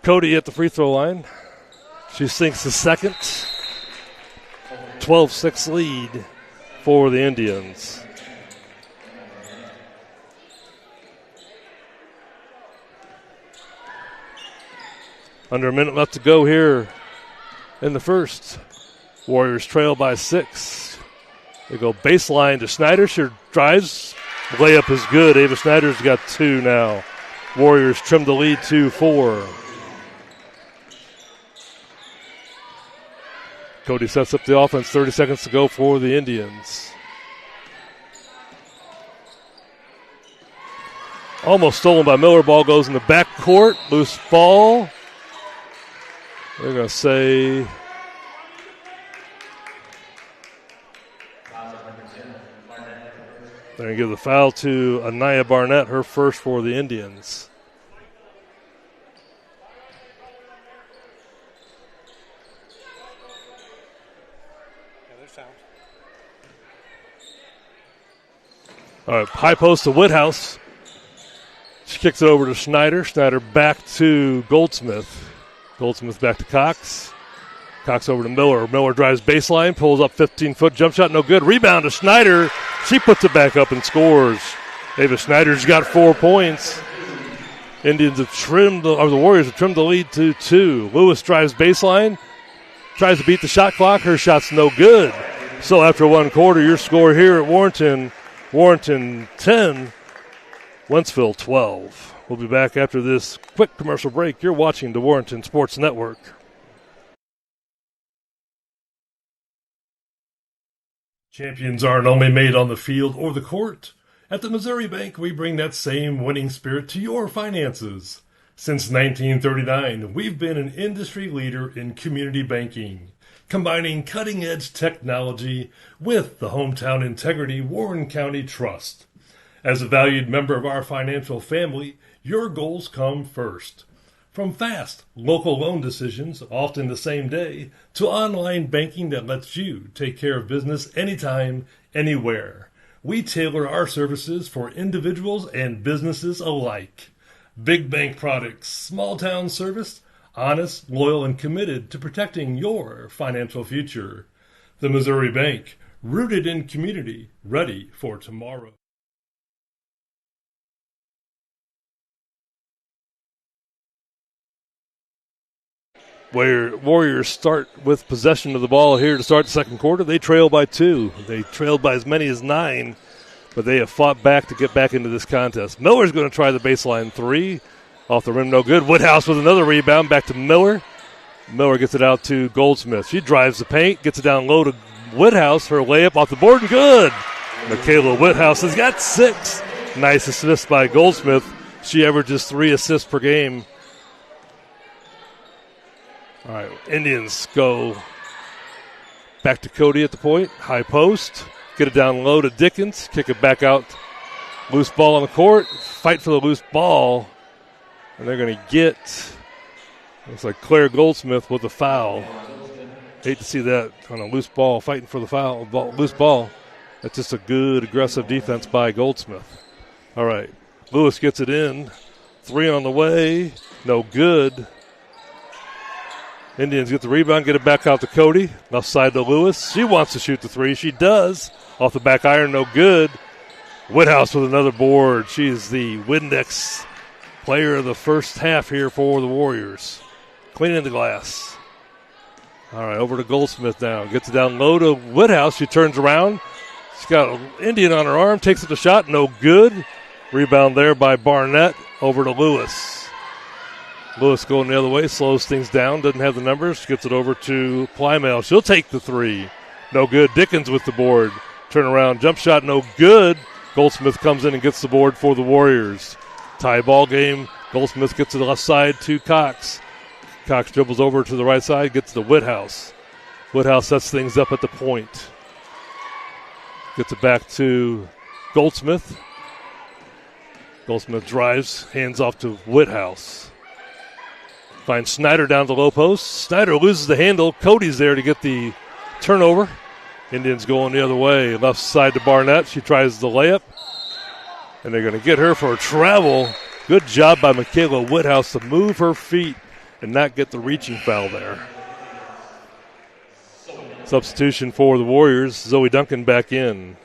Cody at the free throw line. She sinks the second. 12-6 lead for the Indians. Under a minute left to go here in the first. Warriors trail by 6. They go baseline to Schneider. She drives. Layup is good. Ava Schneider's got 2 now. Warriors trim the lead to 4. Cody sets up the offense. 30 seconds to go for the Indians. Almost stolen by Miller. Ball goes in the backcourt. Loose ball. They're going to say they're going to give the foul to Anaya Barnett, her first for the Indians. All right, high post to Woodhouse. She kicks it over to Schneider. Schneider back to Goldsmith. Goldsmith back to Cox. Cox over to Miller. Miller drives baseline, pulls up 15-foot jump shot, no good. Rebound to Schneider. She puts it back up and scores. Ava Schneider's got 4 points. Indians have trimmed, the Warriors have trimmed the lead to 2. Lewis drives baseline, tries to beat the shot clock. Her shot's no good. So after one quarter, your score here at Warrenton 10, Wentzville 12. We'll be back after this quick commercial break. You're watching the Warrenton Sports Network. Champions aren't only made on the field or the court. At the Missouri Bank, we bring that same winning spirit to your finances. Since 1939, we've been an industry leader in community banking, combining cutting-edge technology with the hometown integrity Warren County Trust. As a valued member of our financial family, your goals come first. From fast, local loan decisions, often the same day, to online banking that lets you take care of business anytime, anywhere. We tailor our services for individuals and businesses alike. Big bank products, small town service, honest, loyal, and committed to protecting your financial future. The Missouri Bank, rooted in community, ready for tomorrow. Where Warriors start with possession of the ball here to start the second quarter. They trail by 2. They trailed by as many as 9, but they have fought back to get back into this contest. Miller's going to try the baseline 3. Off the rim, no good. Woodhouse with another rebound, back to Miller. Miller gets it out to Goldsmith. She drives the paint, gets it down low to Woodhouse. Her layup off the board, and good. Michaela Woodhouse has got 6. Nice assist by Goldsmith. She averages 3 assists per game. All right, Indians go back to Cody at the point. High post. Get it down low to Dickens. Kick it back out. Loose ball on the court. Fight for the loose ball. And they're going to get, looks like Claire Goldsmith with a foul. Hate to see that on a loose ball, fighting for the foul, loose ball. That's just a good aggressive defense by Goldsmith. All right, Lewis gets it in. 3 on the way. No good. Indians get the rebound, get it back out to Cody. Left side to Lewis. She wants to shoot the 3. She does. Off the back iron, no good. Woodhouse with another board. She is the Windex player of the first half here for the Warriors. Cleaning the glass. All right, over to Goldsmith now. Gets it down low to Woodhouse. She turns around. She's got an Indian on her arm. Takes it to shot. No good. Rebound there by Barnett. Over to Lewis. Lewis going the other way, slows things down, doesn't have the numbers, gets it over to Plymale. She'll take the 3. No good. Dickens with the board. Turn around, jump shot, no good. Goldsmith comes in and gets the board for the Warriors. Tie ball game. Goldsmith gets to the left side to Cox. Cox dribbles over to the right side, gets to Woodhouse. Woodhouse sets things up at the point. Gets it back to Goldsmith. Goldsmith drives, hands off to Woodhouse. Finds Snyder down the low post. Snyder loses the handle. Cody's there to get the turnover. Indians going the other way. Left side to Barnett. She tries the layup. And they're going to get her for a travel. Good job by Michaela Woodhouse to move her feet and not get the reaching foul there. Substitution for the Warriors, Zoe Duncan back in.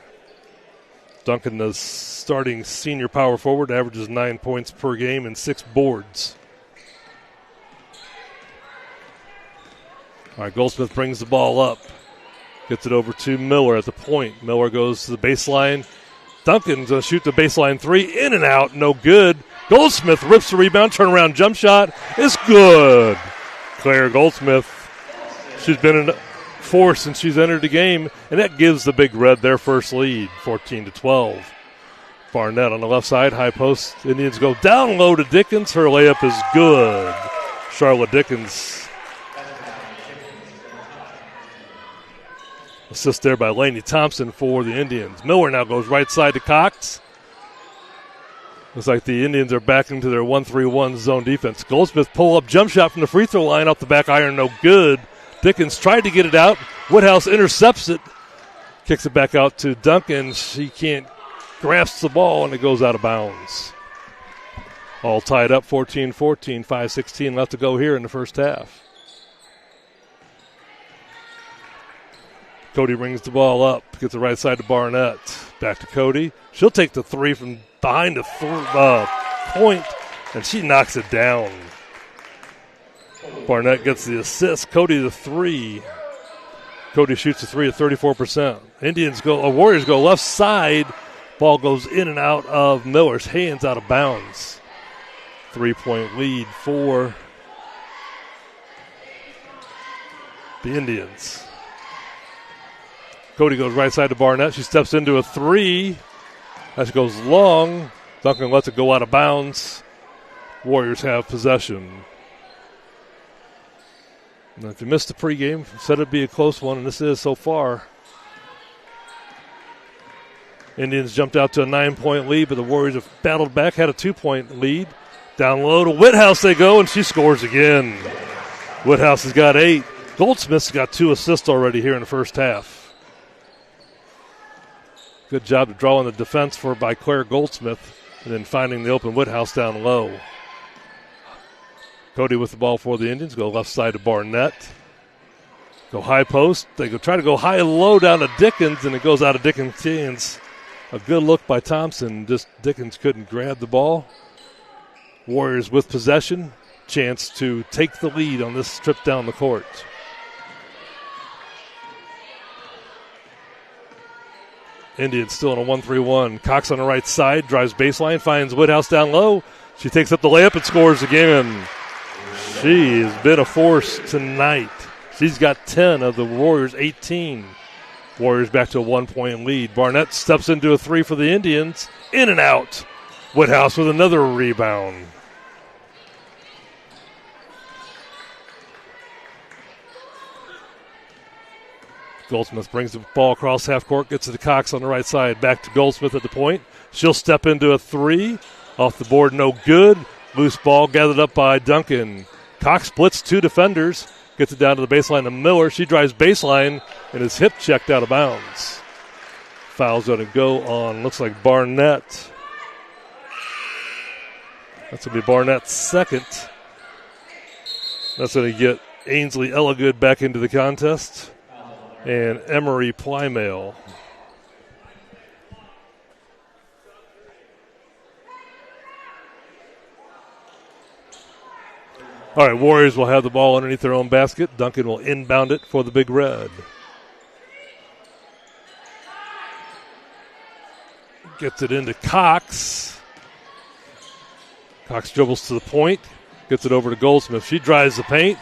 Duncan, the starting senior power forward, averages 9 points per game and 6 boards. All right, Goldsmith brings the ball up. Gets it over to Miller at the point. Miller goes to the baseline. Duncan's going to shoot the baseline three. In and out, no good. Goldsmith rips the rebound. Turnaround jump shot is good. Claire Goldsmith, she's been in force since she's entered the game, and that gives the Big Red their first lead, 14-12. Barnett on the left side, high post. Indians go down low to Dickens. Her layup is good. Charlotte Dickens. Assist there by Lainey Thompson for the Indians. Miller now goes right side to Cox. Looks like the Indians are back into their 1-3-1 zone defense. Goldsmith pull-up jump shot from the free throw line off the back iron, no good. Dickens tried to get it out. Woodhouse intercepts it. Kicks it back out to Duncan. She can't grasp the ball, and it goes out of bounds. All tied up, 14-14, 5:16 left to go here in the first half. Cody brings the ball up, gets the right side to Barnett. Back to Cody. She'll take the three from behind the point, and she knocks it down. Barnett gets the assist. Cody the three. Cody shoots the three at 34%. Warriors go left side. Ball goes in and out of Miller's hands, out of bounds. 3-point lead for the Indians. Cody goes right side to Barnett. She steps into a three. That goes long. Duncan lets it go out of bounds. Warriors have possession. Now, if you missed the pregame, said it'd be a close one, and this is so far. Indians jumped out to a 9-point lead, but the Warriors have battled back, had a 2-point lead. Down low to Woodhouse they go, and she scores again. Woodhouse has got 8. Goldsmith's got 2 assists already here in the first half. Good job of drawing the defense by Claire Goldsmith and then finding the open Woodhouse down low. Cody with the ball for the Indians. Go left side to Barnett. Go high post. They go try to go high and low down to Dickens, and it goes out of Dickens' hands. A good look by Thompson. Just Dickens couldn't grab the ball. Warriors with possession. Chance to take the lead on this trip down the court. Indians still in a 1-3-1. Cox on the right side, drives baseline, finds Woodhouse down low. She takes up the layup and scores again. She has been a force tonight. She's got 10 of the Warriors' 18. Warriors back to a 1-point lead. Barnett steps into a three for the Indians. In and out. Woodhouse with another rebound. Goldsmith brings the ball across half court, gets it to Cox on the right side. Back to Goldsmith at the point. She'll step into a three. Off the board, no good. Loose ball gathered up by Duncan. Cox splits 2 defenders. Gets it down to the baseline to Miller. She drives baseline and is hip checked out of bounds. Foul's going to go on, looks like Barnett. That's going to be Barnett's second. That's going to get Ainsley Elligood back into the contest. And Emery Plymale. All right, Warriors will have the ball underneath their own basket. Duncan will inbound it for the Big Red. Gets it into Cox. Cox dribbles to the point. Gets it over to Goldsmith. She drives the paint.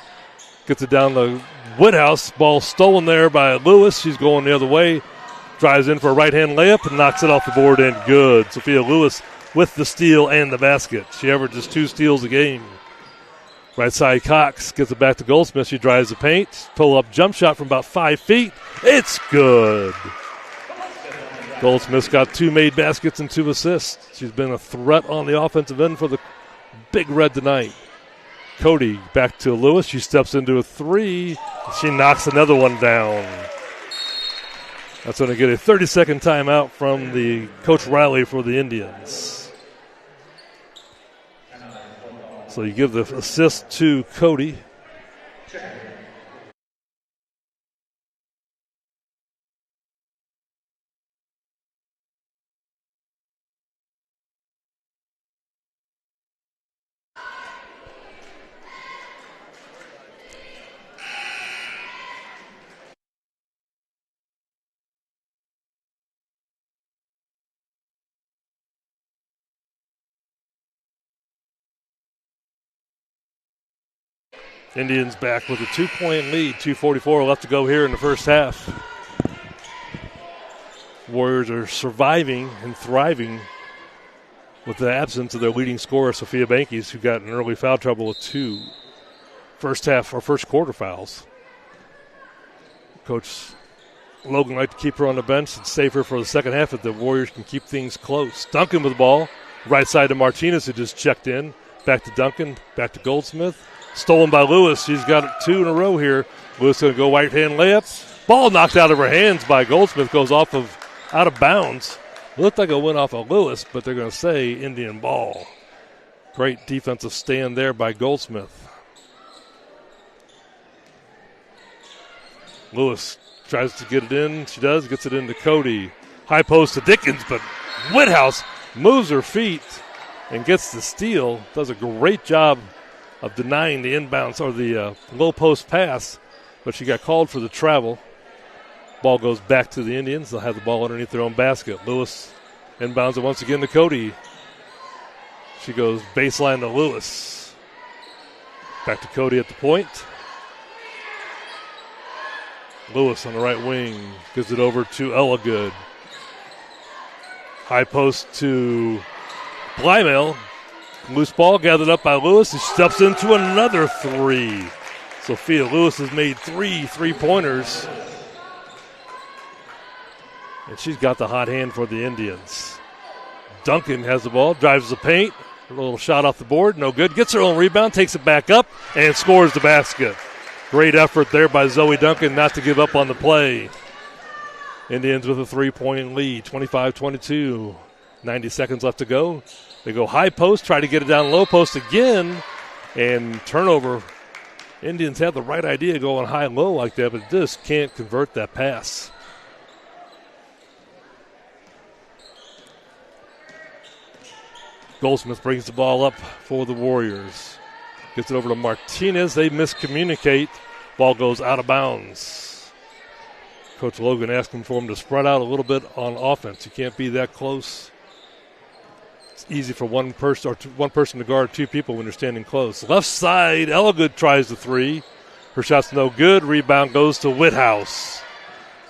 Gets it down to Woodhouse. Ball stolen there by Lewis. She's going the other way. Drives in for a right-hand layup and knocks it off the board and good. Sophia Lewis with the steal and the basket. She averages 2 steals a game. Right side Cox gets it back to Goldsmith. She drives the paint. Pull-up jump shot from about 5 feet. It's good. Goldsmith's got 2 made baskets and 2 assists. She's been a threat on the offensive end for the Big Red tonight. Cody back to Lewis. She steps into a three. She knocks another one down. That's going to get a 30-second timeout from the Coach Riley for the Indians. So you give the assist to Cody. Indians back with a 2-point lead, 2:44 left to go here in the first half. Warriors are surviving and thriving with the absence of their leading scorer, Sophia Bankies, who got in early foul trouble with 2 first quarter fouls. Coach Logan liked to keep her on the bench and save her for the second half if the Warriors can keep things close. Duncan with the ball, right side to Martinez, who just checked in. Back to Duncan, back to Goldsmith. Stolen by Lewis. She's got 2 in a row here. Lewis going to go right hand layup. Ball knocked out of her hands by Goldsmith. Goes out of bounds. Looked like it went off of Lewis, but they're going to say Indian ball. Great defensive stand there by Goldsmith. Lewis tries to get it in. She does. Gets it into Cody. High post to Dickens, but Whithouse moves her feet and gets the steal. Does a great job of denying the inbounds or the low post pass, but she got called for the travel. Ball goes back to the Indians. They'll have the ball underneath their own basket. Lewis inbounds it once again to Cody. She goes baseline to Lewis. Back to Cody at the point. Lewis on the right wing gives it over to Elligood. High post to Blymel. Loose ball gathered up by Lewis. He steps into another 3. Sophia Lewis has made 3 3-pointers. And she's got the hot hand for the Indians. Duncan has the ball, drives the paint. A little shot off the board, no good. Gets her own rebound, takes it back up, and scores the basket. Great effort there by Zoe Duncan not to give up on the play. Indians with a 3-point lead, 25-22. 90 seconds left to go. They go high post, try to get it down low post again, and turnover. Indians have the right idea going high-low like that, but just can't convert that pass. Goldsmith brings the ball up for the Warriors. Gets it over to Martinez. They miscommunicate. Ball goes out of bounds. Coach Logan asking for him to spread out a little bit on offense. You can't be that close. It's easy for one person to guard 2 people when you're standing close. Left side, Elligood tries the 3. Her shot's no good. Rebound goes to Whithouse.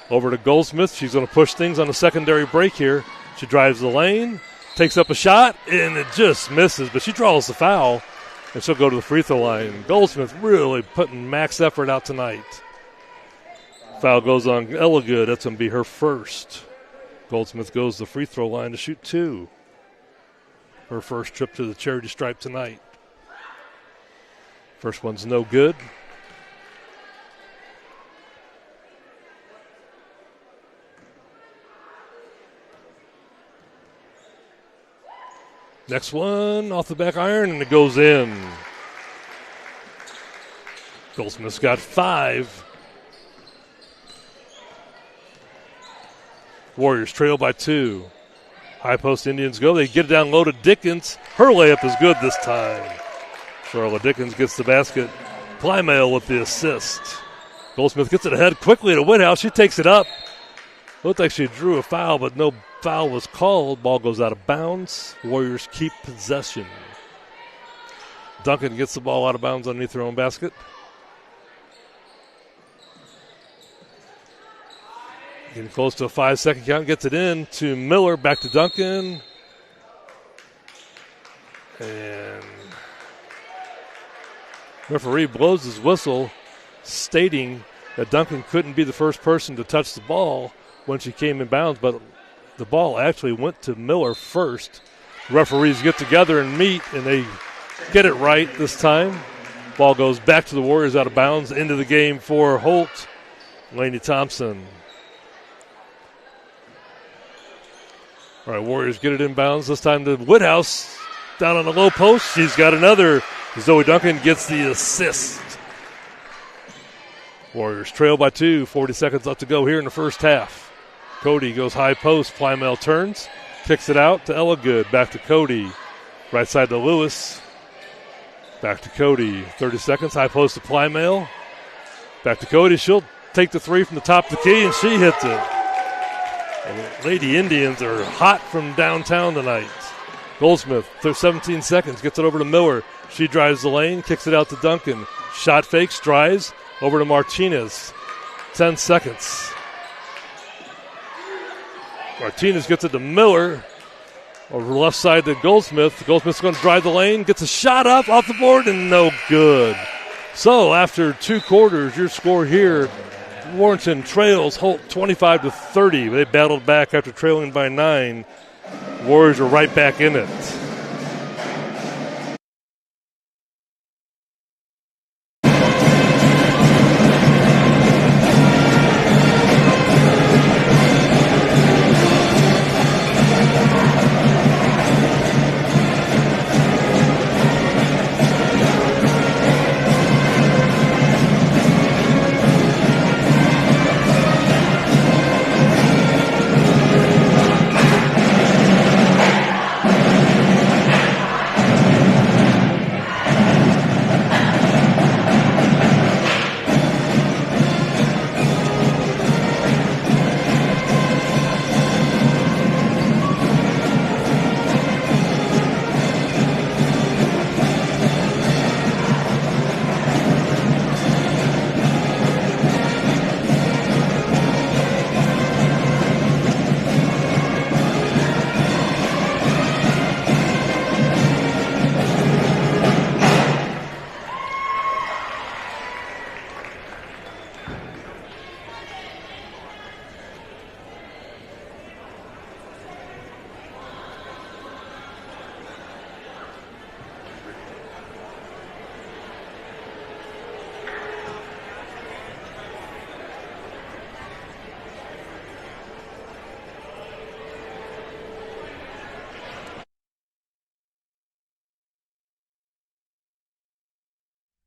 Over to Goldsmith. She's going to push things on the secondary break here. She drives the lane, takes up a shot, and it just misses. But she draws the foul, and she'll go to the free throw line. Goldsmith really putting max effort out tonight. Foul goes on Elligood. That's going to be her first. Goldsmith goes to the free throw line to shoot 2. Her first trip to the charity stripe tonight. First one's no good. Next one off the back iron, and it goes in. Goldsmith's got 5. Warriors trail by 2. High post Indians go. They get it down low to Dickens. Her layup is good this time. Charlotte Dickens gets the basket. Plymale with the assist. Goldsmith gets it ahead quickly to Whithouse. She takes it up. Looked like she drew a foul, but no foul was called. Ball goes out of bounds. Warriors keep possession. Duncan gets the ball out of bounds underneath her own basket. Getting close to a 5-second count. Gets it in to Miller. Back to Duncan. And referee blows his whistle, stating that Duncan couldn't be the first person to touch the ball when she came in bounds, but the ball actually went to Miller first. Referees get together and meet, and they get it right this time. Ball goes back to the Warriors out of bounds. Into the game for Holt. Lainey Thompson. All right, Warriors get it in bounds. This time to Whithouse down on the low post. She's got another Zoe Duncan gets the assist. Warriors trail by 2, 40 seconds left to go here in the first half. Cody goes high post, Plymell turns, kicks it out to Ella Good, back to Cody. Right side to Lewis. Back to Cody, 30 seconds, high post to Plymell. Back to Cody, she'll take the three from the top of the key, and she hits it. The Lady Indians are hot from downtown tonight. Goldsmith, 17 seconds, gets it over to Miller. She drives the lane, kicks it out to Duncan. Shot fakes, drives, over to Martinez. 10 seconds. Martinez gets it to Miller. Over the left side to Goldsmith. Goldsmith's going to drive the lane, gets a shot up off the board, and no good. So after 2 quarters, your score here, Warrenton trails Holt 25-30. They battled back after trailing by 9. Warriors are right back in it.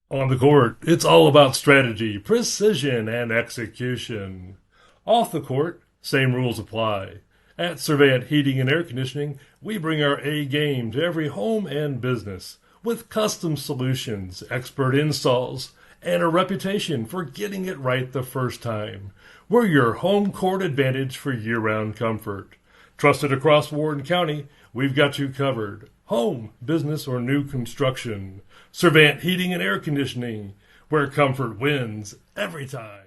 On the court, it's all about strategy, precision, and execution. Off the court, same rules apply. At Surveyant Heating and Air Conditioning, we bring our A game to every home and business with custom solutions, expert installs, and a reputation for getting it right the first time. We're your home court advantage for year-round comfort. Trusted across Warren County, we've got you covered. Home, business, or new construction. Surveyant Heating and Air Conditioning, where comfort wins every time.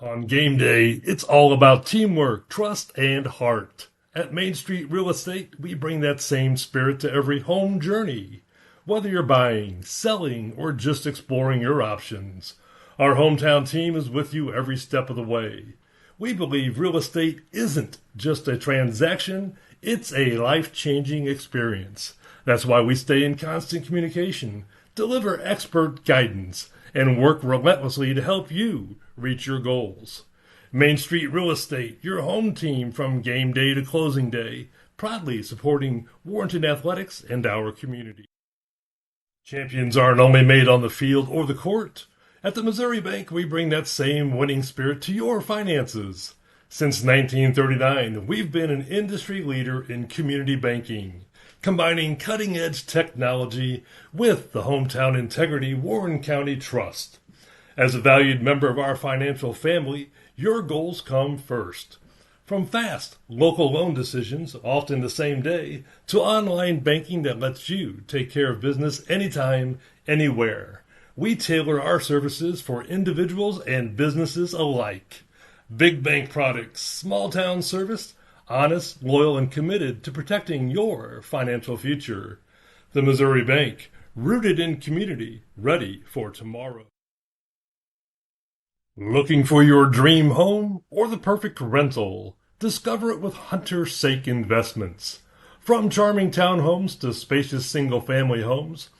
On game day, it's all about teamwork, trust, and heart. At Main Street Real Estate, we bring that same spirit to every home journey. Whether you're buying, selling, or just exploring your options, our hometown team is with you every step of the way. We believe real estate isn't just a transaction, it's a life-changing experience. That's why we stay in constant communication, deliver expert guidance, and work relentlessly to help you reach your goals. Main Street Real Estate, your home team from game day to closing day, proudly supporting Warrenton athletics and our community. Champions aren't only made on the field or the court. At the Missouri Bank, we bring that same winning spirit to your finances. Since 1939, we've been an industry leader in community banking, combining cutting-edge technology with the hometown integrity Warren County Trust. As a valued member of our financial family, your goals come first. From fast, local loan decisions, often the same day, to online banking that lets you take care of business anytime, anywhere. We tailor our services for individuals and businesses alike. Big bank products, small town service, honest, loyal, and committed to protecting your financial future. The Missouri Bank, rooted in community, ready for tomorrow. Looking for your dream home or the perfect rental? Discover it with Hunter Sake Investments. From charming townhomes to spacious single-family homes,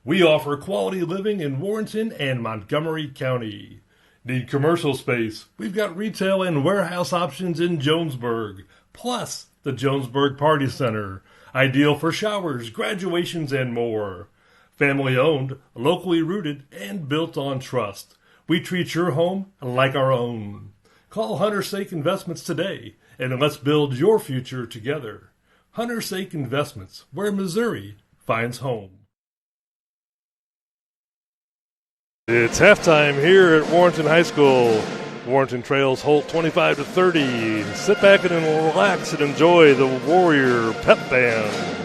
we offer quality living in Warrenton and Montgomery County. Need commercial space? We've got retail and warehouse options in Jonesburg, plus the Jonesburg Party Center, ideal for showers, graduations, and more. Family owned, locally rooted, and built on trust. We treat your home like our own. Call Hunter Sake Investments today, and let's build your future together. Hunter Sake Investments, where Missouri finds home. It's halftime here at Warrenton High School. Warrenton trails Holt 25-30. Sit back and relax and enjoy the Warrior Pep Band.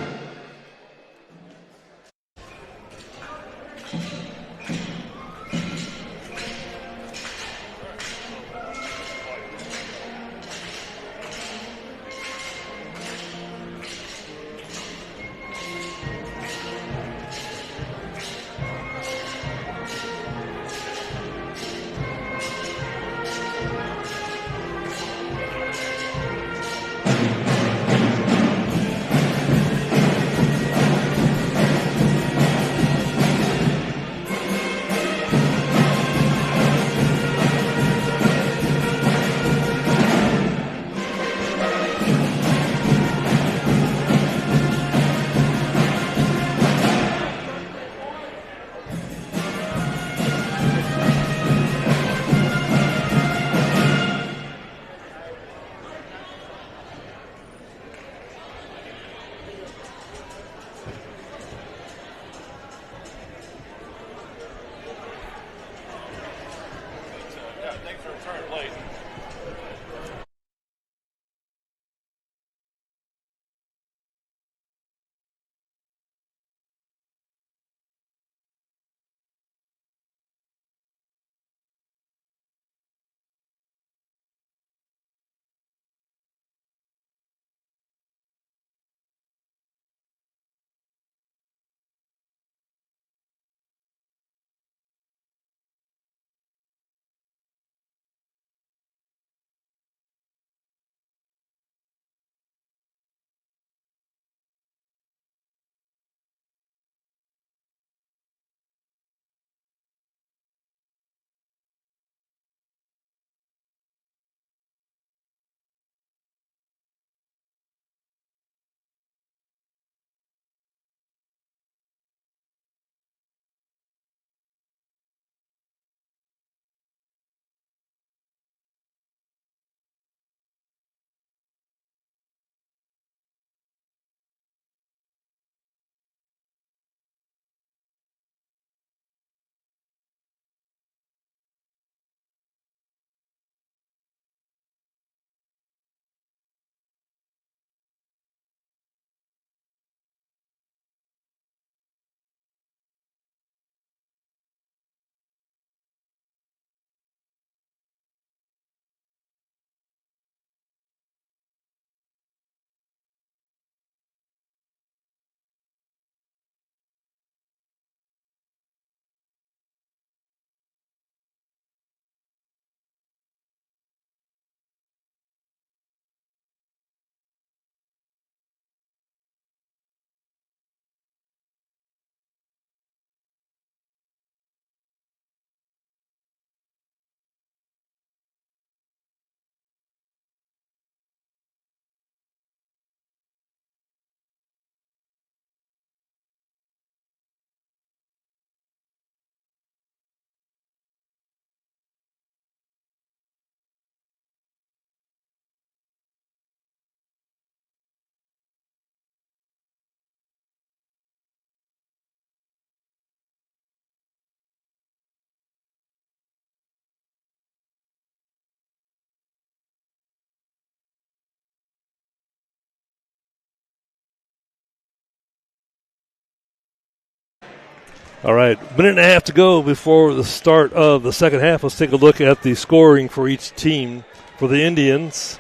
All right, minute and a half to go before the start of the second half. Let's take a look at the scoring for each team. For the Indians,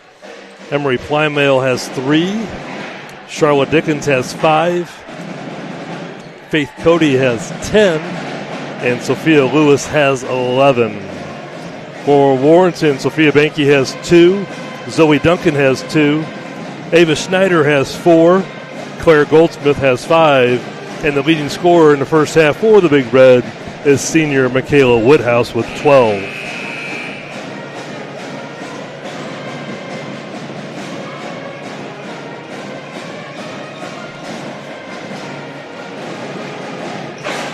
Emery Plymale has 3. Charlotte Dickens has 5. Faith Cody has 10. And Sophia Lewis has 11. For Warrenton, Sophia Banky has 2. Zoe Duncan has 2. Ava Schneider has 4. Claire Goldsmith has 5. And the leading scorer in the first half for the Big Red is senior Michaela Woodhouse with 12.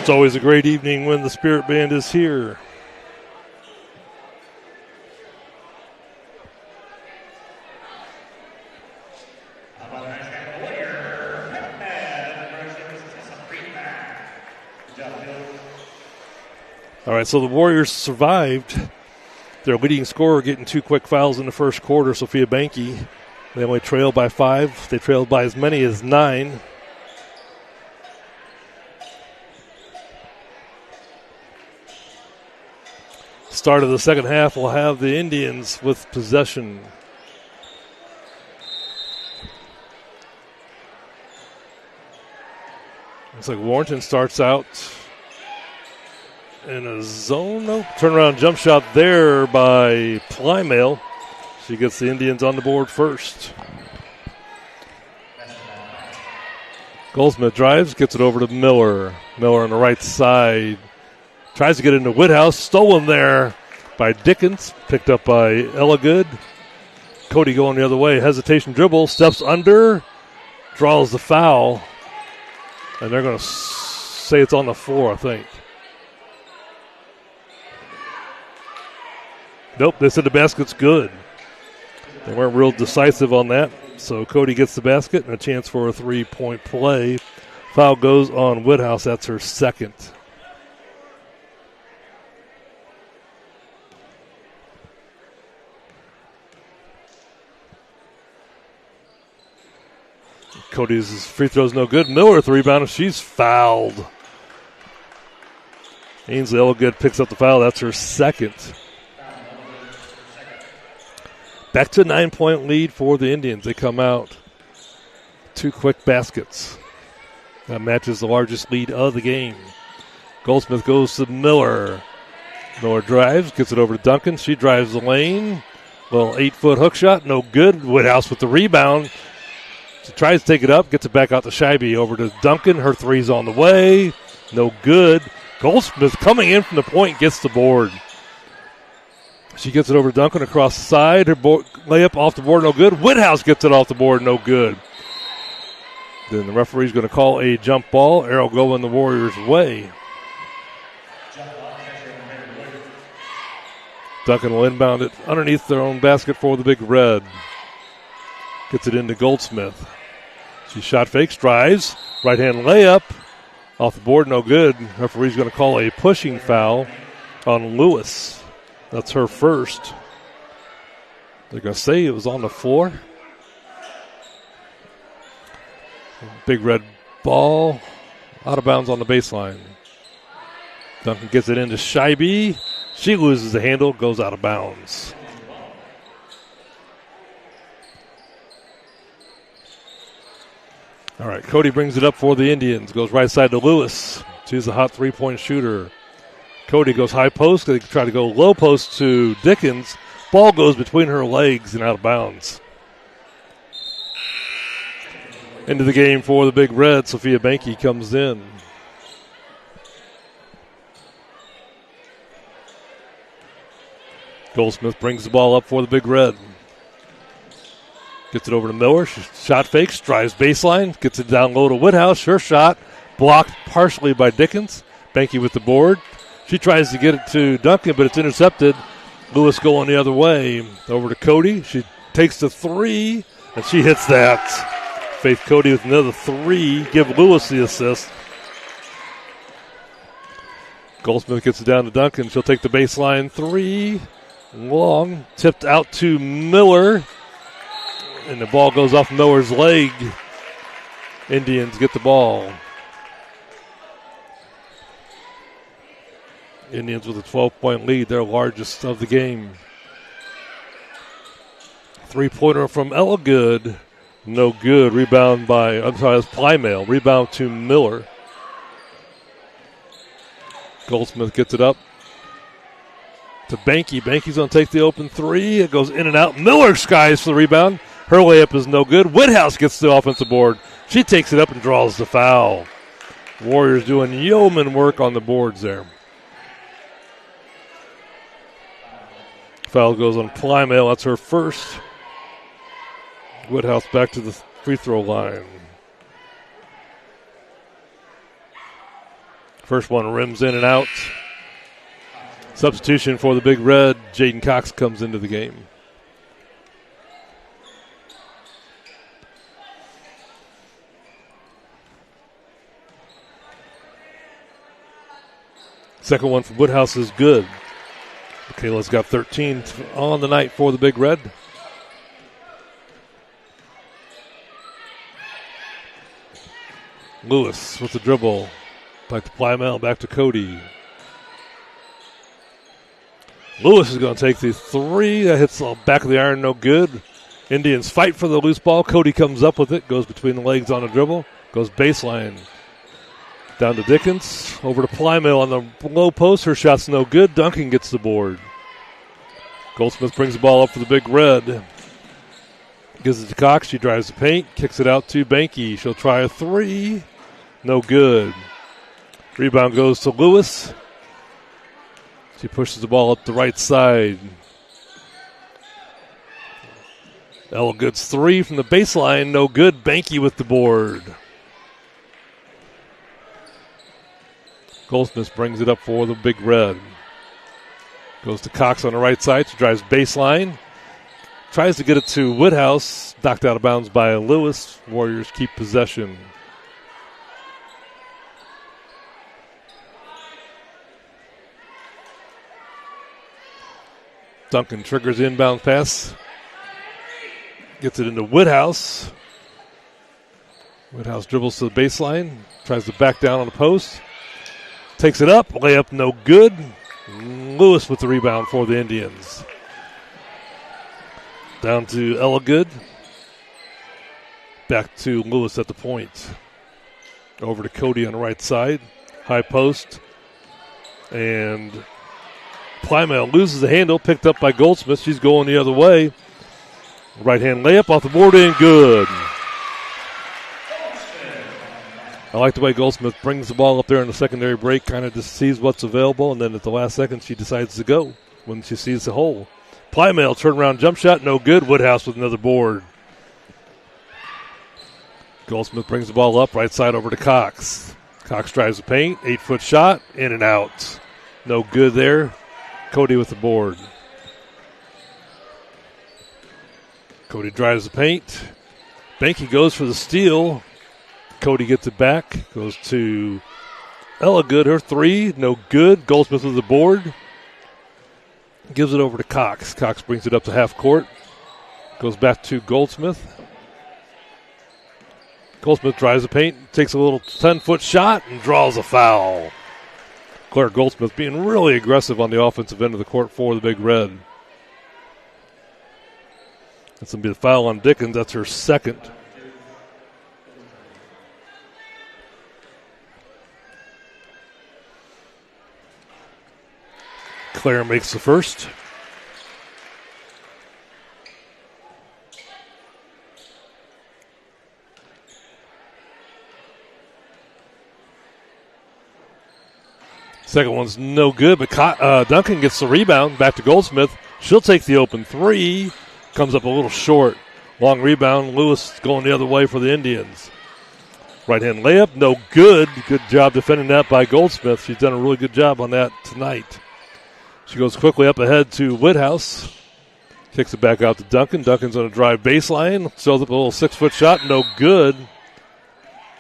It's always a great evening when the Spirit Band is here. All right, so the Warriors survived. Their leading scorer getting 2 quick fouls in the first quarter, Sophia Banky. They only trailed by 5. They trailed by as many as 9. Start of the second half will have the Indians with possession. Looks like Warrenton starts out in a zone. No, turnaround jump shot there by Plymale. She gets the Indians on the board first. Goldsmith drives, gets it over to Miller. Miller on the right side. Tries to get into Whithouse. Stolen there by Dickens. Picked up by Ellagood. Cody going the other way. Hesitation dribble. Steps under. Draws the foul. And they're going to say it's on the floor, I think. Nope, they said the basket's good. They weren't real decisive on that. So Cody gets the basket and a chance for a 3-point play. Foul goes on Whithouse. That's her second. Cody's free throw's no good. Miller with the rebound. She's fouled. Ainsley Ellagood picks up the foul. That's her second. Back to a 9-point lead for the Indians. They come out 2 quick baskets. That matches the largest lead of the game. Goldsmith goes to Miller. Miller drives, gets it over to Duncan. She drives the lane. Little 8-foot hook shot, no good. Whithouse with the rebound. She tries to take it up, gets it back out to Scheibe. Over to Duncan. Her three's on the way. No good. Goldsmith coming in from the point, gets the board. She gets it over to Duncan across the side. Her layup off the board, no good. Whithouse gets it off the board, no good. Then the referee's going to call a jump ball. Arrow going the Warriors' way. Duncan will inbound it underneath their own basket for the Big Red. Gets it into Goldsmith. She shot fakes, drives. Right-hand layup. Off the board, no good. Referee's going to call a pushing foul on Lewis. That's her first. They're going to say it was on the floor. Big Red ball. Out of bounds on the baseline. Duncan gets it into Scheibe. She loses the handle, goes out of bounds. All right, Cody brings it up for the Indians. Goes right side to Lewis. She's a hot 3-point shooter. Cody goes high post. They try to go low post to Dickens. Ball goes between her legs and out of bounds. Into the game for the Big Red. Sophia Banky comes in. Goldsmith brings the ball up for the Big Red. Gets it over to Miller. She shot fakes, drives baseline, gets it down low to Whithouse. Her shot blocked partially by Dickens. Banky with the board. She tries to get it to Duncan, but it's intercepted. Lewis going the other way. Over to Cody. She takes the three, and she hits that. Faith Cody with another three. Give Lewis the assist. Goldsmith gets it down to Duncan. She'll take the baseline three. Long. Tipped out to Miller. And the ball goes off Miller's leg. Indians get the ball. Indians with a 12-point lead, their largest of the game. 3-pointer from Ellagood. No good. Rebound by, that's Plymale. Rebound to Miller. Goldsmith gets it up to Banky. Banky's going to take the open three. It goes in and out. Miller skies for the rebound. Her layup is no good. Whithouse gets the offensive board. She takes it up and draws the foul. Warriors doing yeoman work on the boards there. Foul goes on Plymale. That's her first. Whithouse back to the free throw line. First one rims in and out. Substitution for the Big Red. Jaden Cox comes into the game. Second one from Woodhouse is good. Kayla's got 13 on the night for the Big Red. Lewis with the dribble. Back to Plymouth, back to Cody. Lewis is going to take the three. That hits the back of the iron, no good. Indians fight for the loose ball. Cody comes up with it, goes between the legs on a dribble, goes baseline. Down to Dickens, over to Plymouth on the low post. Her shot's no good. Duncan gets the board. Goldsmith brings the ball up for the Big Red. Gives it to Cox. She drives the paint, kicks it out to Banky. She'll try a three. No good. Rebound goes to Lewis. She pushes the ball up the right side. Ella Good's three from the baseline. No good. Banky with the board. Goldsmith brings it up for the Big Red. Goes to Cox on the right side. She drives baseline. Tries to get it to Woodhouse. Knocked out of bounds by Lewis. Warriors keep possession. Duncan triggers inbound pass. Gets it into Woodhouse. Woodhouse dribbles to the baseline. Tries to back down on the post. Takes it up. Layup no good. Lewis with the rebound for the Indians. Down to Ella Good. Back to Lewis at the point. Over to Cody on the right side. High post. And Plymouth loses the handle. Picked up by Goldsmith. She's going the other way. Right hand layup off the board and good. I like the way Goldsmith brings the ball up there in the secondary break, kind of just sees what's available, and then at the last second she decides to go when she sees the hole. Plymouth turnaround jump shot, no good. Woodhouse with another board. Goldsmith brings the ball up, right side over to Cox. Cox drives the paint, 8-foot shot, in and out. No good there. Cody with the board. Cody drives the paint. Banky goes for the steal. Cody gets it back. Goes to Ella Good. Her three. No good. Goldsmith with the board. Gives it over to Cox. Cox brings it up to half court. Goes back to Goldsmith. Goldsmith drives the paint. Takes a little 10-foot shot and draws a foul. Claire Goldsmith being really aggressive on the offensive end of the court for the Big Red. That's going to be the foul on Dickens. That's her second. Claire makes the first. Second one's no good, but Duncan gets the rebound. Back to Goldsmith. She'll take the open three. Comes up a little short. Long rebound. Lewis going the other way for the Indians. Right-hand layup, no good. Good job defending that by Goldsmith. She's done a really good job on that tonight. She goes quickly up ahead to Woodhouse. Kicks it back out to Duncan. Duncan's going to drive baseline. Throws up a little 6-foot shot. No good.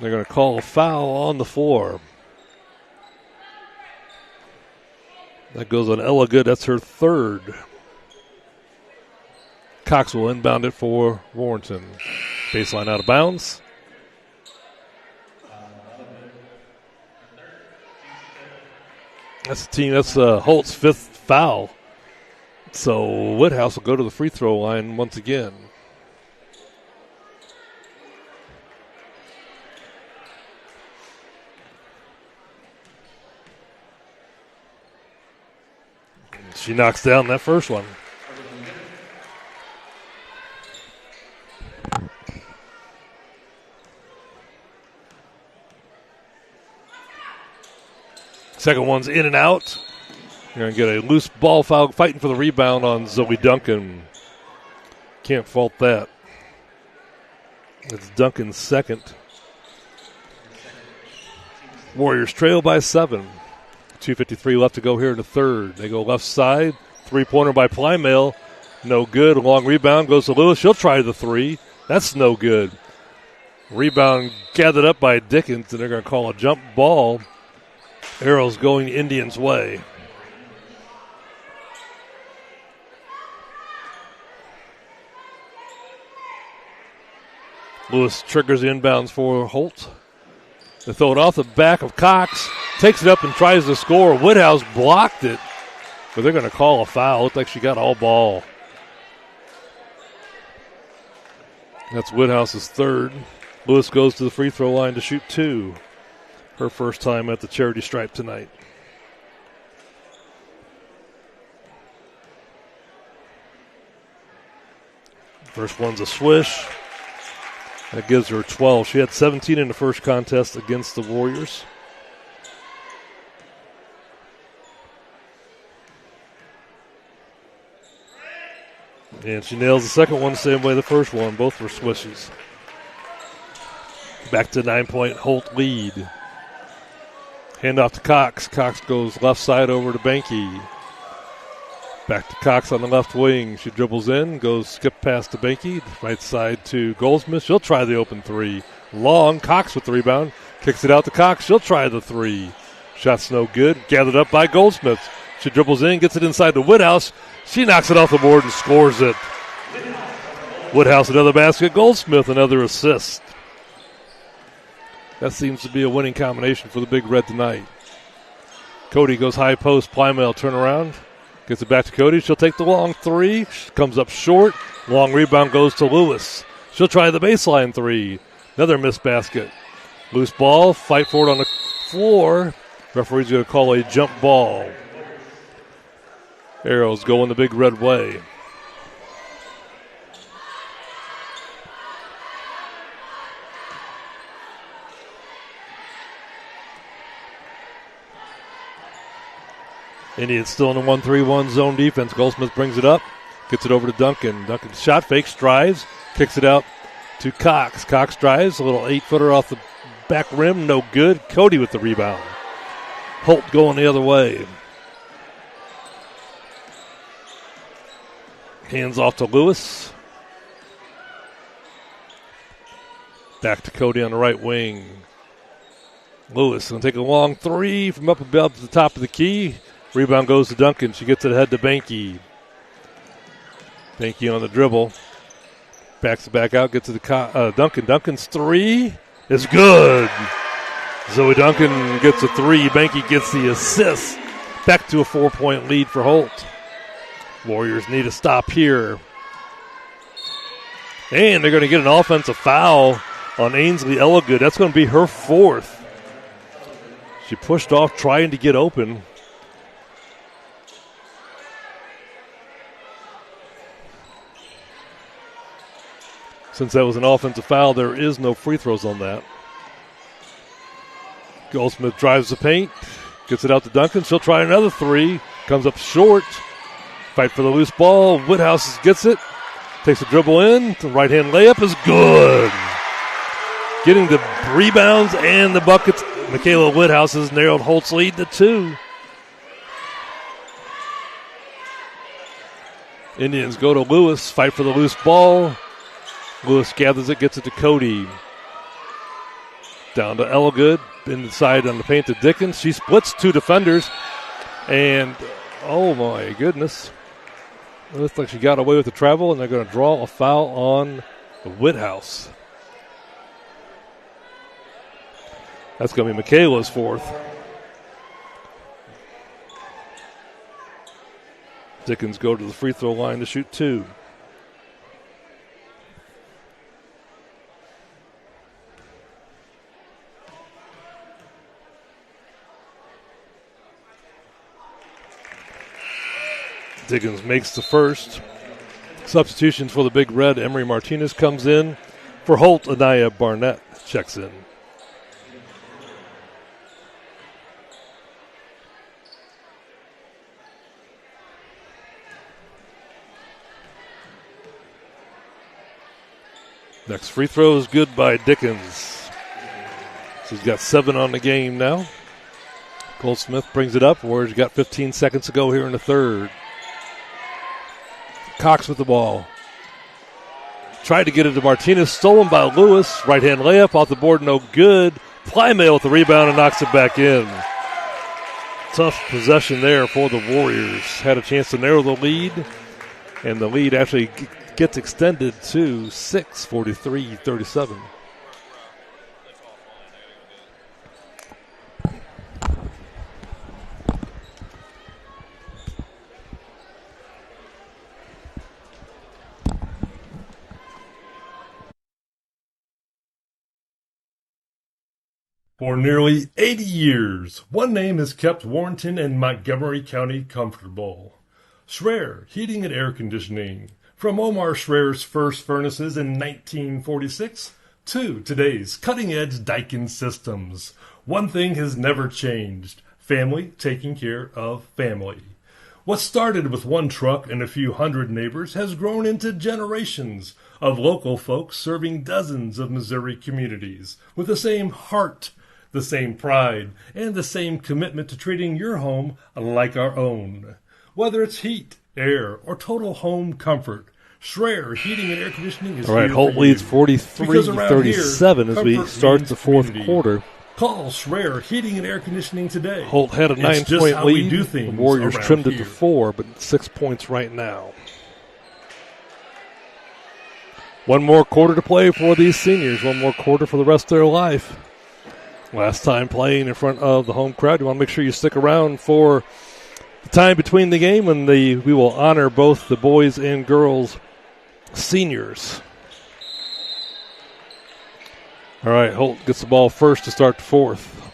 They're going to call a foul on the floor. That goes on Ella Good. That's her third. Cox will inbound it for Warrenton. Baseline out of bounds. That's Holt's fifth foul. So Woodhouse will go to the free throw line once again. She knocks down that first one. Second one's in and out. You're going to get a loose ball foul, fighting for the rebound on Zoe Duncan. Can't fault that. It's Duncan's second. Warriors trail by 7. 2:53 left to go here in the third. They go left side. Three-pointer by Plymale. No good. Long rebound goes to Lewis. She'll try the three. That's no good. Rebound gathered up by Dickens, and they're going to call a jump ball. Arrows going Indians' way. Lewis triggers the inbounds for Holt. They throw it off the back of Cox. Takes it up and tries to score. Woodhouse blocked it, but they're going to call a foul. Looked like she got all ball. That's Woodhouse's third. Lewis goes to the free throw line to shoot 2. Her first time at the charity stripe tonight. First one's a swish. That gives her 12. She had 17 in the first contest against the Warriors. And she nails the second one the same way the first one. Both were swishes. Back to 9-point Holt lead. Hand off to Cox. Cox goes left side over to Banky. Back to Cox on the left wing. She dribbles in, goes skip past to Banky. Right side to Goldsmith. She'll try the open three. Long. Cox with the rebound. Kicks it out to Cox. She'll try the three. Shot's no good. Gathered up by Goldsmith. She dribbles in, gets it inside to Woodhouse. She knocks it off the board and scores it. Woodhouse another basket. Goldsmith another assist. That seems to be a winning combination for the Big Red tonight. Cody goes high post. Plymale turn around. Gets it back to Cody. She'll take the long three. Comes up short. Long rebound goes to Lewis. She'll try the baseline three. Another missed basket. Loose ball. Fight for it on the floor. Referee's going to call a jump ball. Arrows going the Big Red way. Indians still in the 1-3-1 zone defense. Goldsmith brings it up. Gets it over to Duncan. Duncan shot fakes, drives, kicks it out to Cox. Cox drives, a little 8-footer off the back rim, no good. Cody with the rebound. Holt going the other way. Hands off to Lewis. Back to Cody on the right wing. Lewis going to take a long three from up above the top of the key. Rebound goes to Duncan. She gets it ahead to Banky. Banky on the dribble. Backs it back out. Gets it to Duncan. Duncan's three is good. Zoe Duncan gets a three. Banky gets the assist. Back to a 4-point lead for Holt. Warriors need a stop here. And they're going to get an offensive foul on Ainsley Elligood. That's going to be her fourth. She pushed off trying to get open. Since that was an offensive foul, there is no free throws on that. Goldsmith drives the paint, gets it out to Duncan. She'll try another three. Comes up short. Fight for the loose ball. Woodhouse gets it. Takes a dribble in. The right-hand layup is good. Getting the rebounds and the buckets. Michaela Woodhouse has narrowed Holt's lead to 2. Indians go to Lewis. Fight for the loose ball. Lewis gathers it, gets it to Cody. Down to Elligood. Inside on the paint to Dickens. She splits 2 defenders. And, oh my goodness. It looks like she got away with the travel, and they're going to draw a foul on Woodhouse. That's going to be Michaela's fourth. Dickens go to the free throw line to shoot 2. Diggins makes the first. Substitutions for the Big Red. Emery Martinez comes in. For Holt, Anaya Barnett checks in. Next free throw is good by Dickens. She's got 7 on the game now. Goldsmith brings it up. Warriors got 15 seconds to go here in the third. Cox with the ball. Tried to get it to Martinez. Stolen by Lewis. Right-hand layup off the board. No good. Plymale with the rebound and knocks it back in. Tough possession there for the Warriors. Had a chance to narrow the lead. And the lead actually gets extended to 6, 43-37. For nearly 80 years, one name has kept Warrenton and Montgomery County comfortable. Schreer Heating and Air Conditioning. From Omar Schreer's first furnaces in 1946 to today's cutting-edge Daikin systems, one thing has never changed: family taking care of family. What started with one truck and a few hundred neighbors has grown into generations of local folks serving dozens of Missouri communities with the same heart, the same pride, and the same commitment to treating your home like our own. Whether it's heat, air, or total home comfort, Schreer Heating and Air Conditioning is all right, here Holt for leads you. 43-37 as we start the fourth community. quarter. Call Schreer Heating and Air Conditioning today. Holt had a It's just 9-point how we lead. do The things Warriors around trimmed it here. to 4, but 6 points right now. One more quarter to play for these seniors. One more quarter for the rest of their life. Last time playing in front of the home crowd. You want to make sure you stick around for the time between the game when we will honor both the boys and girls seniors. All right, Holt gets the ball first to start the fourth.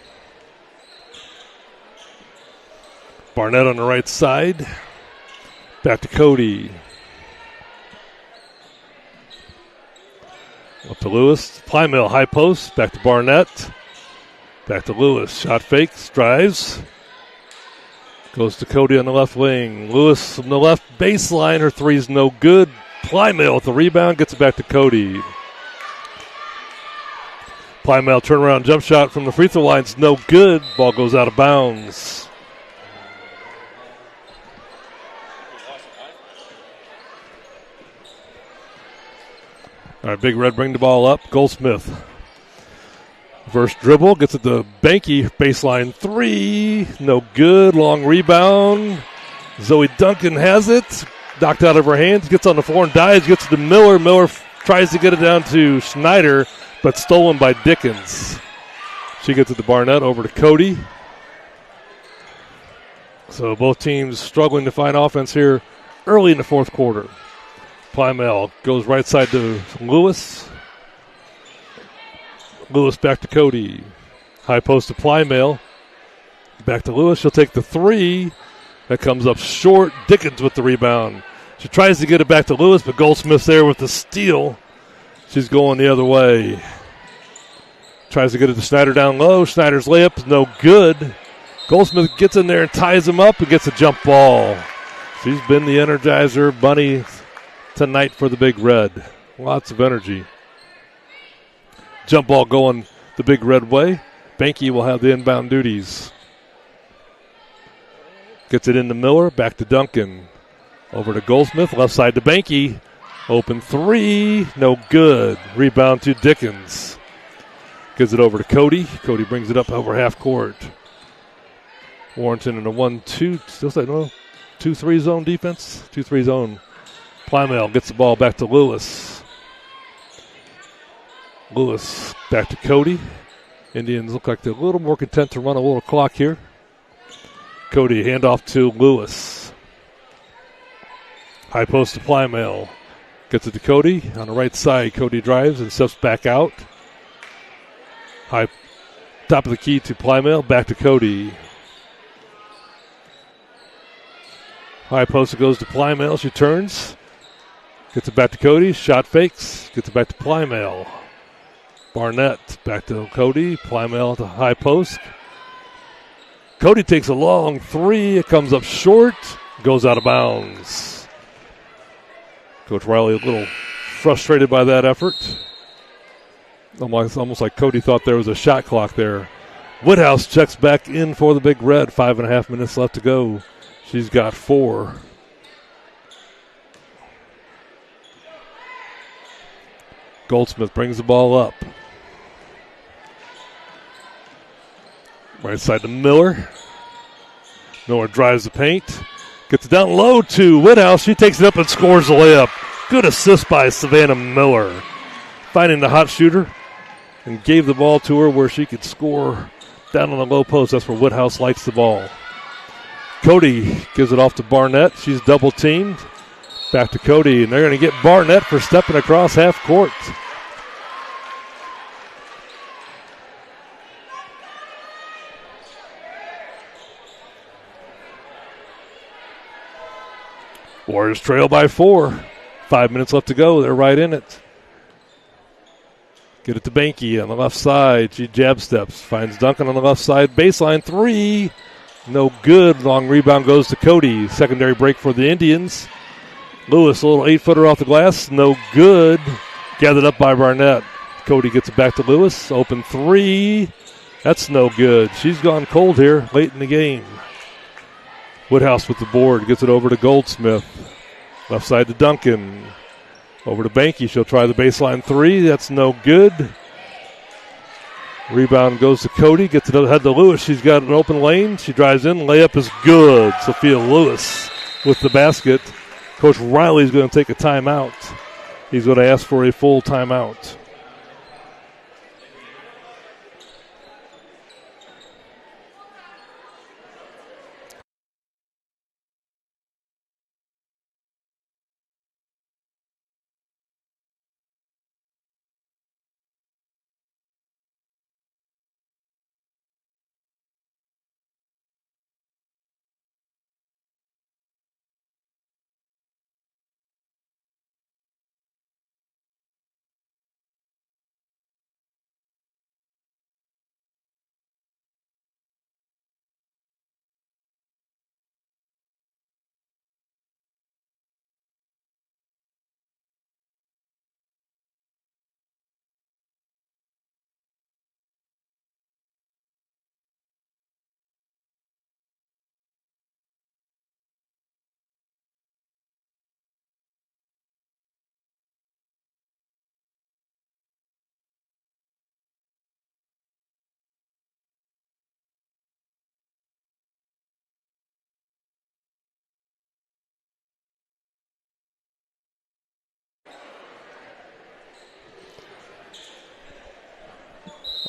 Barnett on the right side. Back to Cody. Up to Lewis. Plymale high post. Back to Barnett. Back to Lewis. Shot fakes. Drives. Goes to Cody on the left wing. Lewis on the left baseline. Her three's no good. Plymale with the rebound. Gets it back to Cody. Plymale turnaround jump shot from the free throw line's no good. Ball goes out of bounds. All right, Big Red bring the ball up. Goldsmith. First dribble, gets it to Banky, baseline three, no good, long rebound. Zoe Duncan has it, knocked out of her hands, gets on the floor and dives, gets it to Miller. Miller tries to get it down to Schneider, but stolen by Dickens. She gets it to Barnett, over to Cody. So both teams struggling to find offense here early in the fourth quarter. Plymale goes right side to Lewis. Lewis back to Cody. High post to Plymale. Back to Lewis. She'll take the three. That comes up short. Dickens with the rebound. She tries to get it back to Lewis, but Goldsmith's there with the steal. She's going the other way. Tries to get it to Schneider down low. Schneider's layup is no good. Goldsmith gets in there and ties him up and gets a jump ball. She's been the Energizer Bunny tonight for the Big Red. Lots of energy. Jump ball going the Big Red way. Banky will have the inbound duties. Gets it into Miller. Back to Duncan. Over to Goldsmith. Left side to Banky. Open three. No good. Rebound to Dickens. Gives it over to Cody. Cody brings it up over half court. Warrenton in a 1-2. Still say no. 2-3 zone defense. 2-3 zone. Plymale gets the ball back to Lewis. Lewis back to Cody. Indians look like they're a little more content to run a little clock here. Cody, handoff to Lewis. High post to Plymale. Gets it to Cody. On the right side, Cody drives and steps back out. High top of the key to Plymale. Back to Cody. High post goes to Plymale. She turns. Gets it back to Cody. Shot fakes. Gets it back to Plymale. Barnett back to Cody. Plymale to high post. Cody takes a long three. It comes up short. Goes out of bounds. Coach Riley a little frustrated by that effort. Almost like Cody thought there was a shot clock there. Woodhouse checks back in for the Big Red. 5.5 minutes left to go. She's got 4. Goldsmith brings the ball up. Right side to Miller. Miller drives the paint. Gets it down low to Woodhouse. She takes it up and scores the layup. Good assist by Savannah Miller. Finding the hot shooter and gave the ball to her where she could score down on the low post. That's where Woodhouse likes the ball. Cody gives it off to Barnett. She's double teamed. Back to Cody, and they're going to get Barnett for stepping across half court. Warriors trail by 4. 5 minutes left to go. They're right in it. Get it to Banky on the left side. She jab steps. Finds Duncan on the left side. Baseline 3. No good. Long rebound goes to Cody. Secondary break for the Indians. Lewis, a little 8-footer off the glass. No good. Gathered up by Barnett. Cody gets it back to Lewis. Open 3. That's no good. She's gone cold here late in the game. Woodhouse with the board. Gets it over to Goldsmith. Left side to Duncan. Over to Banky. She'll try the baseline 3. That's no good. Rebound goes to Cody. Gets it ahead to Lewis. She's got an open lane. She drives in. Layup is good. Sophia Lewis with the basket. Coach Riley's going to take a timeout. He's going to ask for a full timeout.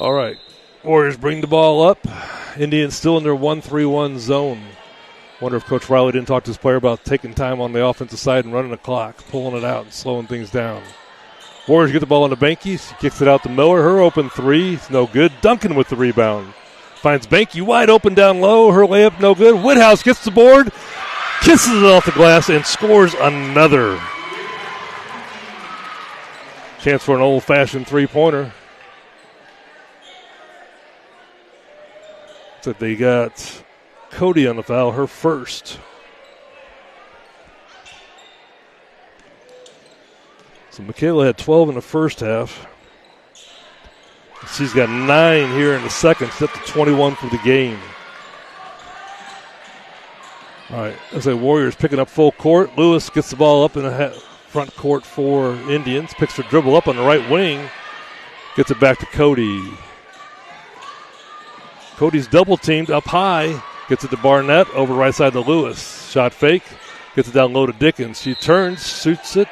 All right. Warriors bring the ball up. Indians still in their 1-3-1 zone. Wonder if Coach Riley didn't talk to his player about taking time on the offensive side and running the clock, pulling it out and slowing things down. Warriors get the ball on the Banky. She kicks it out to Miller. Her open 3. It's no good. Duncan with the rebound. Finds Banky wide open down low. Her layup no good. Woodhouse gets the board, kisses it off the glass, and scores another. Chance for an old-fashioned three-pointer. So they got Cody on the foul, her first. So Michaela had 12 in the first half. She's got 9 here in the second. She's up to 21 for the game. All right, as the Warriors picking up full court. Lewis gets the ball up in the front court for Indians. Picks her dribble up on the right wing. Gets it back to Cody. Cody's double-teamed up high. Gets it to Barnett, over right side to Lewis. Shot fake. Gets it down low to Dickens. She turns, shoots it.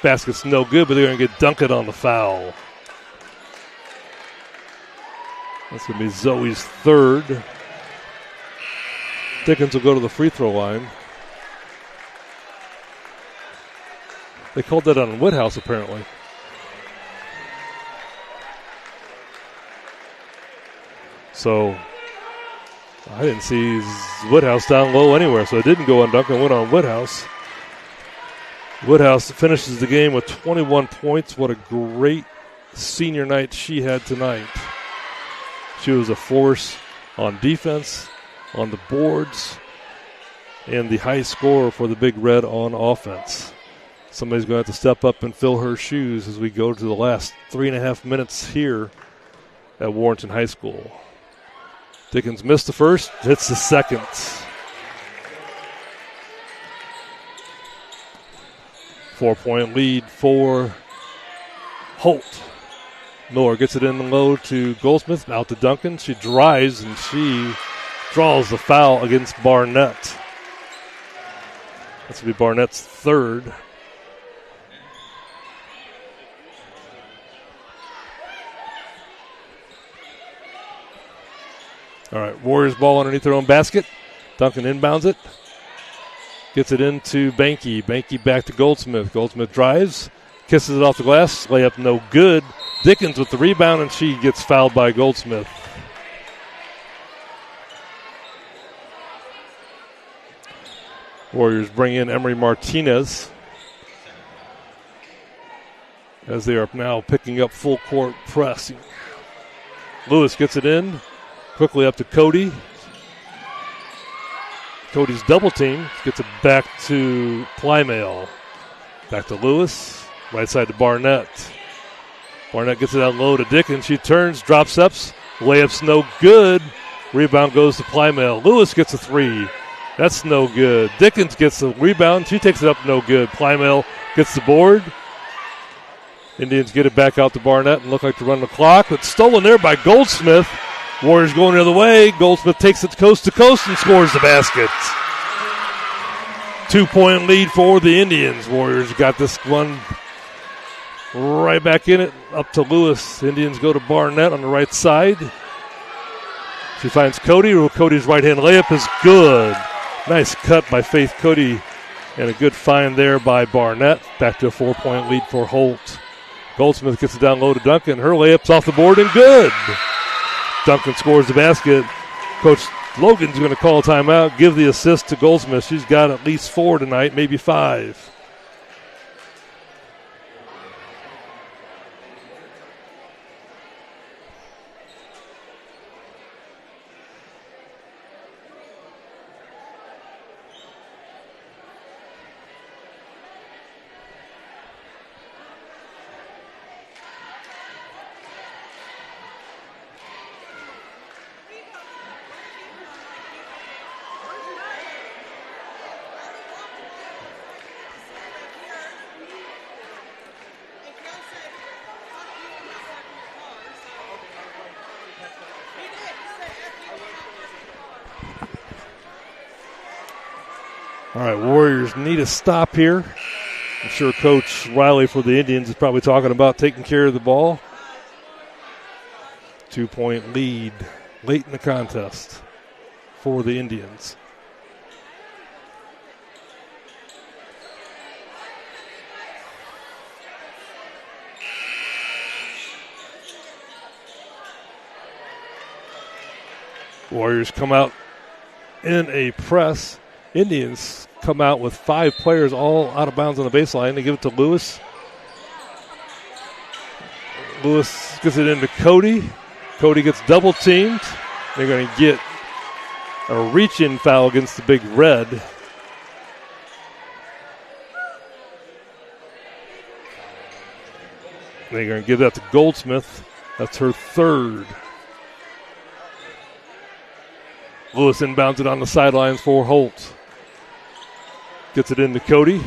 Basket's no good, but they're going to get Duncan on the foul. That's going to be Zoe's third. Dickens will go to the free throw line. They called that on Woodhouse, apparently. So I didn't see Woodhouse down low anywhere, so it didn't go on Duncan, went on Woodhouse. Woodhouse finishes the game with 21 points. What a great senior night she had tonight. She was a force on defense, on the boards, and the high scorer for the Big Red on offense. Somebody's going to have to step up and fill her shoes as we go to the last 3.5 minutes here at Warrenton High School. Dickens missed the first, hits the second. Four-point lead for Holt. Miller gets it in low to Goldsmith, out to Duncan. She drives and she draws the foul against Barnett. That's going to be Barnett's third. All right, Warriors ball underneath their own basket. Duncan inbounds it. Gets it into Banky. Banky back to Goldsmith. Goldsmith drives. Kisses it off the glass. Layup no good. Dickens with the rebound, and she gets fouled by Goldsmith. Warriors bring in Emery Martinez as they are now picking up full court press. Lewis gets it in. Quickly up to Cody. Cody's double team. Gets it back to Plymale. Back to Lewis. Right side to Barnett. Barnett gets it out low to Dickens. She turns, drop steps. Layup's no good. Rebound goes to Plymale. Lewis gets a three. That's no good. Dickens gets the rebound. She takes it up, no good. Plymale gets the board. Indians get it back out to Barnett and look like to run the clock. It's stolen there by Goldsmith. Warriors going the other way. Goldsmith takes it coast to coast and scores the basket. 2-point lead for the Indians. Warriors got this one right back in it. Up to Lewis. Indians go to Barnett on the right side. She finds Cody. Cody's right-hand layup is good. Nice cut by Faith Cody. And a good find there by Barnett. Back to a 4-point lead for Holt. Goldsmith gets it down low to Duncan. Her layup's off the board and good. Duncan scores the basket. Coach Logan's going to call a timeout, give the assist to Goldsmith. She's got at least 4 tonight, maybe 5. All right, Warriors need a stop here. I'm sure Coach Riley for the Indians is probably talking about taking care of the ball. 2-point lead late in the contest for the Indians. Warriors come out in a press. Indians come out with 5 players all out of bounds on the baseline. They give it to Lewis. Lewis gets it into Cody. Cody gets double teamed. They're going to get a reach-in foul against the Big Red. They're going to give that to Goldsmith. That's her third. Lewis inbounds it on the sidelines for Holt. Gets it into Cody.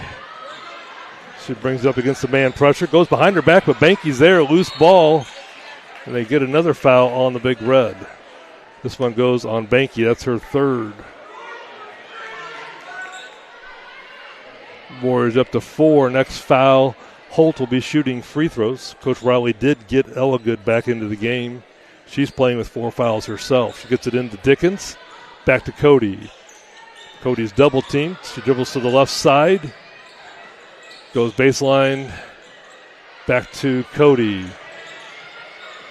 She brings it up against the man pressure. Goes behind her back, but Banky's there. Loose ball. And they get another foul on the Big Red. This one goes on Banky. That's her third. Warriors up to 4. Next foul. Holt will be shooting free throws. Coach Riley did get Elligood back into the game. She's playing with 4 fouls herself. She gets it into Dickens. Back to Cody. Cody's double teamed. She dribbles to the left side. Goes baseline. Back to Cody.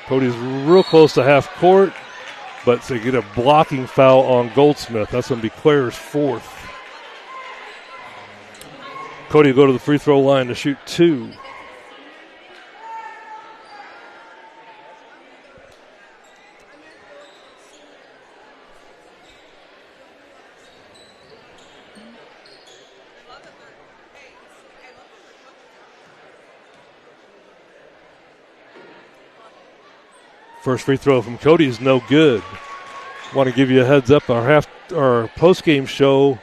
Cody's real close to half court, but they get a blocking foul on Goldsmith. That's going to be Claire's 4th. Cody will go to the free throw line to shoot 2. First free throw from Cody is no good. Want to give you a heads up. Our post-game show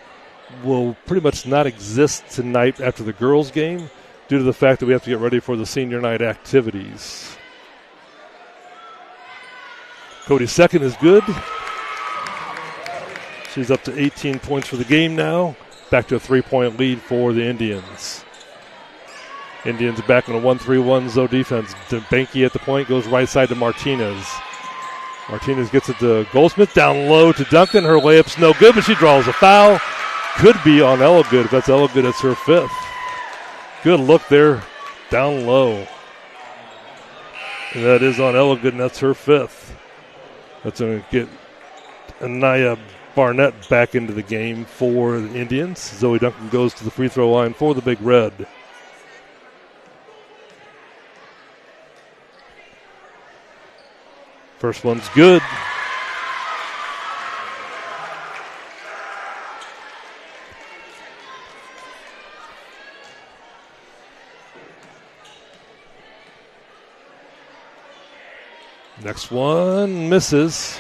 will pretty much not exist tonight after the girls' game due to the fact that we have to get ready for the senior night activities. Cody's second is good. She's up to 18 points for the game now. Back to a 3-point lead for the Indians. Indians are back in a 1-3-1 zone defense. Banky at the point, goes right side to Martinez. Martinez gets it to Goldsmith, down low to Duncan. Her layup's no good, but she draws a foul. Could be on Elligood. If that's Elligood, it's her fifth. Good look there, down low. And that is on Elligood, and that's her fifth. That's going to get Anaya Barnett back into the game for the Indians. Zoe Duncan goes to the free throw line for the Big Red. First one's good. Next one misses.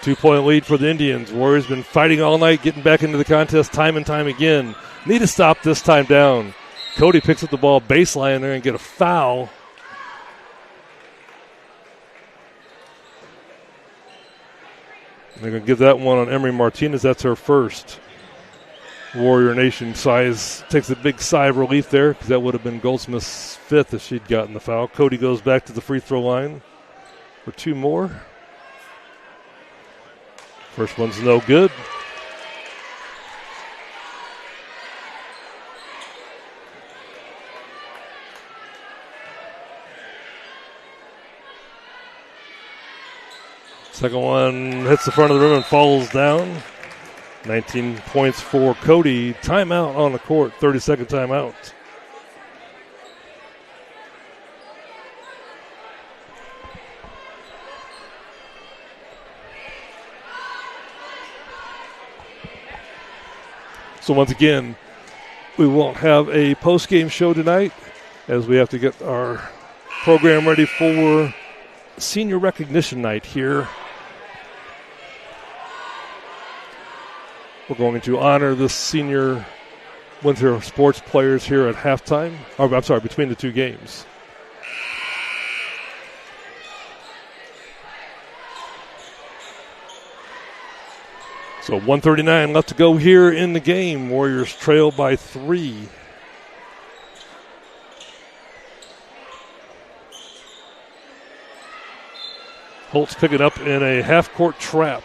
2-point lead for the Indians. Warriors been fighting all night, getting back into the contest time and time again. Need to stop this time down. Cody picks up the ball baseline there and get a foul. They're going to give that one on Emery Martinez. That's her first. Warrior Nation takes a big sigh of relief there because that would have been Goldsmith's fifth if she'd gotten the foul. Cody goes back to the free throw line for two more. First one's no good. Second one hits the front of the rim and falls down. 19 points for Cody. Timeout on the court, 30-second timeout. So once again, we won't have a post-game show tonight as we have to get our program ready for senior recognition night here. We're going to honor the senior winter sports players here at halftime. Between the two games. So 1:39 left to go here in the game. Warriors trail by 3. Holt's picking up in a half-court trap.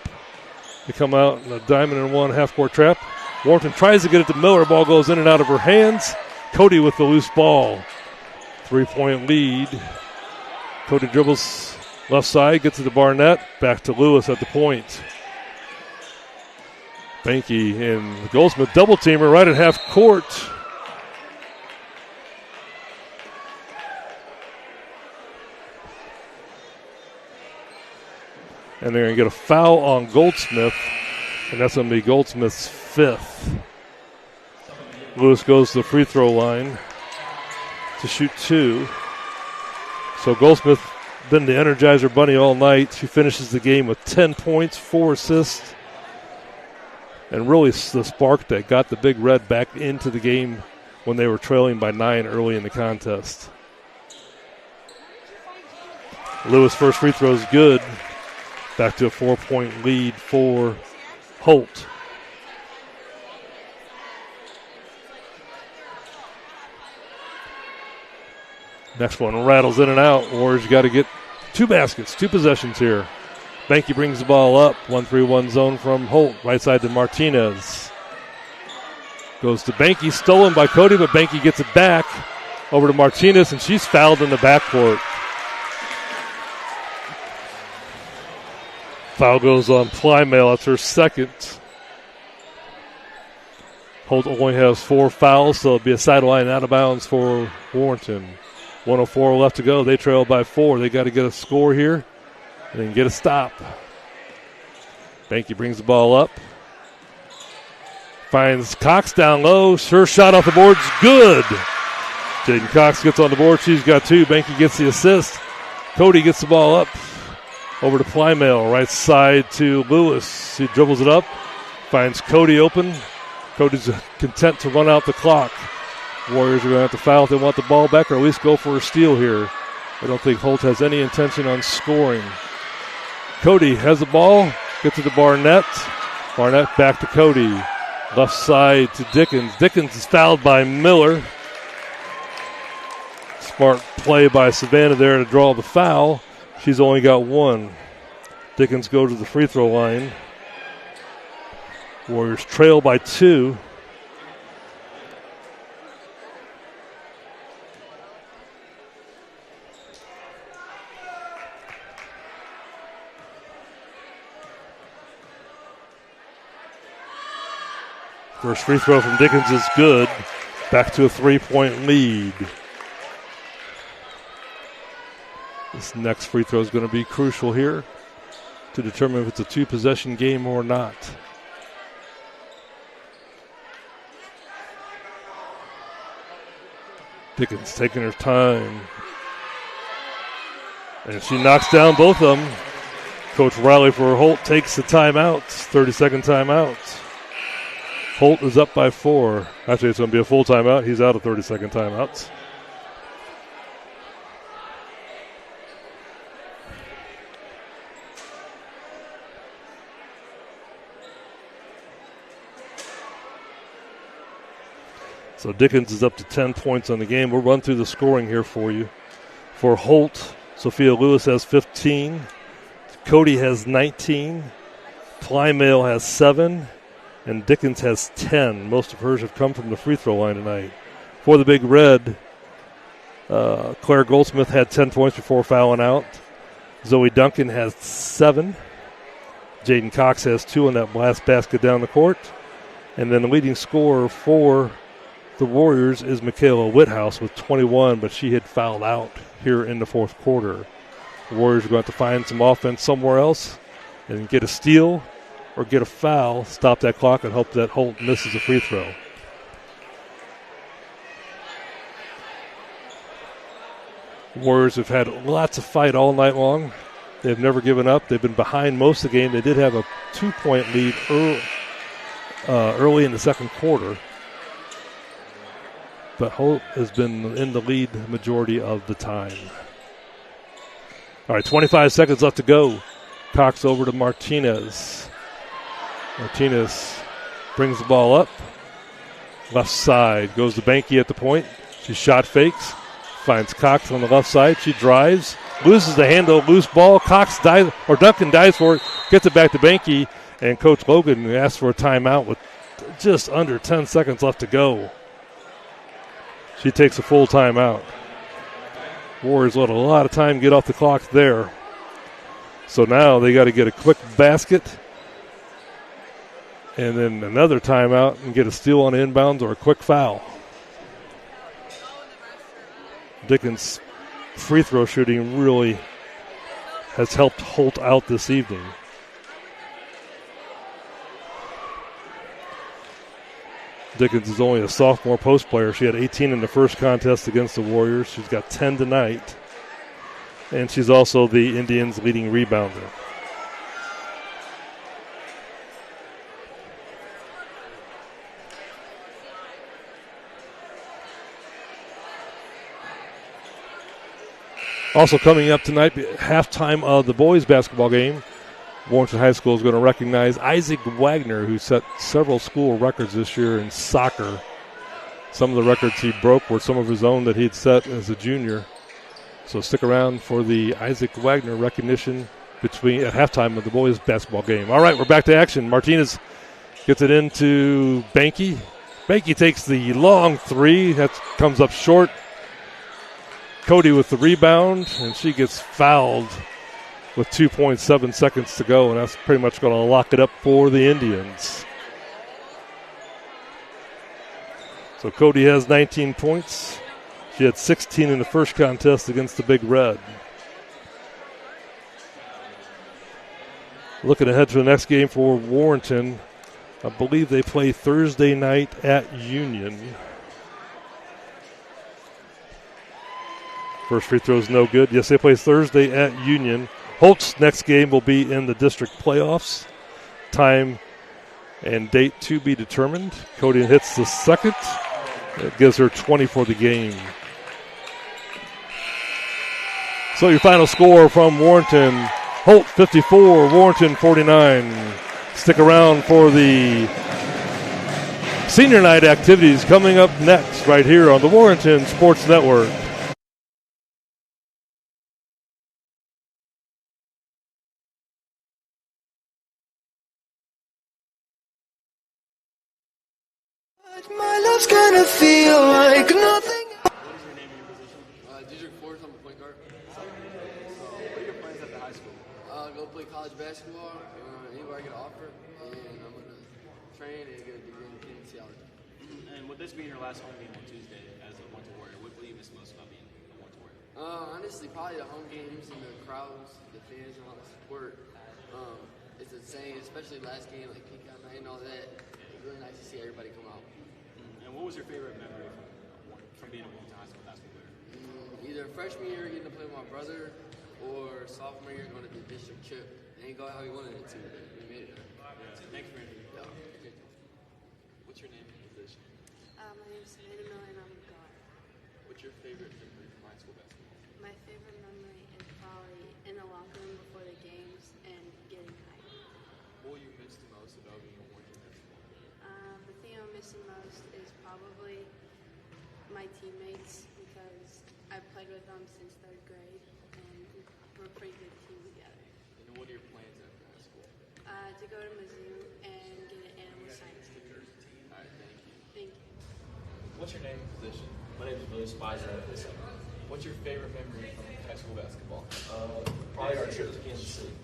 They come out in a diamond and one half-court trap. Warrenton tries to get it to Miller. Ball goes in and out of her hands. Cody with the loose ball. 3-point lead. Cody dribbles left side, gets it to Barnett. Back to Lewis at the point. Banky and Goldsmith double teamer right at half court. And they're going to get a foul on Goldsmith, and that's going to be Goldsmith's fifth. Lewis goes to the free throw line to shoot 2. So Goldsmith been the Energizer Bunny all night. She finishes the game with 10 points, 4 assists, and really the spark that got the Big Red back into the game when they were trailing by 9 early in the contest. Lewis' first free throw is good. Back to a 4-point lead for Holt. Next one rattles in and out. Warriors got to get 2 baskets, 2 possessions here. Banky brings the ball up. 1-3-1 zone from Holt. Right side to Martinez. Goes to Banky. Stolen by Cody, but Banky gets it back over to Martinez, and she's fouled in the backcourt. Foul goes on Plymail. That's her second. Holt only has 4 fouls, so it'll be a sideline out of bounds for Warrenton. 1:04 left to go. They trail by 4. They got to get a score here and then get a stop. Banky brings the ball up. Finds Cox down low. Her shot off the board's good. Jaden Cox gets on the board. She's got 2. Banky gets the assist. Cody gets the ball up. Over to Plymale, right side to Lewis. He dribbles it up, finds Cody open. Cody's content to run out the clock. Warriors are going to have to foul if they want the ball back, or at least go for a steal here. I don't think Holt has any intention on scoring. Cody has the ball, gets to the Barnett. Barnett back to Cody. Left side to Dickens. Dickens is fouled by Miller. Smart play by Savannah there to draw the foul. She's only got one. Dickens go to the free throw line. Warriors trail by 2. First free throw from Dickens is good. Back to a 3-point lead. This next free throw is going to be crucial here to determine if it's a 2-possession game or not. Dickens taking her time. And she knocks down both of them. Coach Riley for Holt takes the timeout, 30-second timeout. Holt is up by 4. Actually, it's going to be a full timeout. He's out of 30-second timeouts. So Dickens is up to 10 points on the game. We'll run through the scoring here for you. For Holt, Sophia Lewis has 15. Cody has 19. Plymale has 7. And Dickens has 10. Most of hers have come from the free throw line tonight. For the Big Red, Claire Goldsmith had 10 points before fouling out. Zoe Duncan has 7. Jaden Cox has 2 on that last basket down the court. And then the leading scorer for the Warriors is Michaela Whithouse with 21, but she had fouled out here in the fourth quarter. The Warriors are going to have to find some offense somewhere else and get a steal or get a foul, stop that clock, and hope that Holt misses a free throw. The Warriors have had lots of fight all night long. They've never given up. They've been behind most of the game. They did have a 2-point lead early in the second quarter. But Holt has been in the lead the majority of the time. All right, 25 seconds left to go. Cox over to Martinez. Martinez brings the ball up. Left side. Goes to Banky at the point. She shot fakes. Finds Cox on the left side. She drives. Loses the handle. Loose ball. Cox dives, or Duncan dives for it. Gets it back to Banky. And Coach Logan asks for a timeout with just under 10 seconds left to go. She takes a full timeout. Warriors let a lot of time get off the clock there. So now they got to get a quick basket and then another timeout and get a steal on inbounds or a quick foul. Dickens' free throw shooting really has helped Holt out this evening. Dickens is only a sophomore post player. She had 18 in the first contest against the Warriors. She's got 10 tonight. And she's also the Indians' leading rebounder. Also coming up tonight, halftime of the boys' basketball game, Warrenton High School is going to recognize Isaac Wagner, who set several school records this year in soccer. Some of the records he broke were some of his own that he'd set as a junior. So stick around for the Isaac Wagner recognition at halftime of the boys' basketball game. All right, we're back to action. Martinez gets it into Banky. Banky takes the long three. That comes up short. Cody with the rebound, and she gets fouled with 2.7 seconds to go, and that's pretty much going to lock it up for the Indians. So Cody has 19 points. She had 16 in the first contest against the Big Red. Looking ahead to the next game for Warrenton, I believe they play Thursday night at Union. First free throw is no good. Yes, they play Thursday at Union. Holt's next game will be in the district playoffs. Time and date to be determined. Cody hits the second. It gives her 20 for the game. So your final score from Warrenton, Holt 54, Warrenton 49. Stick around for the senior night activities coming up next right here on the Warrenton Sports Network. My love's gonna feel like nothing. What is your name and your position? District 4, I'm a point guard. So, what are your plans after high school? Go play college basketball, anywhere I get an offer, and I'm going to train and get a degree in kinesiology. And would this be your last home game on Tuesday as a Warrenton Warrior? What do you miss most about being a Warrenton Warrior? Honestly, probably the home games and the crowds, the fans, and all the support. It's insane, especially last game, like peak out night and all that. It's really nice to see everybody come out. And what was your favorite memory from being a Warrenton High School basketball player? Either freshman year getting to play with my brother, or sophomore year going to the district trip. It ain't go how we wanted it to, but we made it. Thanks for interviewing. Yeah. What's your name and position? My name is Samantha Miller and I'm a guard. What's your favorite memory from high school basketball? My favorite memory is probably in the locker room before the games and getting hyped. What will you miss the most about being a Warrenton basketball? The thing I'm missing most is probably my teammates because I played with them since 3rd grade and we're a pretty good team together. And what are your plans after high school? To go to Mizzou and get an animal science degree. All right, thank you. Thank you. What's your name and position? My name is Billy Spicer. What's your favorite memory from high school basketball? Probably our trip to Kansas City.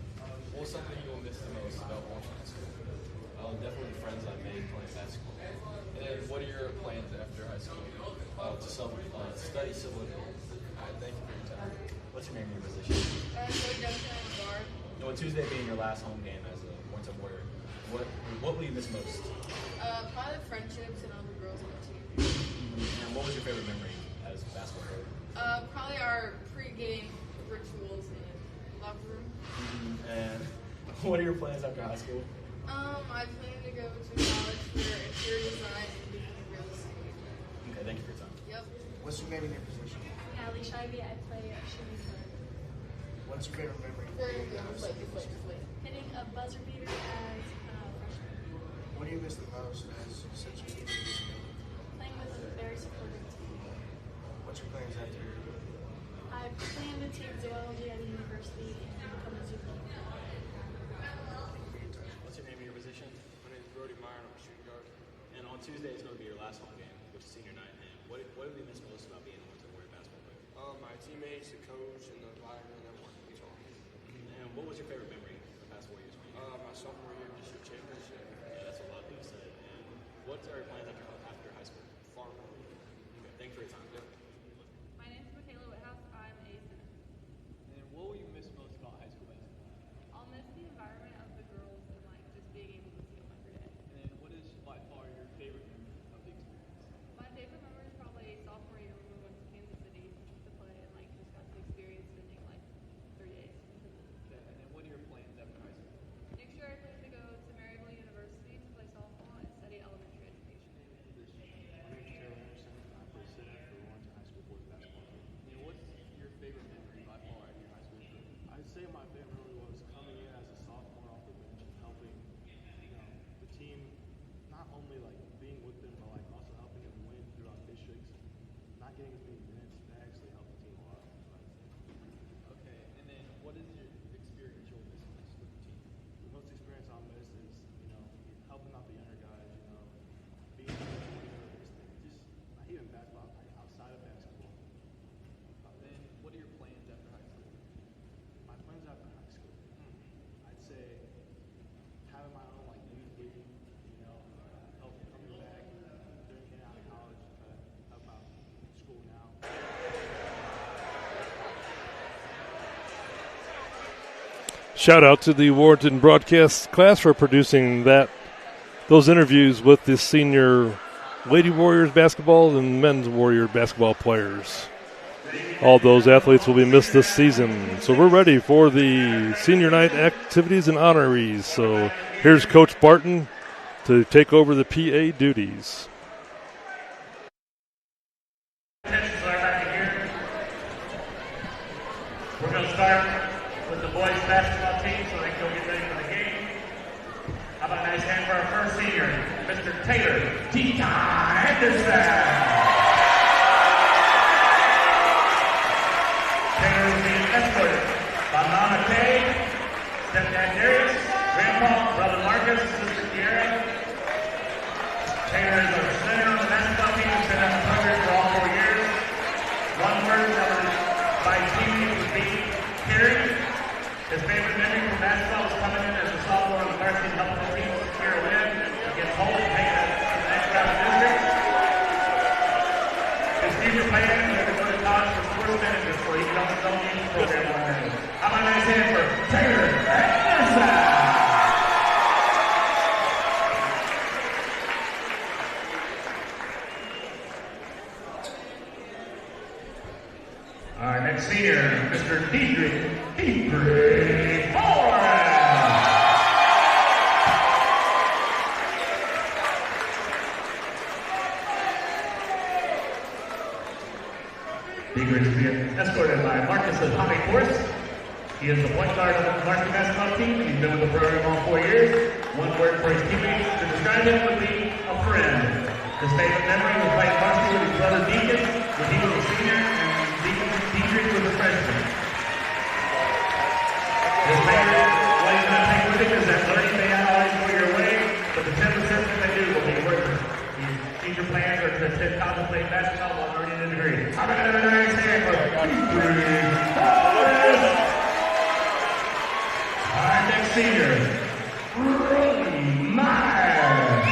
What's something you will miss the most about Warrenton High School? Definitely friends I made playing basketball. And then what are your plans after high school? To study civil engineering. All right, thank you for your time. What's your name and your position? Joey Johnson, I'm a guard. And with Tuesday being your last home game as a Warrenton Warrior, what will you miss most? Probably the friendships and all the girls on the team. And what was your favorite memory as a basketball player? Probably our pre-game rituals in the locker room. And what are your plans after high school? I plan to go to college for interior design and become a real estate. Okay, thank you for your time. Yep. What's your name and your position? Allie Shivey, I play a shooting guard. What's your favorite memory? Hitting a buzzer beater as a freshman. What do you miss the most as since you came to this game? Playing with a very supportive team. What's your plans after your game? I plan to take zoology at a university and become a zookeeper. What's your name and your position? My name is Brody Meyer, and I'm a shooting guard. And on Tuesday is going to be your last home game, which is senior night. And what do you miss most about being a Warrenton Warrior basketball player? My teammates, the coach, and the environment that I'm working with. And what was your favorite memory of basketball years? My sophomore year district championship. Yeah, that's a lot of people said. And what are your plans after high school? Farm. Okay, thanks for your time. My name is Michaela Whithouse. I'm a student. And what will you miss most about high school basketball? I'll miss the environment of the girls and like just being able to see them every day. And then what is by far your favorite memory of the experience? My favorite memory is probably sophomore year when we went to Kansas City to play and like just got to experience spending like 3 days. Okay, and then what are your plans after high school? Next year I plan to go to Maryville University to play softball and study elementary education. My name is Taylor Anderson. I play center for Warrenton High School boys basketball team. And what's your favorite memory by far at your high school career? I'd say my favorite memory was coming in as a sophomore off the bench and helping, the team, not only like being with them, but like also helping them win throughout districts. Not getting as many minutes, that actually helped the team a lot. Okay, and then what is your experience you'll miss most with the team? The most experience I'll miss is, helping out the younger guys, being just not even basketball, like outside of basketball. Then what are your plans after high school? My plans after high school, I'd say having my own like youth league, help coming back during getting out of college to help out school now. Shout out to the Warrenton broadcast class for producing those interviews with the senior Lady Warriors basketball and men's Warrior basketball players. All those athletes will be missed this season. So we're ready for the senior night activities and honorees. So here's Coach Barton to take over the PA duties. Attention to everybody here. We're going to start with the boys basketball team so they can go get ready for the game. How about a nice hand for our first senior, Mr. Taylor T. Anderson. Taylor is being escorted by Mama Kay, Stepdad Darius, Grandpa, Brother Marcus, Sister Kiara. Taylor is our center on the basketball team. He's been on the program for all 4 years. One word that was by teammate was being carried. His favorite memory from basketball was coming in as a sophomore on the varsity, helping the team secure a win against Holt, taking it to the next round of district. His future plan is to go to college for sports management, so he can own his own youth program one day. How about a nice hand for Taylor Anderson? Our next senior, Mr. Diedrich Ford. Diedrich is being escorted by Marcus of Hobby Force. He is the point guard of the varsity basketball team. He's been with the program all 4 years. One word for his teammates to describe him would be a friend. His favorite memory was playing varsity with his brother Deacon when he was a senior and Diedrich was a freshman. His favorite, what he's going to take with him is that learning may not always go your way, but the 10% that they do will be worth it. His future plans are to attend college, play basketball while earning a degree. I'm going to have a nice hand for our next senior, Brody Meyer.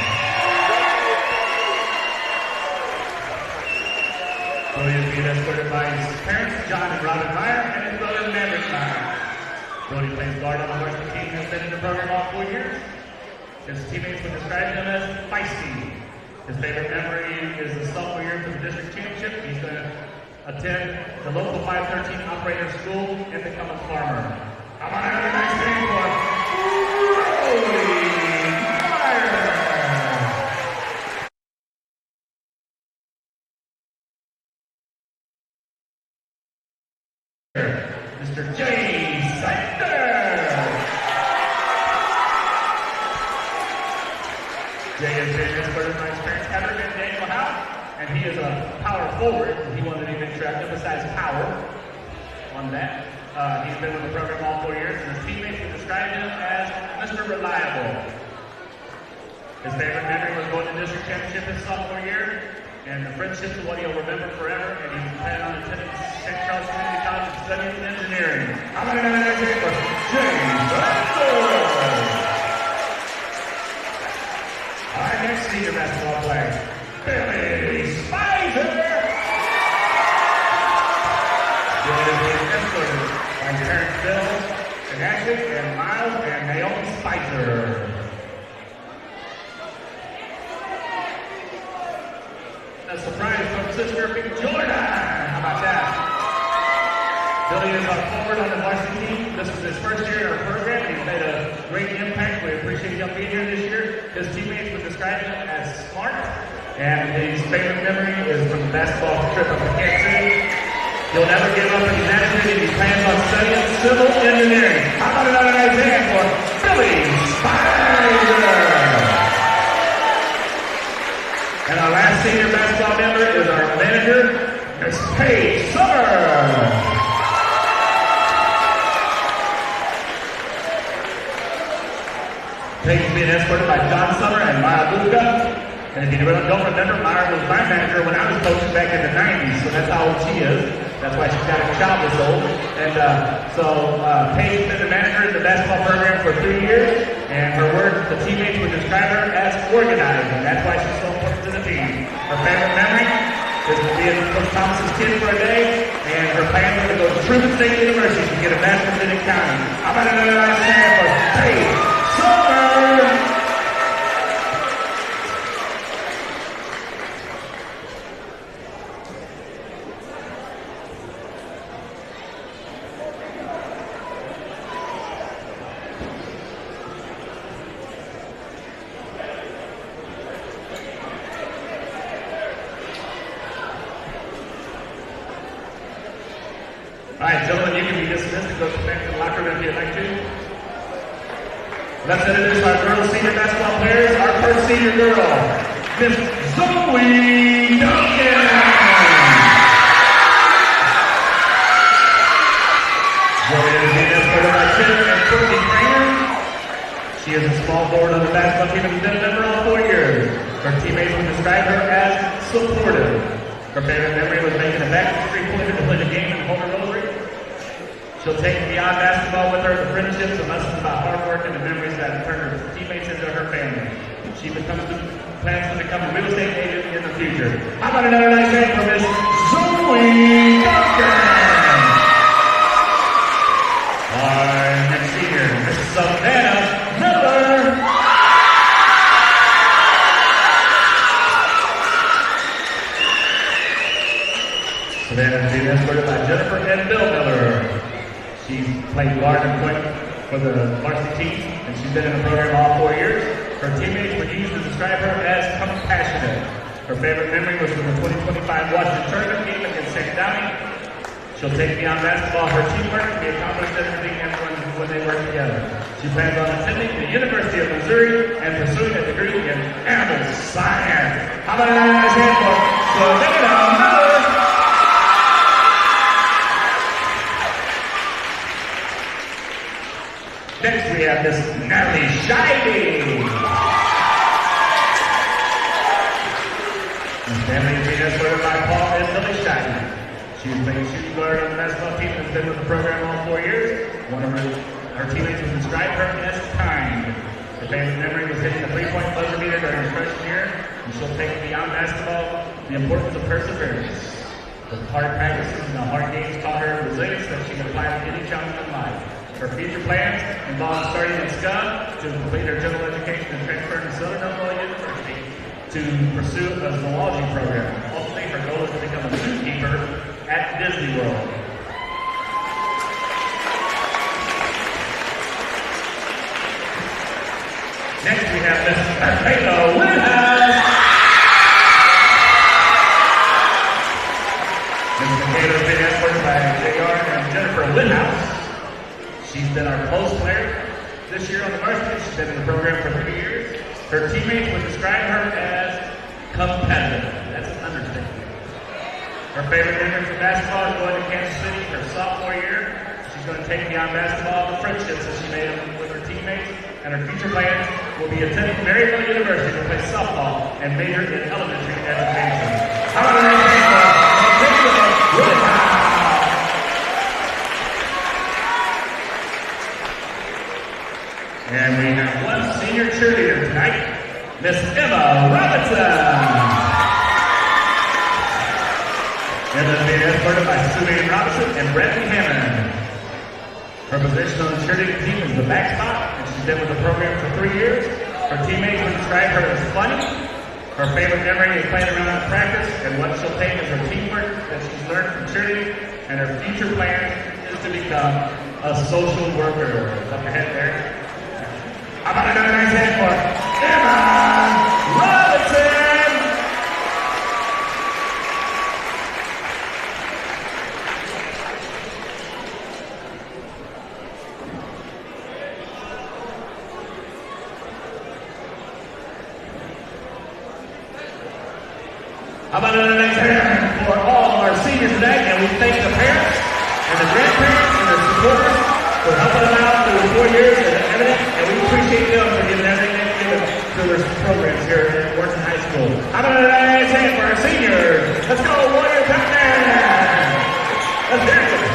Brody is being escorted by his parents, John and Robin Meyer, and his brother, Maverick Meyer. Brody plays guard on the varsity team and has been in the program all 4 years. His teammates would describe him as feisty. His favorite memory is the sophomore year for the district championship. He's going to attend the local 513 operator school and become a farmer. I'm going to have a nice name for Brody Meyer. Mr. Jay Sander. Jay has been escorted by his parents, Heather and Daniel Howe, and he is a power forward. He wanted to even emphasize power on that. He's been with the program all 4 years, and his teammates would describe him as Mr. Reliable. His favorite memory was going to district championship his sophomore year, and the friendship is what he'll remember forever, and he's planning on attending St. Charles Community College and studying engineering. I'm going to have a nice hand for James Butler. Our next senior basketball player, Billy Spicer. Billy is being escorted by his parents Bill and Ashley and Miles and Naomi Spicer. A surprise from Sister Big Jordan. How about that? Billy is our forward on the varsity team. This is his first year in our program. He's made a great impact. We appreciate him being here this year. His teammates would describe him as smart. And his favorite memory is from the basketball trip up to Kansas City. He'll never give up, and he's agitated. He plans on studying civil engineering. How about another nice hand for Billy Spicer? And our last senior basketball member is our manager, Miss Paige Summer. Paige is being escorted by John Summer and Maya Luca. And if you don't remember, Maya was my manager when I was coaching back in the 90s, so that's how old she is. That's why she's got a child this old. And Paige has been the manager in the basketball program for 3 years, and her words, the teammates would describe her as organized, and that's why she's so important to the team. Her favorite memory is being Coach Thomas's kid for a day, and her plan was to go to Truman State University to get a master's in accounting. I'm going to know that I stand for Paige Summer. All right, gentlemen, you can be dismissed to go back to the locker room if you'd like to. Let's introduce our girls senior basketball players. Our first senior girl, Miss Zoe Duncan. Zoe is being escorted by Tim and Courtney Kramer. She is a small forward on the basketball team and has been a member all 4 years. Her teammates would describe her as supportive. Her favorite memory was making a back three-pointer to play the game in Holt Rosary. She'll take beyond basketball with her the friendships and lessons about hard work and the memories that turn her teammates into her family. She plans to become a real estate agent in the future. How about another nice hand for Miss Zoe Duncan? Our next senior, Miss Savannah Miller. Savannah is being escorted by Jennifer and Bill Miller. She's played guard and point for the varsity team, and she's been in the program all 4 years. Her teammates would use to describe her as compassionate. Her favorite memory was from the 2025 Washington tournament game against St. Downey. She'll take beyond basketball her teamwork and be accomplished everything everyone when they work together. She plans on attending the University of Missouri and pursuing a degree in animal science. How about a nice hand for Savannah Miller? Next we have Miss Natalie Shivey. Miss Natalie is being escorted by Paul and Lily Shivey. She's playing shooting guard on the basketball team and has been with the program all 4 years. One of her teammates would describe her as kind. Her favorite memory was hitting the three-point buzzer beater during her freshman year, and she'll take beyond basketball the importance of perseverance. The hard practices and the hard games taught her resilience that she can apply to any challenge in life. Her future plans involve starting at SCUM to complete her general education and transfer to Southern Illinois University to pursue a zoology program. Ultimately, her goal is to become a zookeeper at Disney World. Next, we have Miss Michaela Woodhouse. Miss Michaela has been escorted by JR and Jennifer Woodhouse. She's been our close player this year on the varsity. She's been in the program for 3 years. Her teammates would describe her as competitive. That's an understatement. Her favorite memory from basketball is going to Kansas City her sophomore year. She's going to take beyond basketball the friendships that she made with her teammates, and her future plans will be attending Maryville University to play softball and major in elementary education. How about a nice hand for Woodhouse? And we have one senior cheerleader tonight, Miss Emma Robinson. Emma's being escorted by Sue Robinson and Bradley Hammond. Her position on the cheerleading team is the backstop, and she's been with the program for 3 years. Her teammates would describe her as funny. Her favorite memory is playing around in practice, and what she'll take is her teamwork that she's learned from cheerleading, and her future plan is to become a social worker. Up ahead there. How about another nice hand for Emma Robinson? How about another nice hand for all of our seniors tonight? And we thank the parents and the grandparents and the supporters for helping them out through the 4 years and everything. And we appreciate them for giving everything they've given to their programs here at Warrenton High School. How about another nice hand for our seniors? Let's go, Warrior Batman! Let's dance it.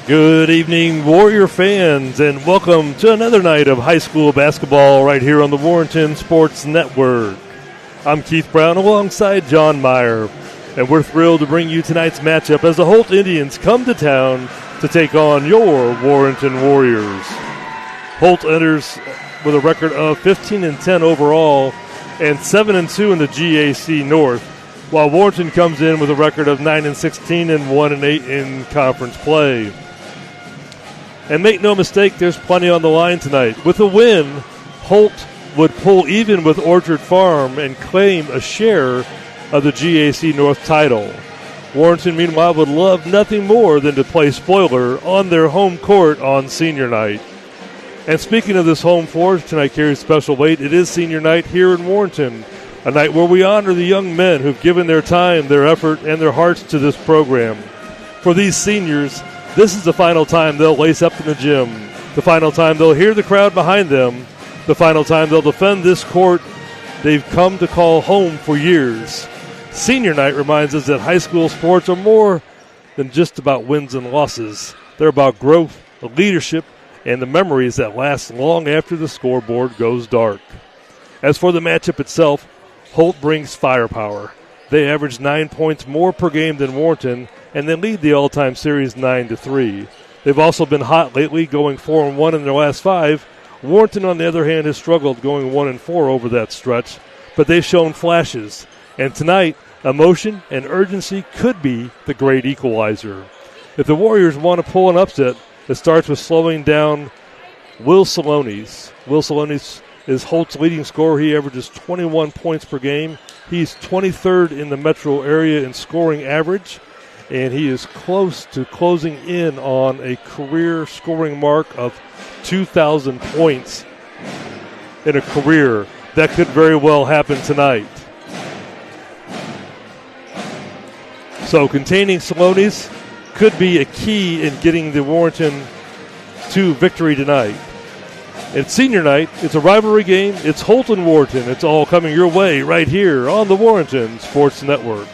Good evening, Warrior fans, and welcome to another night of high school basketball right here on the Warrenton Sports Network. I'm Keith Brown alongside John Meyer, and we're thrilled to bring you tonight's matchup as the Holt Indians come to town to take on your Warrenton Warriors. Holt enters with a record of 15-10 overall and 7-2 in the GAC North, while Warrenton comes in with a record of 9-16 and 1-8 in conference play. And make no mistake, there's plenty on the line tonight. With a win, Holt would pull even with Orchard Farm and claim a share of the GAC North title. Warrenton, meanwhile, would love nothing more than to play spoiler on their home court on senior night. And speaking of this home floor, tonight carries special weight. It is senior night here in Warrenton, a night where we honor the young men who've given their time, their effort, and their hearts to this program. For these seniors, this is the final time they'll lace up in the gym, the final time they'll hear the crowd behind them, the final time they'll defend this court they've come to call home for years. Senior night reminds us that high school sports are more than just about wins and losses. They're about growth, leadership, and the memories that last long after the scoreboard goes dark. As for the matchup itself, Holt brings firepower. They average 9 points more per game than Warrenton, and they lead the all-time series 9-3. They've also been hot lately, going 4-1 in their last 5. Warrenton, on the other hand, has struggled, going 1-4 over that stretch, but they've shown flashes. And tonight, emotion and urgency could be the great equalizer. If the Warriors want to pull an upset, it starts with slowing down Will Salonis. Will Salonis is Holt's leading scorer. He averages 21 points per game. He's 23rd in the metro area in scoring average, and he is close to closing in on a career scoring mark of 2,000 points in a career. That could very well happen tonight. So containing Salonis could be a key in getting the Warrenton to victory tonight. It's senior night. It's a rivalry game. It's Holt and Warrenton. It's all coming your way right here on the Warrenton Sports Network.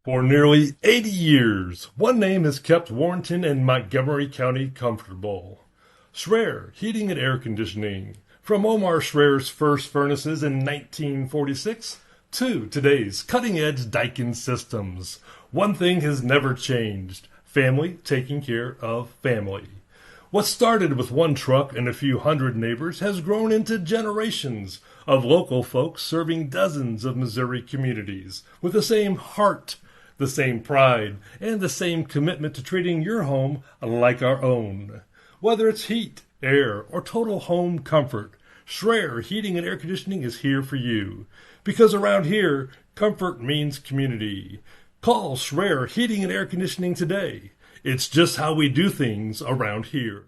For nearly 80 years, one name has kept Warrenton and Montgomery County comfortable. Schreer Heating and Air Conditioning. From Omar Schreer's first furnaces in 1946 to today's cutting-edge Daikin systems, one thing has never changed: family taking care of family. What started with one truck and a few hundred neighbors has grown into generations of local folks serving dozens of Missouri communities with the same heart, the same pride, and the same commitment to treating your home like our own. Whether it's heat, air, or total home comfort, Schreer Heating and Air Conditioning is here for you. Because around here, comfort means community. Call Schreer Heating and Air Conditioning today. It's just how we do things around here.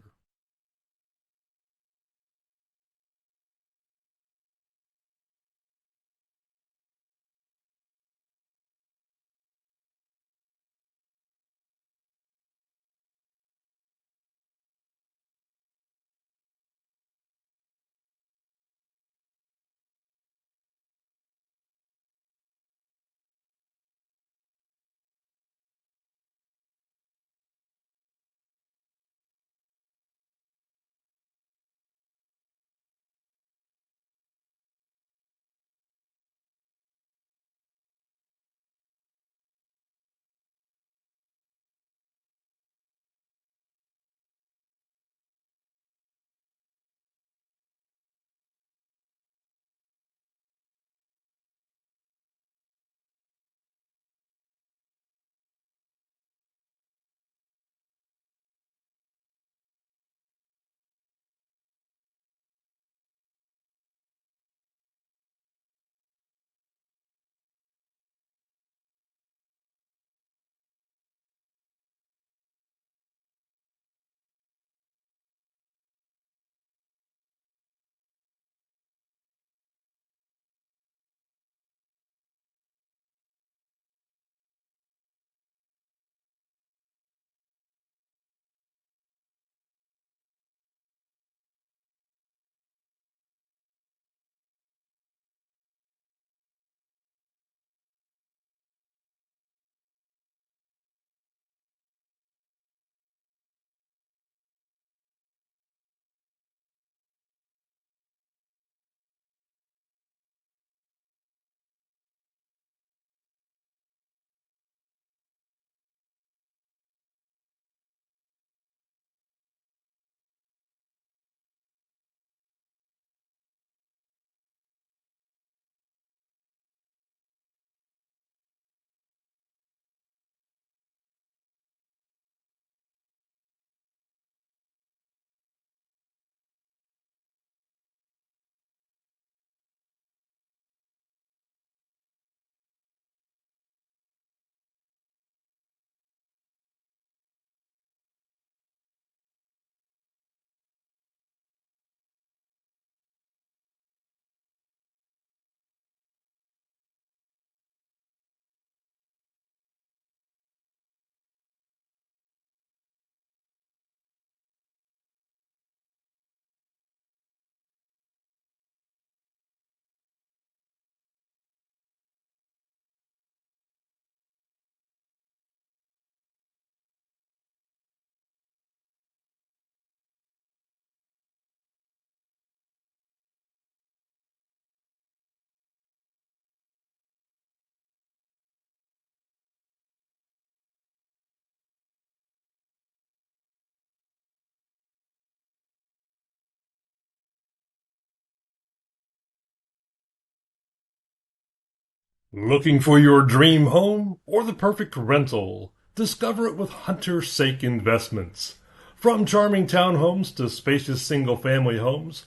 Looking for your dream home or the perfect rental? Discover it with Hunter's Sake Investments. From charming townhomes to spacious single-family homes,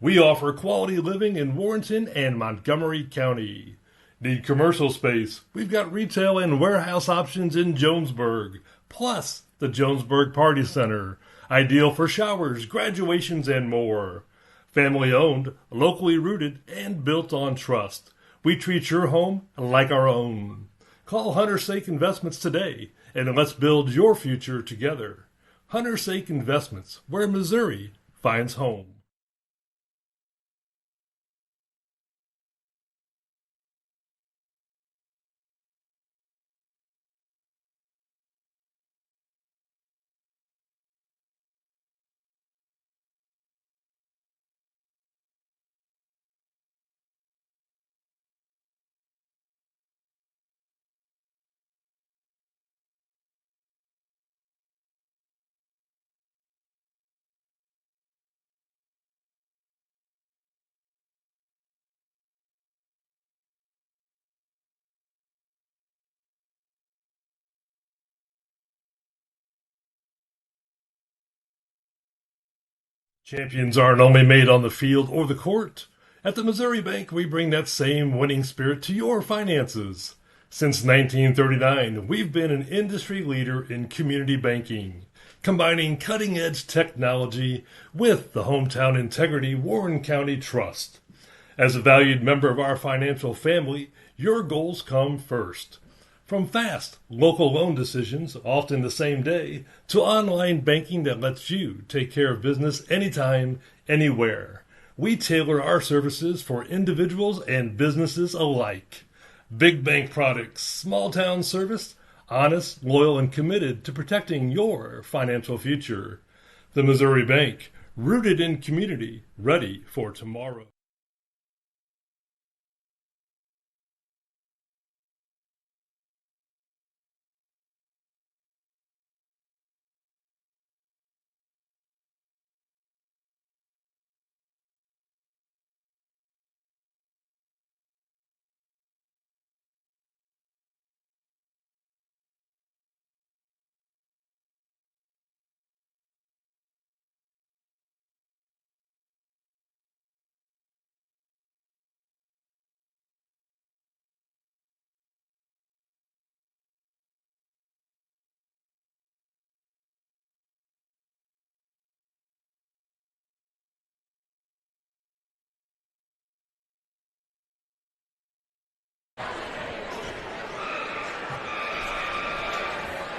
we offer quality living in Warrenton and Montgomery County. Need commercial space? We've got retail and warehouse options in Jonesburg, plus the Jonesburg Party Center, ideal for showers, graduations, and more. Family-owned, locally rooted, and built on trust. We treat your home like our own. Call Hunter's Sake Investments today, and let's build your future together. Hunter's Sake Investments, where Missouri finds home. Champions aren't only made on the field or the court. At the Missouri Bank, we bring that same winning spirit to your finances. Since 1939, we've been an industry leader in community banking, combining cutting-edge technology with the hometown integrity Warren County Trust. As a valued member of our financial family, your goals come first. From fast, local loan decisions, often the same day, to online banking that lets you take care of business anytime, anywhere. We tailor our services for individuals and businesses alike. Big bank products, small town service, honest, loyal, and committed to protecting your financial future. The Missouri Bank, rooted in community, ready for tomorrow.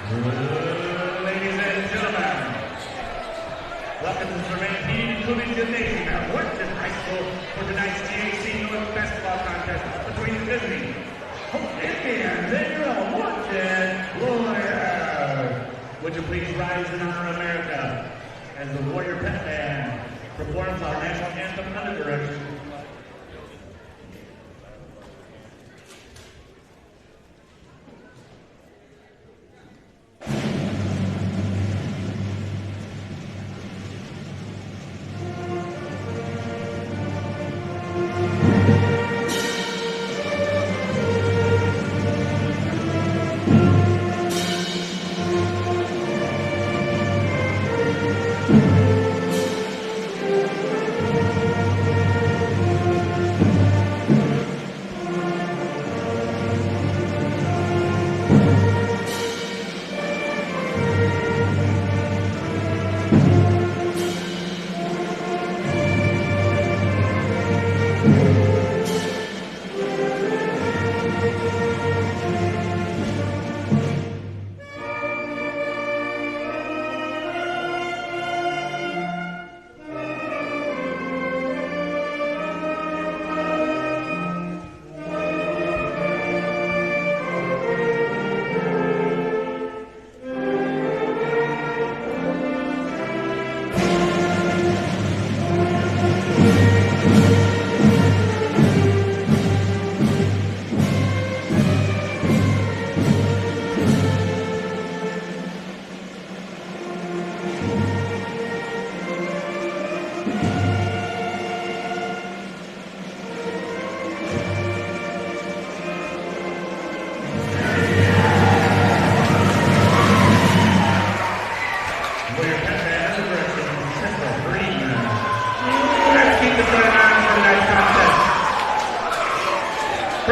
Ladies and gentlemen, welcome to the Rain Including Gymnasium at Warrenton High School for tonight's GAC North basketball contest between the visiting Holt Indians and your own Warrenton Warriors. Would you please rise and honor America as the Warrior Pep Band performs our national anthem under direction.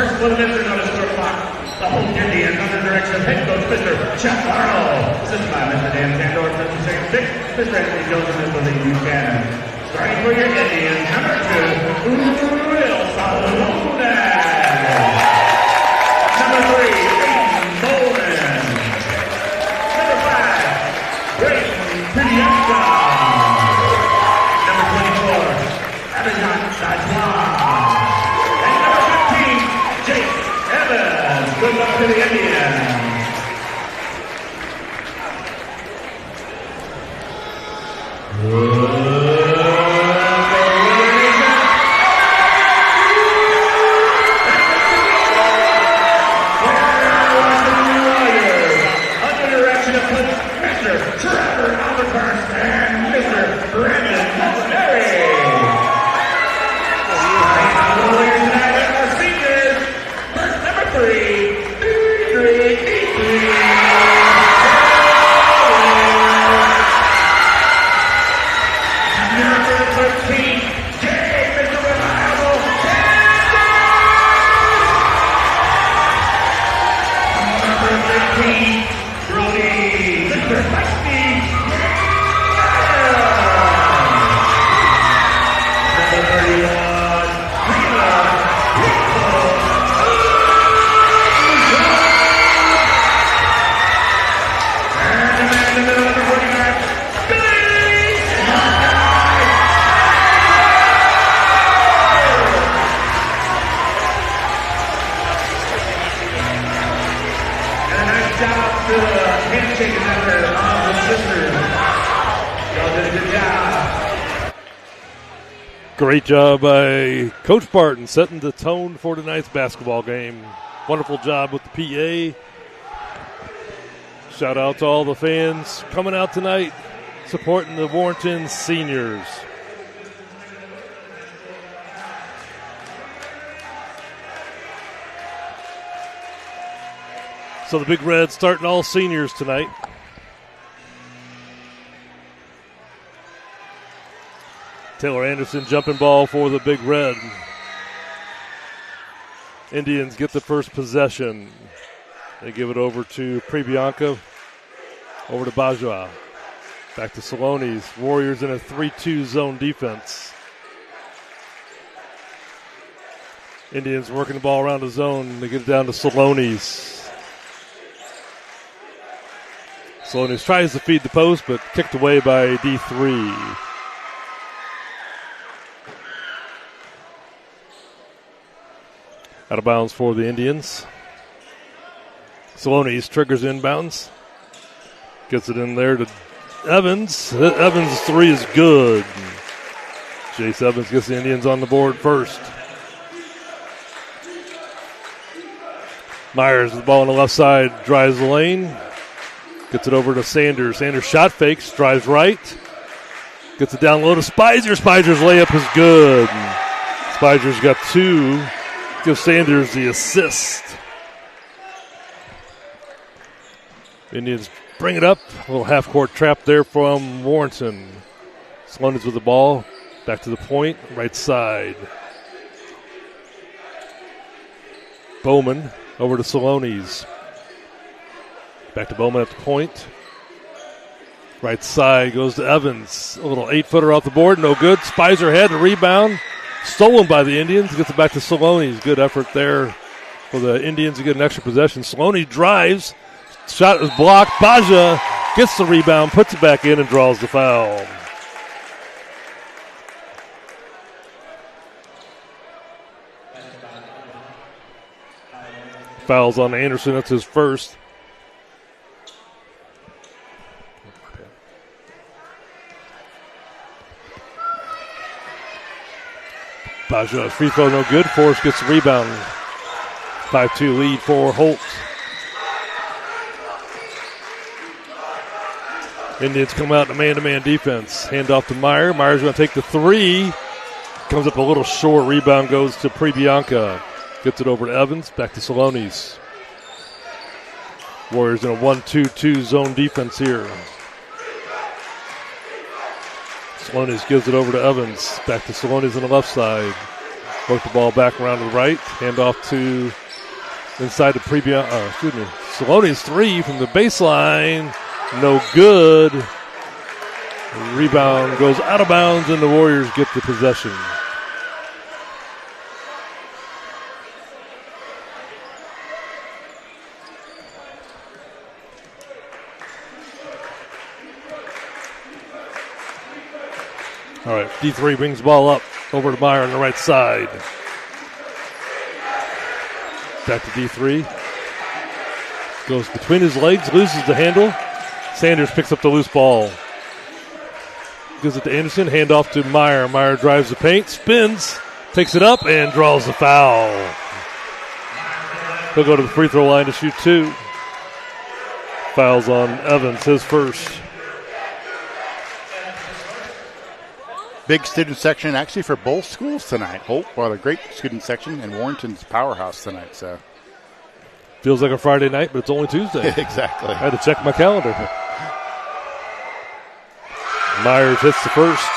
First for the visitors on the score clock, the Holt Indians under the direction of head coach Mr. Chuck Arnold. Assisted by Mr. Dan Sandor, Mr. Second Six, Mr. Anthony Jones, and Mr. Lee Buchanan. Starting for your Indians, number 2, Will Salomon. Number 3, Aiden Bowman. Number 5, Brayden Priyanka. Number 24, Abhijit Sajwan. And number 15, Jake Evans. Good luck to the Indians. Great job by Coach Barton setting the tone for tonight's basketball game. Wonderful job with the PA. Shout out to all the fans coming out tonight, supporting the Warrenton seniors. So the Big Red starting all seniors tonight. Taylor Anderson jumping ball for the Big Red. Indians get the first possession. They give it over to Prebianca. Over to Bajwa. Back to Salonis. Warriors in a 3-2 zone defense. Indians working the ball around the zone. They get it down to Salonis. Salonis tries to feed the post, but kicked away by D3. Out of bounds for the Indians. Salonis triggers inbounds. Gets it in there to Evans. Evans' three is good. Jace Evans gets the Indians on the board first. Myers with the ball on the left side, drives the lane. Gets it over to Sanders. Sanders shot fakes, drives right. Gets it down low to Spicer. Spicer's layup is good. Spicer's got two. Gives Sanders the assist. Indians bring it up. A little half-court trap there from Warrenton. Salonis with the ball. Back to the point. Right side. Bowman over to Salonis. Back to Bowman at the point. Right side goes to Evans. A little 8-footer off the board. No good. Spicer had the rebound. Stolen by the Indians. Gets it back to Salonis. Good effort there for the Indians to get an extra possession. Salonis drives. Shot is blocked. Baja gets the rebound, puts it back in, and draws the foul. Fouls on Anderson. That's his first. Baja, free throw no good. Forrest gets the rebound. 5-2 lead for Holt. Indians come out in a man-to-man defense. Hand off to Meyer. Meyer's going to take the three. Comes up a little short. Rebound goes to Prebianca. Gets it over to Evans. Back to Salonis. Warriors in a 1-2-2 zone defense here. Salonis gives it over to Evans. Back to Salonis on the left side. Work the ball back around to the right. Hand off to inside the Saloni's three from the baseline. No good. Rebound goes out of bounds, and the Warriors get the possession. All right, D3 brings the ball up over to Meyer on the right side. Back to D3. Goes between his legs, loses the handle. Sanders picks up the loose ball. Gives it to Anderson, hand off to Meyer. Meyer drives the paint, spins, takes it up, and draws the foul. He'll go to the free throw line to shoot two. Fouls on Evans, his first. Big student section actually for both schools tonight. Holt, well, a great student section, and Warrenton's powerhouse tonight. So feels like a Friday night, but it's only Tuesday. Exactly. I had to check my calendar. Myers hits the first.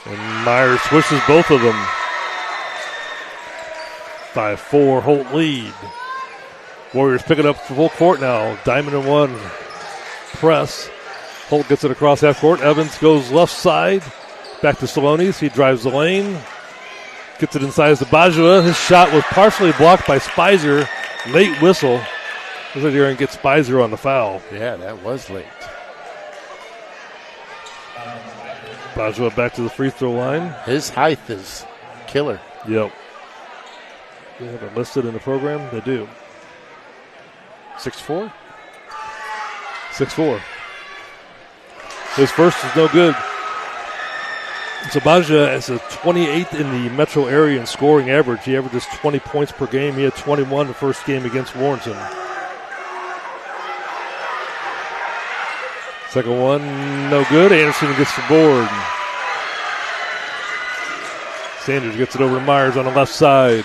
And Myers swishes both of them. 5-4 Holt lead. Warriors pick it up for full court now. Diamond and one press. Holt gets it across half court. Evans goes left side. Back to Saloni's. He drives the lane. Gets it inside to Bajua. His shot was partially blocked by Spicer. Late whistle. Looks like you're going to get Spicer on the foul. Yeah, that was late. Bajua back to the free throw line. His height is killer. Yep. They have it listed in the program. They do. 6'4"? 6'4". His first is no good. Bajua is a 28th in the metro area in scoring average. He averages 20 points per game. He had 21 the first game against Warrenton. Second one, no good. Anderson gets the board. Sanders gets it over to Myers on the left side.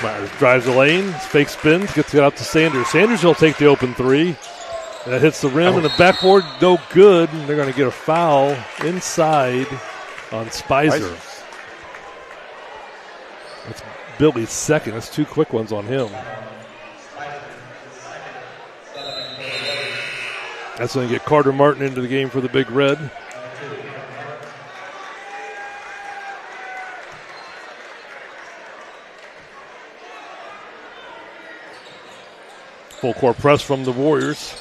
Myers drives the lane, fake spins, gets it out to Sanders. Sanders will take the open three. That hits the rim and the backboard, no good. And they're going to get a foul inside on Spicer. That's Billy's second. That's two quick ones on him. That's going to get Carter Martin into the game for the Big Red. Full court press from the Warriors.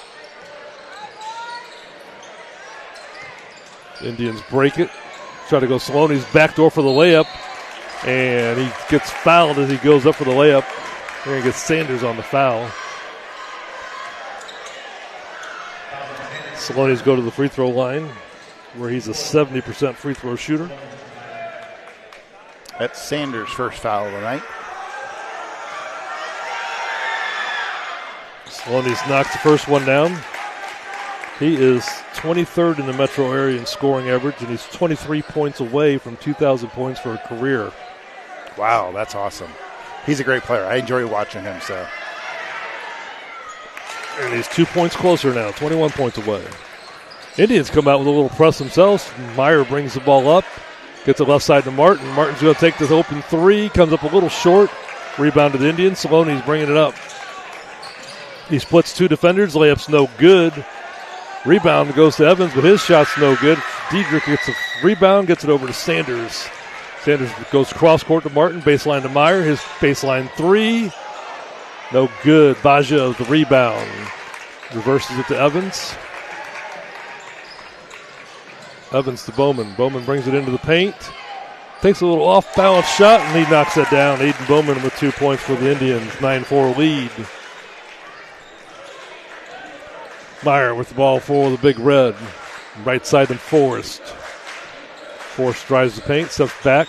Indians break it. Try to go Saloni's backdoor for the layup. And he gets fouled as he goes up for the layup. They're going to get Sanders on the foul. Saloni's go to the free throw line where he's a 70% free throw shooter. That's Sanders' first foul of the night. Saloni's knocks the first one down. He is 23rd in the metro area in scoring average, and he's 23 points away from 2,000 points for a career. Wow, that's awesome. He's a great player. I enjoy watching him. So, and he's 2 points closer now, 21 points away. Indians come out with a little press themselves. Meyer brings the ball up, gets it left side to Martin. Martin's going to take this open three, comes up a little short. Rebounded Indians. Saloni's bringing it up. He splits two defenders. Layup's no good. Rebound goes to Evans, but his shot's no good. Diedrich gets a rebound, gets it over to Sanders. Sanders goes cross court to Martin, baseline to Meyer. His baseline three. No good. Baja the rebound. Reverses it to Evans. Evans to Bowman. Bowman brings it into the paint. Takes a little off-balance shot, and he knocks it down. Aiden Bowman with 2 points for the Indians. 9-4 lead. Meyer with the ball for the Big Red. Right side to Forrest. Forrest drives the paint, steps back.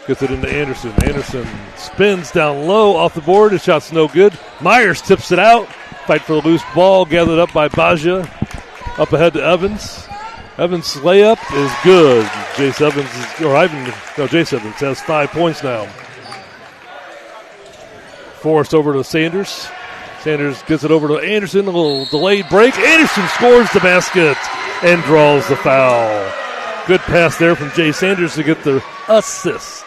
Gets it into Anderson. Anderson spins down low off the board. His shot's no good. Myers tips it out. Fight for the loose ball. Gathered up by Baja. Up ahead to Evans. Evans' layup is good. Jace Evans has 5 points now. Forced over to Sanders. Sanders gets it over to Anderson. A little delayed break. Anderson scores the basket and draws the foul. Good pass there from Jay Sanders to get the assist.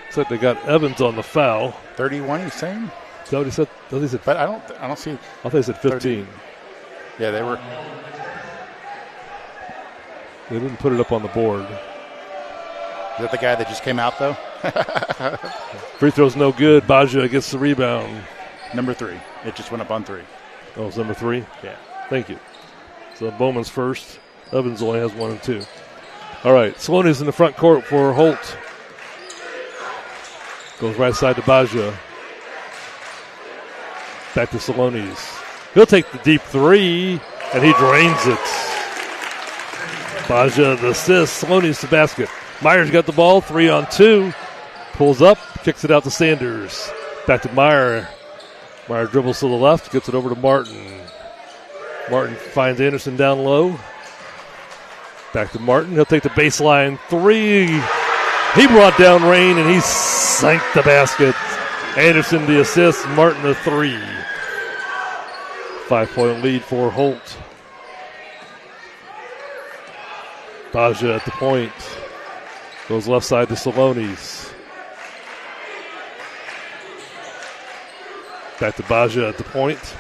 Looks like they got Evans on the foul. 31, he's saying? Is that what he said? But I don't see. I thought he said 15. 30. Yeah, they were. They didn't put it up on the board. Is that the guy that just came out, though? Free throw's no good. Baja gets the rebound. Number 3. It just went up on 3. Oh, it's number 3? Yeah. Thank you. So Bowman's first. Evans only has 1 and 2. All right, Saloni's in the front court for Holt. Goes right side to Baja. Back to Saloni's. He'll take the deep 3, and he drains it. Baja the assist. Saloni's the basket. Myers got the ball, 3 on 2. Pulls up, kicks it out to Sanders. Back to Meyer. Meyer dribbles to the left, gets it over to Martin. Martin finds Anderson down low. Back to Martin. He'll take the baseline 3. He brought down rain, and he sank the basket. Anderson the assist, Martin the 3. 5-point lead for Holt. Baja at the point. Goes left side to Saloni's. Back to Baja at the point.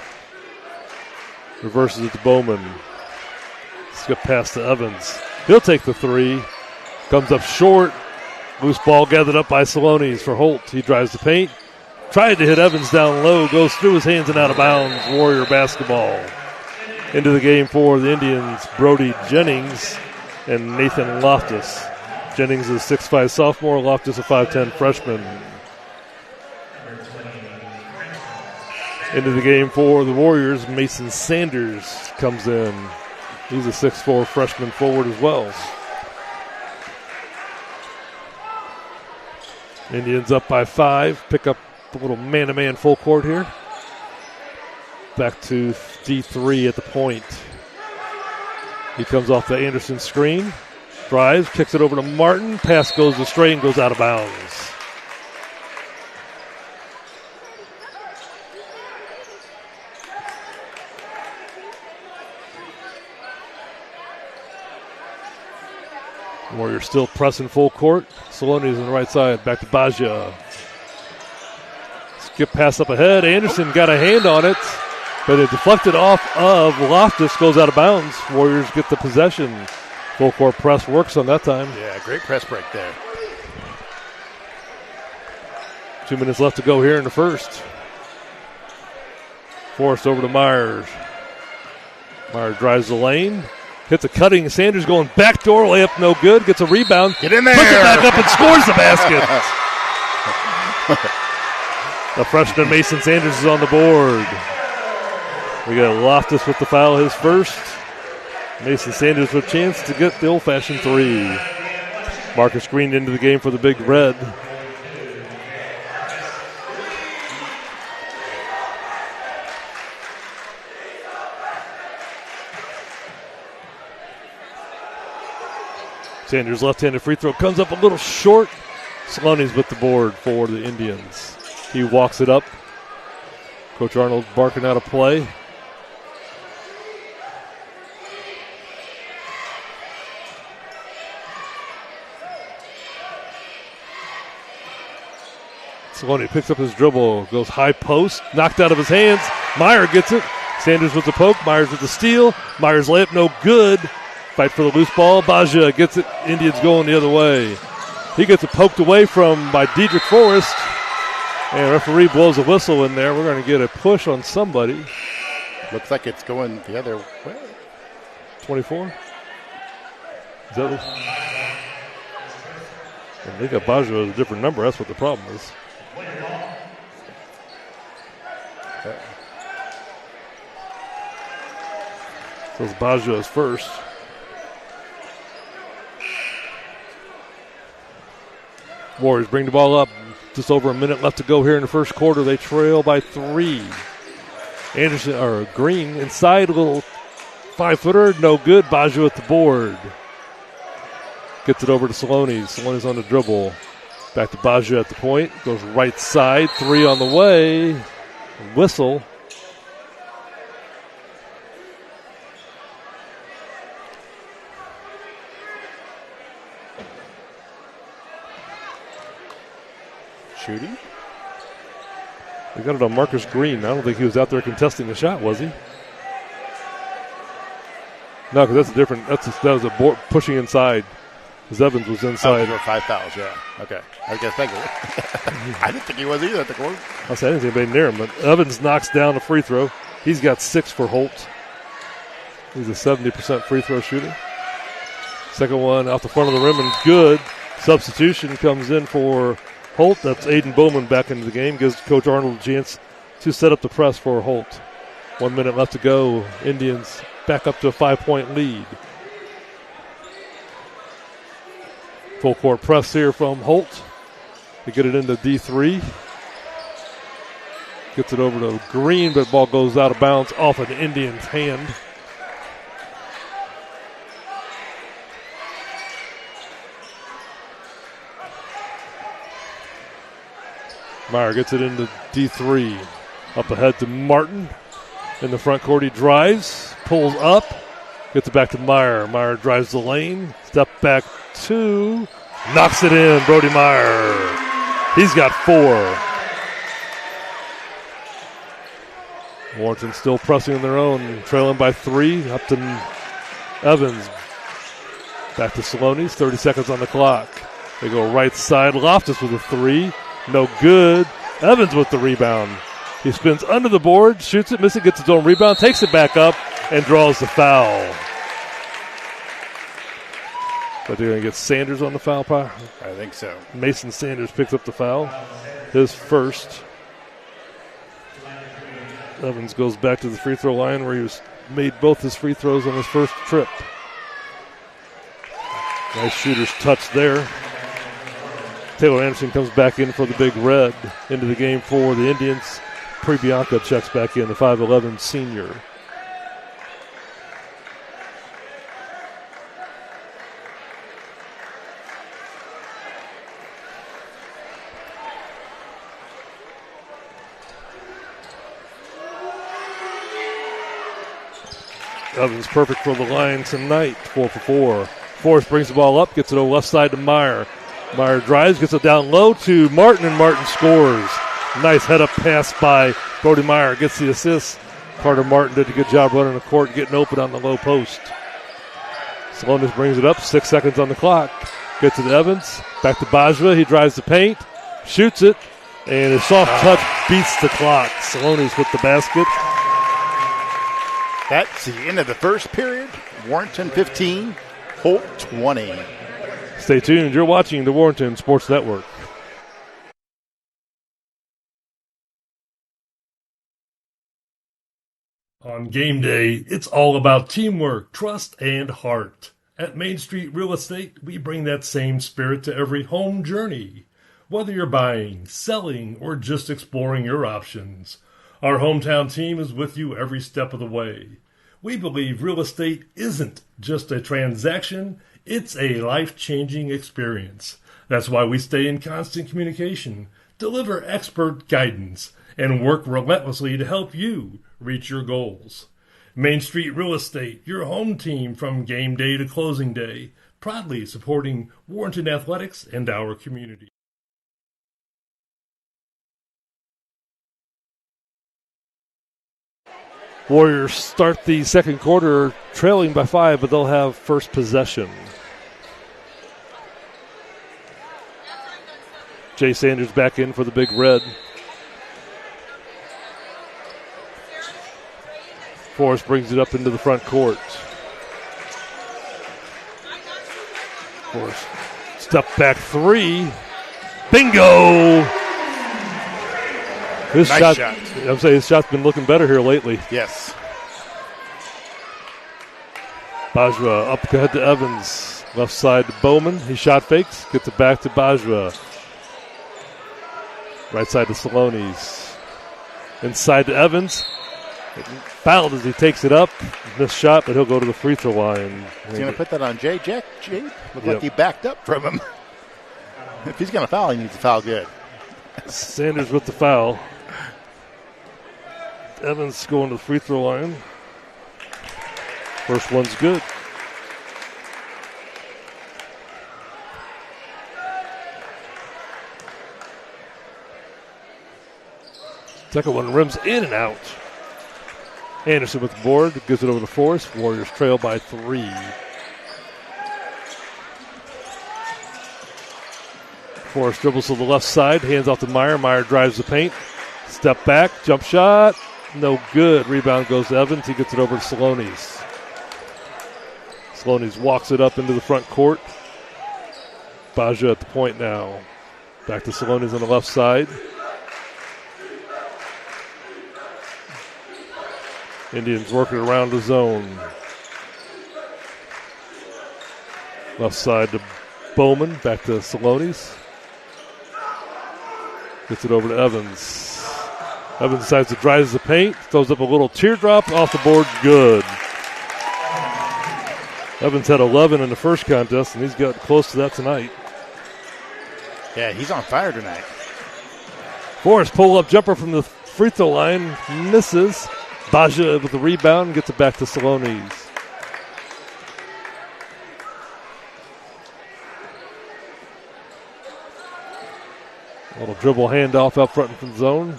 Reverses it to Bowman. Skip pass to Evans. He'll take the 3. Comes up short. Loose ball gathered up by Saloni's for Holt. He drives the paint. Tried to hit Evans down low. Goes through his hands and out of bounds. Warrior basketball. Into the game for the Indians, Brody Jennings and Nathan Loftus. Jennings is a 6'5 sophomore. Loftus a 5'10 freshman. Into the game for the Warriors, Mason Sanders comes in. He's a 6'4 freshman forward as well. Indians up by 5. Pick up a little man-to-man full court here. Back to D3 at the point. He comes off the Anderson screen. Drives, kicks it over to Martin. Pass goes astray and goes out of bounds. Warriors still pressing full court. Saloni's on the right side. Back to Baja. Skip pass up ahead. Anderson got a hand on it, but it deflected off of Loftus. Goes out of bounds. Warriors get the possession. Full court press works on that time. Yeah, great press break there. 2 minutes left to go here in the first. Forced over to Myers. Myers drives the lane. Hits a cutting. Sanders going backdoor. Layup no good. Gets a rebound. Get in there. Puts it back up and scores the basket. The freshman Mason Sanders is on the board. We got Loftus with the foul, his first. Mason Sanders with a chance to get the old-fashioned 3. Marcus Green into the game for the Big Red. Sanders' left-handed free throw comes up a little short. Saloni's with the board for the Indians. He walks it up. Coach Arnold barking out a play. Saloni picks up his dribble, goes high post, knocked out of his hands. Meyer gets it. Sanders with the poke, Myers with the steal. Myers layup no good. Fight for the loose ball. Baja gets it. Indians going the other way. He gets it poked away from by Dedrick Forrest. And referee blows a whistle in there. We're going to get a push on somebody. Looks like it's going the other way. 24? Is that what? I think Baja is a different number. That's what the problem is. So it's Baja's first. Warriors bring the ball up just over a minute left to go here in the first quarter. They trail by 3. Green inside, a little 5-footer, no good. Baju at the board. Gets it over to Saloni. Saloni's on the dribble. Back to Baju at the point. Goes right side. 3 on the way. Whistle. Shooting. They got it on Marcus Green. I don't think he was out there contesting the shot, was he? No, because that's a different. That was a board pushing inside. Because Evans was inside. Oh, 5 fouls, yeah. Okay. I guess thank you. I didn't think he was either at the court. I said I didn't see anybody near him, but Evans knocks down a free throw. He's got 6 for Holt. He's a 70% free throw shooter. Second one off the front of the rim and good. Substitution comes in for Holt. That's Aiden Bowman back into the game. Gives Coach Arnold a chance to set up the press for Holt. 1 minute left to go. Indians back up to a 5-point lead. Full court press here from Holt. They get it into D3. Gets it over to Green, but the ball goes out of bounds off an Indian's hand. Meyer gets it into D3. Up ahead to Martin. In the front court, he drives, pulls up, gets it back to Meyer. Meyer drives the lane, step back 2, knocks it in. Brody Meyer. He's got 4. Warrenton still pressing on their own, trailing by 3. Up to Evans. Back to Saloni's, 30 seconds on the clock. They go right side. Loftus with a 3. No good. Evans with the rebound. He spins under the board, shoots it, misses it, gets his own rebound, takes it back up, and draws the foul. But they're going to get Sanders on the foul pile? I think so. Mason Sanders picks up the foul. His first. Evans goes back to the free throw line where he made both his free throws on his first trip. Nice shooter's touch there. Taylor Anderson comes back in for the Big Red into the game for the Indians. Prebianca checks back in, the 5'11 senior. Evans perfect for the line tonight, 4 for 4. Forrest brings the ball up, gets it over left side to Meyer. Meyer drives, gets it down low to Martin, and Martin scores. Nice head-up pass by Brody Meyer. Gets the assist. Carter Martin did a good job running the court, getting open on the low post. Salonis brings it up, 6 seconds on the clock. Gets it to Evans. Back to Bajwa. He drives the paint, shoots it, and his soft touch beats the clock. Salonis with the basket. That's the end of the first period. Warrenton 15, Holt 20. Stay tuned. You're watching the Warrenton Sports Network. On game day, it's all about teamwork, trust, and heart. At Main Street Real Estate, we bring that same spirit to every home journey. Whether you're buying, selling, or just exploring your options, our hometown team is with you every step of the way. We believe real estate isn't just a transaction, it's a life-changing experience. That's why we stay in constant communication, deliver expert guidance, and work relentlessly to help you reach your goals. Main Street Real Estate, your home team from game day to closing day, proudly supporting Warrenton athletics and our community. Warriors start the second quarter trailing by 5, but they'll have first possession. Jay Sanders back in for the Big Red. Forrest brings it up into the front court. Forrest, step back 3. Bingo! His nice shot. I'm saying his shot's been looking better here lately. Yes. Bajwa up ahead to Evans. Left side to Bowman. He shot fakes. Gets it back to Bajwa. Right side to Salonis. Inside to Evans. Fouled as he takes it up. Missed shot, but he'll go to the free throw line. He's going to put that on Jay. Looked like he backed up from him. If he's going to foul, he needs to foul good. Sanders with the foul. Evans going to the free throw line. First one's good. Second one rims in and out. Anderson with the board, gives it over to Forrest. Warriors trail by 3. Forrest dribbles to the left side, hands off to Meyer. Meyer drives the paint. Step back, jump shot, no good. Rebound goes to Evans. He gets it over to Salonis. Salonis walks it up into the front court. Baja at the point now. Back to Salonis on the left side. Indians working around the zone. Left side to Bowman. Back to Salonis. Gets it over to Evans. Evans decides to drive the paint. Throws up a little teardrop off the board. Good. Evans had 11 in the first contest, and he's got close to that tonight. Yeah, he's on fire tonight. Forrest pull-up jumper from the free throw line. Misses. Baja with the rebound, gets it back to Salonis. A little dribble handoff up front from the zone.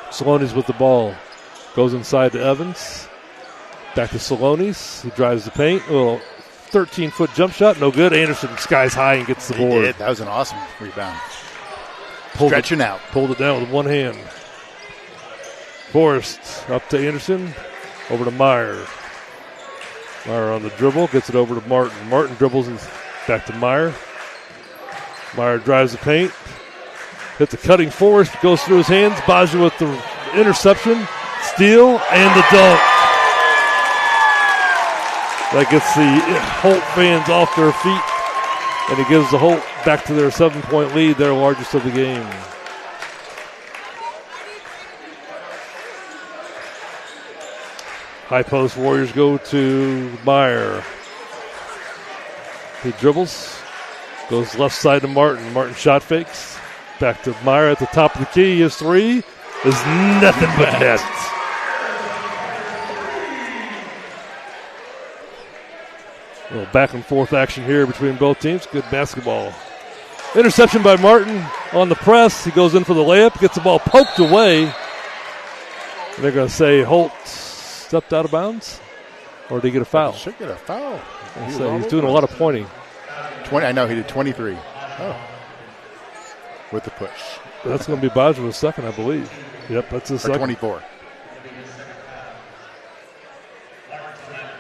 Salonis with the ball. Goes inside to Evans. Back to Salonis. He drives the paint. A little 13-foot jump shot. No good. Anderson skies high and gets the board. He did. That was an awesome rebound. Stretching out. Pulled it down with one hand. Forrest up to Anderson. Over to Meyer. Meyer on the dribble. Gets it over to Martin. Martin dribbles and back to Meyer. Meyer drives the paint. Hits a cutting Forrest. Goes through his hands. Baja with the interception. Steal and the dunk. That gets the Holt fans off their feet. And it gives the Holt back to their 7-point lead, their largest of the game. High post Warriors go to Meyer. He dribbles. Goes left side to Martin. Martin shot fakes. Back to Meyer at the top of the key. His three is nothing but net. A little back and forth action here between both teams. Good basketball. Interception by Martin on the press. He goes in for the layup. Gets the ball poked away. And they're going to say Holt stepped out of bounds? Or did he get a foul? Should get a foul. He's doing a lot of pointing. 20. I know, he did 23. Oh. With the push. That's going to be Baja's second, I believe. Yep, that's his second. 24.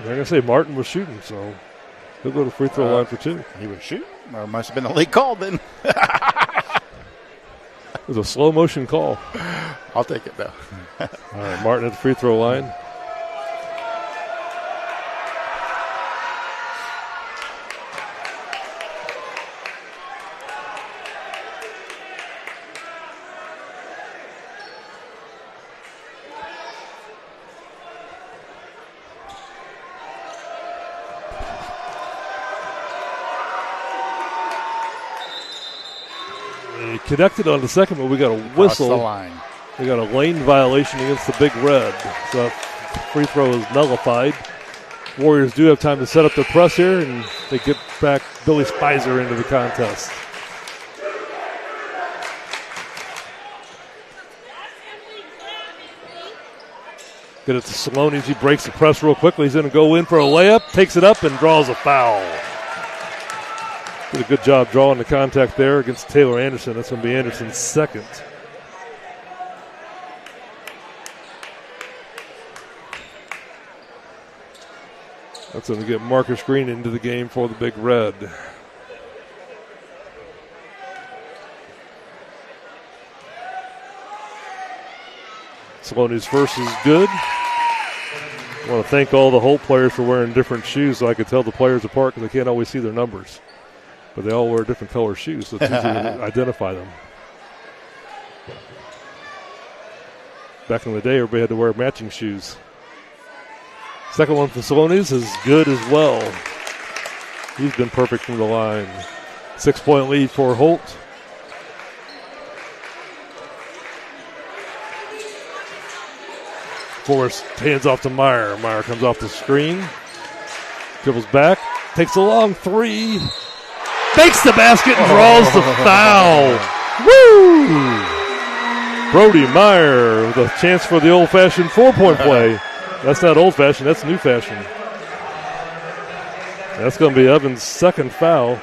They're going to say Martin was shooting, so he'll go to free throw line for 2. He was shooting? Well, it must have been the late call then. It was a slow motion call. I'll take it, though. All right, Martin at the free throw line. Connected on the second, but we got a whistle. Across the line. We got a lane violation against the Big Red. So free throw is nullified. Warriors do have time to set up their press here, and they get back Billy Spicer into the contest. Get it to Salonis. He breaks the press real quickly. He's going to go in for a layup, takes it up, and draws a foul. Did a good job drawing the contact there against Taylor Anderson. That's going to be Anderson's second. That's going to get Marcus Green into the game for the Big Red. Salonis' first is good. I want to thank all the Holt players for wearing different shoes so I could tell the players apart because I can't always see their numbers. But they all wear different color shoes, so it's easy to identify them. Back in the day, everybody had to wear matching shoes. Second one for Salonis is good as well. He's been perfect from the line. 6-point lead for Holt. Forrest hands off to Meyer. Meyer comes off the screen. Dribbles back. Takes a long three. Makes the basket and draws the foul. Woo! Brody Meyer with a chance for the old-fashioned 4-point play. That's not old-fashioned. That's new-fashioned. That's going to be Evans' second foul.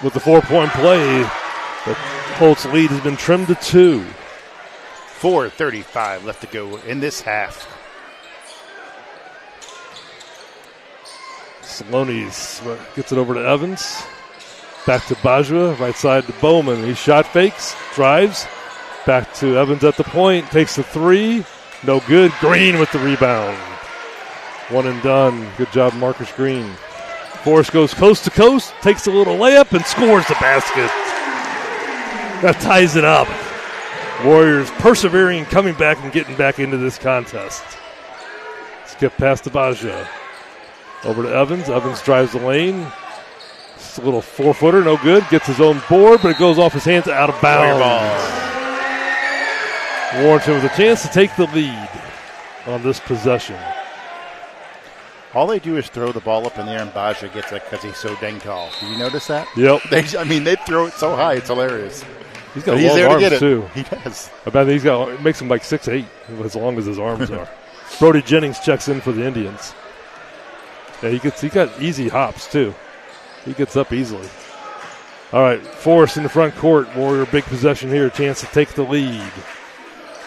With the 4-point play, the Holt's lead has been trimmed to 2. 4:35 left to go in this half. Salonis gets it over to Evans. Back to Bajwa, right side to Bowman. He shot fakes, drives. Back to Evans at the point, takes the three. No good. Green with the rebound. One and done. Good job, Marcus Green. Forrest goes coast to coast, takes a little layup, and scores the basket. That ties it up. Warriors persevering, coming back and getting back into this contest. Skip past to Bajwa. Over to Evans. Evans drives the lane. Just a little 4-footer, no good. Gets his own board, but it goes off his hands out of bounds. Warrenton with a chance to take the lead on this possession. All they do is throw the ball up in the air, and Bajwa gets it because he's so dang tall. Did you notice that? Yep. They throw it so high, it's hilarious. He's got long there arms, to get it. Too. He does. I bet it makes him like 6'8", as long as his arms are. Brody Jennings checks in for the Indians. Yeah, he got easy hops, too. He gets up easily. All right, Forrest in the front court. Warrior big possession here, chance to take the lead.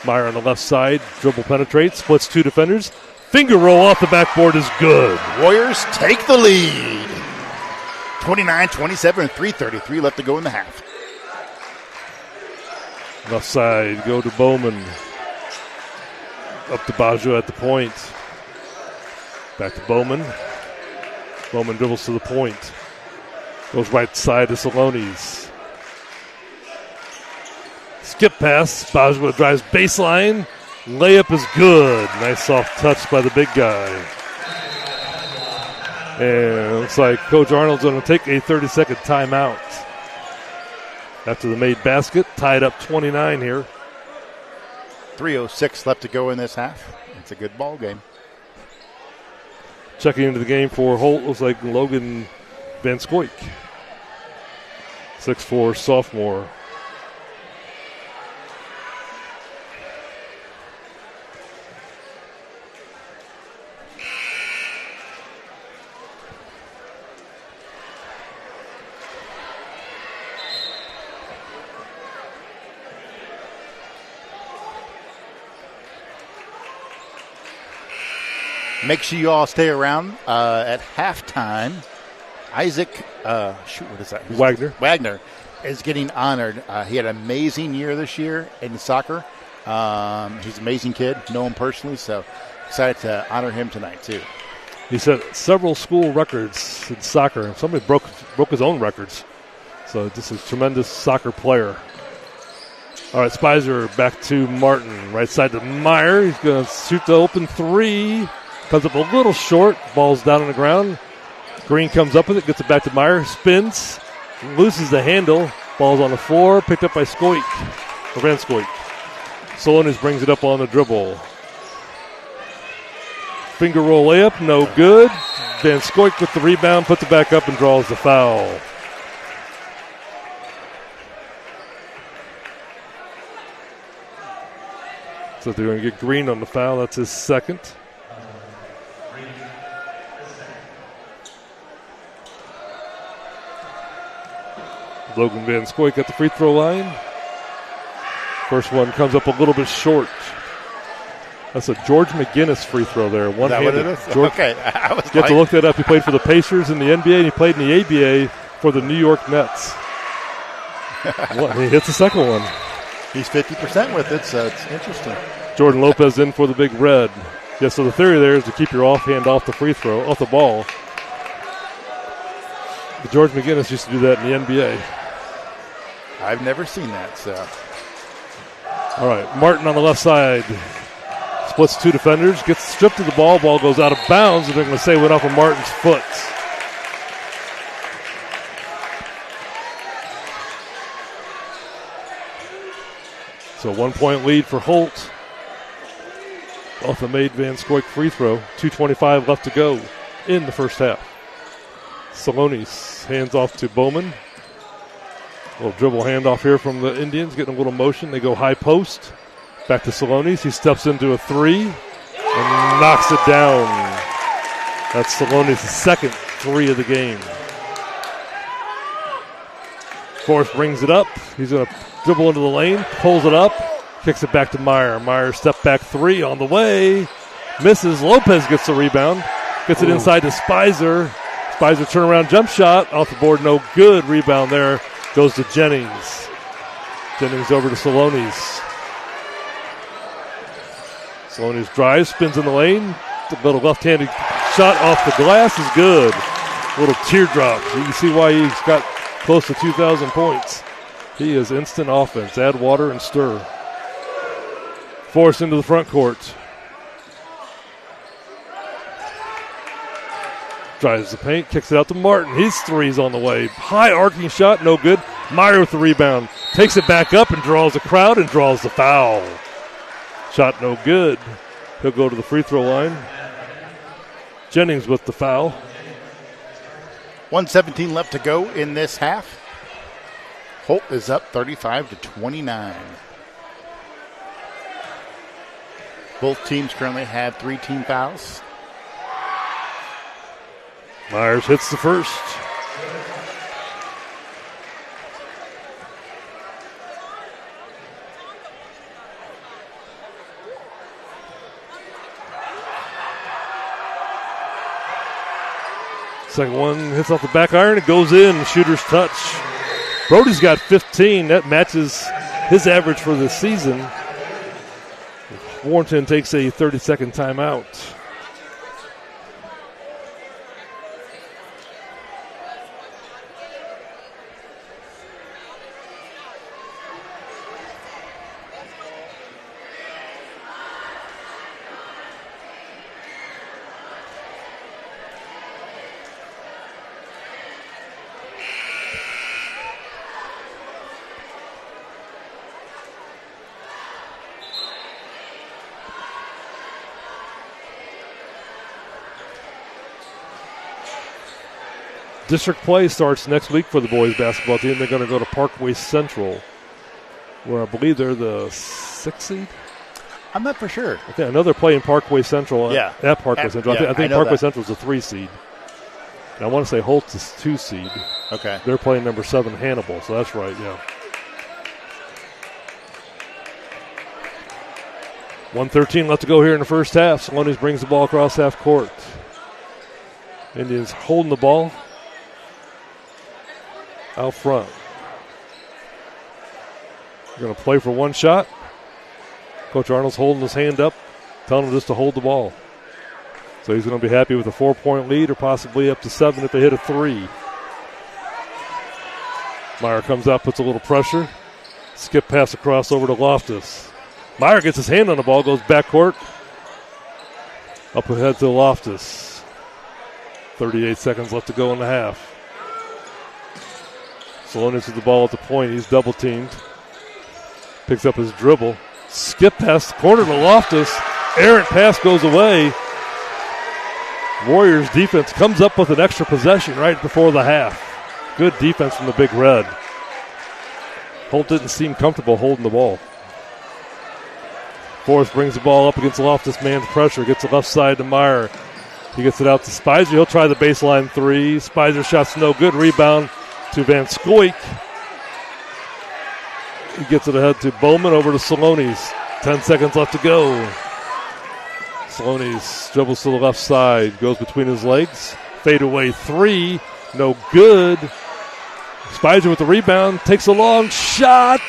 Meyer on the left side, dribble penetrates, splits two defenders. Finger roll off the backboard is good. Warriors take the lead. 29-27 and 3:33 left to go in the half. Left side, go to Bowman. Up to Bajwa at the point. Back to Bowman. Bowman dribbles to the point. Goes right side to Salonis. Skip pass. Bajwa drives baseline. Layup is good. Nice soft touch by the big guy. And it looks like Coach Arnold's going to take a 30-second timeout. After the made basket, tied up 29 here. 3:06 left to go in this half. It's a good ball game. Checking into the game for Holt looks like Logan Van Scoik. 6'4", sophomore. Make sure you all stay around at halftime. Isaac, what is that? Wagner is getting honored. He had an amazing year this year in soccer. He's an amazing kid. Know him personally, so excited to honor him tonight too. He set several school records in soccer, and somebody broke his own records. So this is a tremendous soccer player. All right, Spicer back to Martin. Right side to Meyer. He's going to shoot the open three. Comes up a little short. Ball's down on the ground. Green comes up with it. Gets it back to Meyer. Spins. Loses the handle. Ball's on the floor. Picked up by Van Scoik. Salonis brings it up on the dribble. Finger roll layup. No good. Van Scoik with the rebound. Puts it back up and draws the foul. So they're going to get Green on the foul. That's his second. Logan Van Scoik at the free throw line. First one comes up a little bit short. That's a George McGinnis free throw there. Is that what it is? George, Okay. You have to look that up. He played for the Pacers in the NBA, and he played in the ABA for the New York Nets. He hits the second one. He's 50% with it, so it's interesting. Jordan Lopez in for the Big Red. Yeah, so the theory there is to keep your offhand off the free throw, off the ball. But George McGinnis used to do that in the NBA. I've never seen that, so. All right, Martin on the left side. Splits two defenders, gets stripped of the ball. Ball goes out of bounds, and they're going to say it went off of Martin's foot. So 1 point lead for Holt. Off the made Van Scoik free throw. 2:25 left to go in the first half. Salonis hands off to Bowman. A little dribble handoff here from the Indians, getting a little motion. They go high post. Back to Salonis. He steps into a three and knocks it down. That's Salonis' second three of the game. Forrest brings it up. He's going to dribble into the lane, pulls it up, kicks it back to Meyer. Meyer step back three on the way. Misses. Lopez gets the rebound. Gets it inside to Spicer. Spicer turnaround jump shot. Off the board, no good. Rebound there. Goes to Jennings. Jennings over to Salonis. Salonis drives, spins in the lane. The little left-handed shot off the glass is good. A little teardrop. You can see why he's got close to 2,000 points. He is instant offense. Add water and stir. Force into the front court. Drives the paint, kicks it out to Martin. His three's on the way. High arcing shot, no good. Meyer with the rebound. Takes it back up and draws the crowd and draws the foul. Shot no good. He'll go to the free throw line. Jennings with the foul. 1:17 left to go in this half. Holt is up 35-29. Both teams currently have 3 team fouls. Myers hits the first. Second one hits off the back iron. It goes in. Shooter's touch. Brody's got 15. That matches his average for the season. Warrenton takes a 30-second timeout. District play starts next week for the boys basketball team. They're going to go to Parkway Central, where I believe they're the 6th seed. I'm not for sure. I know they're playing Parkway Central at Parkway Central. Yeah, I think Parkway Central is a 3 seed. And I want to say Holt is 2 seed. Okay. They're playing number 7 Hannibal, so that's right, yeah. 1:13 left to go here in the first half. Salonis brings the ball across half court. Indians holding the ball out front. We're going to play for one shot. Coach Arnold's holding his hand up, telling him just to hold the ball. So he's going to be happy with a 4-point lead or possibly up to 7 if they hit a 3. Meyer comes out, puts a little pressure. Skip pass across over to Loftus. Meyer gets his hand on the ball, goes backcourt. Up ahead to Loftus. 38 seconds left to go in the half. Salonis with the ball at the point. He's double teamed. Picks up his dribble. Skip pass, corner to Loftus. Errant pass goes away. Warriors defense comes up with an extra possession right before the half. Good defense from the Big Red. Holt didn't seem comfortable holding the ball. Forrest brings the ball up against Loftus man's pressure. Gets the left side to Meyer. He gets it out to Spicer. He'll try the baseline 3. Spicer shot's no good. Rebound to Van Scoik. He gets it ahead to Bowman over to Salonis. 10 seconds left to go. Sloaney dribbles to the left side, goes between his legs. Fadeaway three, no good. Spicer with the rebound, takes a long shot,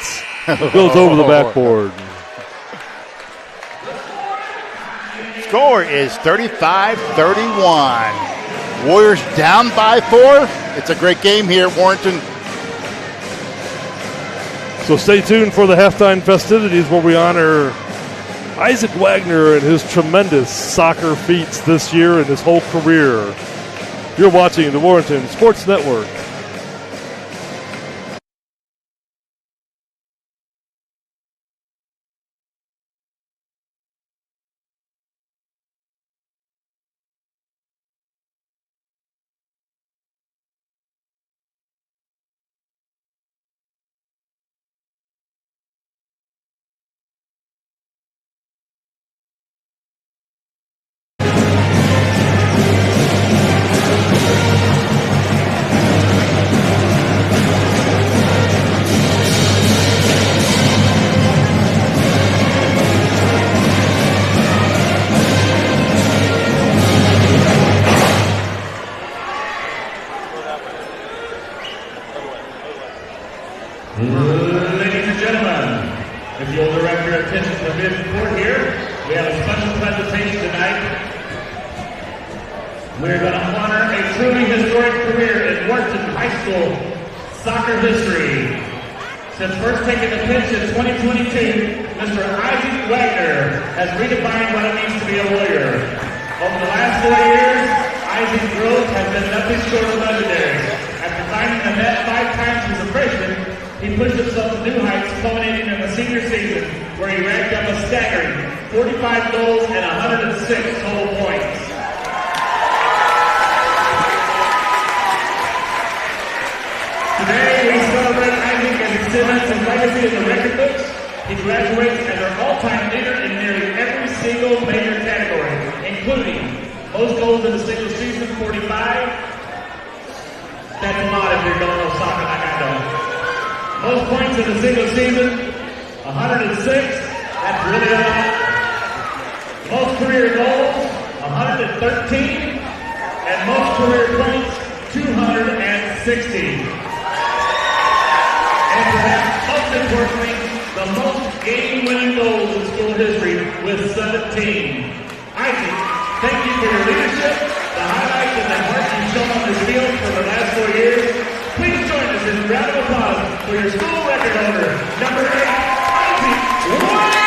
goes over the backboard. Score is 35-31. Warriors down by 4. It's a great game here at Warrenton. So stay tuned for the halftime festivities where we honor Isaac Wagner and his tremendous soccer feats this year and his whole career. You're watching the Warrenton Sports Network. Ladies and gentlemen, if you'll direct your attention to mid-court here, we have a special presentation tonight. We're going to honor a truly historic career in Warrenton High School soccer history. Since first taking the pitch in 2022, Mr. Isaac Wagner has redefined what it means to be a Warrior. Over the last 4 years, Isaac's growth has been nothing short of legendary. After finding the net 5 times as a freshman, he pushed himself to new heights, culminating in the senior season, where he racked up a staggering 45 goals and 106 total points. Today, we celebrate Isaac as he cements his legacy in the record books. He graduates as our all-time leader in nearly every single major category, including most goals in a single season, 45. That's a lot if you're going to soccer like I don't. Most points in a single season, 106. That's really a lot. Most career goals, 113. And most career points, 260. And perhaps most importantly, the most game-winning goals in school history with 17. Isaac, thank you for your leadership, the highlights and the heart you've shown on this field for the last 4 years. Please join us in a round of applause for your school record holder, number 8, Isaac Wagner.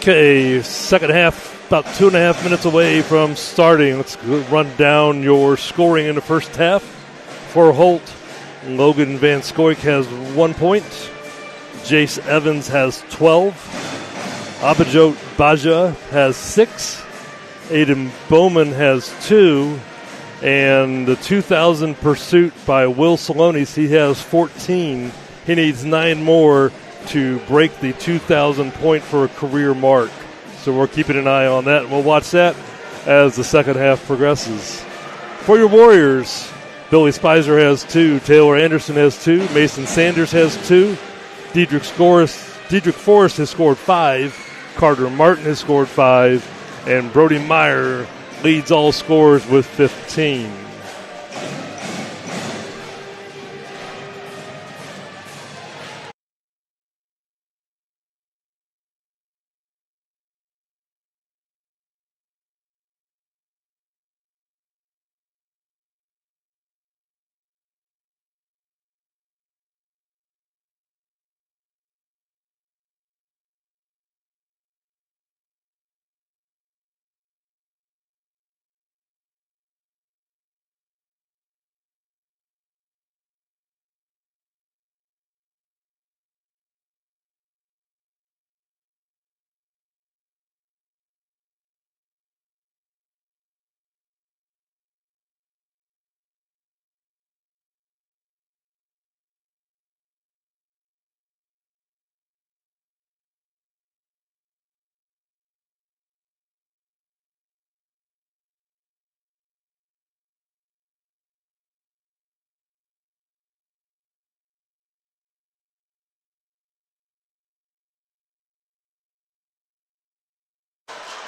Okay, second half, about 2.5 minutes away from starting. Let's run down your scoring in the first half. For Holt, Logan Van Scoik has 1 point. Jace Evans has 12. Abhijot Baja has 6. Aiden Bowman has 2. And the 2,000 pursuit by Will Salonis, he has 14. He needs 9 more to break the 2,000 point for a career mark. So we're keeping an eye on that, and we'll watch that as the second half progresses. For your Warriors, Billy Spicer has 2, Taylor Anderson has 2, Mason Sanders has 2, Diedrich Forrest has scored 5, Carter Martin has scored 5, and Brody Meyer leads all scorers with 15.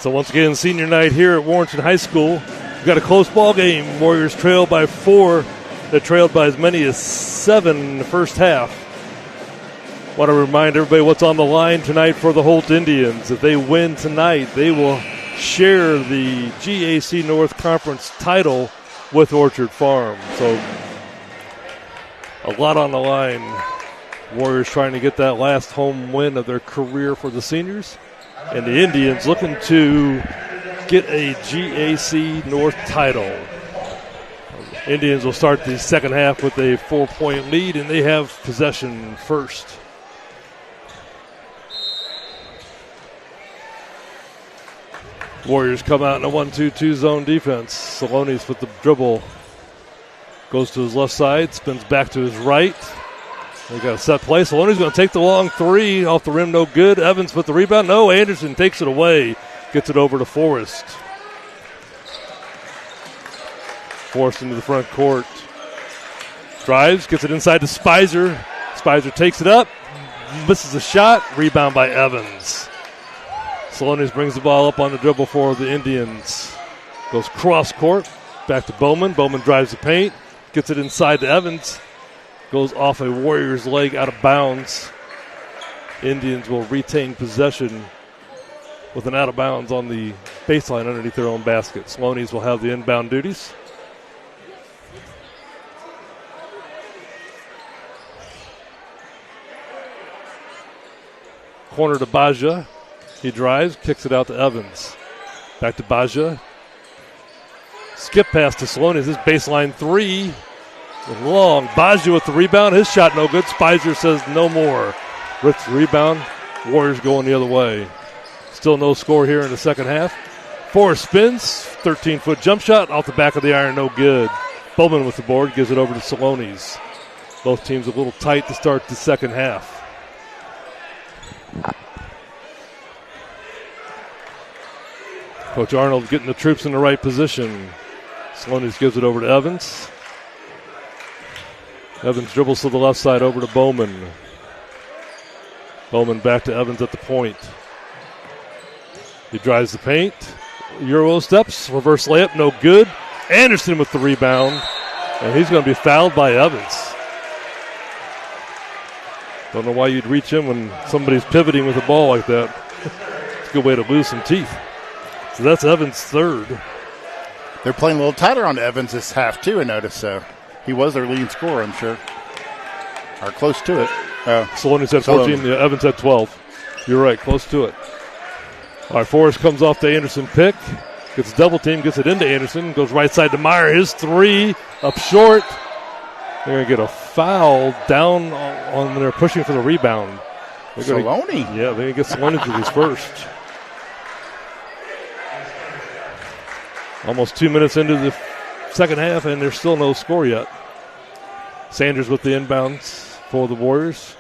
So once again, senior night here at Warrenton High School. We've got a close ball game. Warriors trail by 4. They trailed by as many as 7 in the first half. Want to remind everybody what's on the line tonight for the Holt Indians. If they win tonight, they will share the GAC North Conference title with Orchard Farm. So a lot on the line. Warriors trying to get that last home win of their career for the seniors. And the Indians looking to get a GAC North title. Indians will start the second half with a 4-point lead, and they have possession first. Warriors come out in a 1-2-2 zone defense. Salonis with the dribble. Goes to his left side, spins back to his right. They got a set play. Salonis going to take the long 3 off the rim, no good. Evans with the rebound. No, Anderson takes it away. Gets it over to Forrest. Forrest into the front court. Drives, gets it inside to Spicer. Spicer takes it up, misses a shot. Rebound by Evans. Salonis brings the ball up on the dribble for the Indians. Goes cross court, back to Bowman. Bowman drives the paint, gets it inside to Evans. Goes off a Warriors leg out of bounds. Indians will retain possession with an out of bounds on the baseline underneath their own basket. Salonis will have the inbound duties. Corner to Baja. He drives, kicks it out to Evans. Back to Baja. Skip pass to Salonis. This baseline 3. Long. Baja with the rebound. His shot no good. Spicer says no more. Rips the rebound. Warriors going the other way. Still no score here in the second half. Forrest spins. 13-foot jump shot off the back of the iron. No good. Bowman with the board. Gives it over to Salonis. Both teams a little tight to start the second half. Coach Arnold getting the troops in the right position. Salonis gives it over to Evans. Evans dribbles to the left side over to Bowman. Bowman back to Evans at the point. He drives the paint. Euro steps. Reverse layup. No good. Anderson with the rebound. And he's going to be fouled by Evans. Don't know why you'd reach him when somebody's pivoting with a ball like that. It's a good way to lose some teeth. So that's Evans' third. They're playing a little tighter on Evans this half, too, I noticed. So he was their leading scorer, I'm sure. Or close to it. Salonis had 14, Evans had 12. You're right, close to it. All right, Forrest comes off the Anderson pick. Gets a double team, gets it into Anderson. Goes right side to Meyer. His three up short. They're going to get a foul down on they're pushing for the rebound. Saloni. Yeah, they're going to get Saloni to his first. Almost 2 minutes into the second half, and there's still no score yet. Sanders with the inbounds for the Warriors.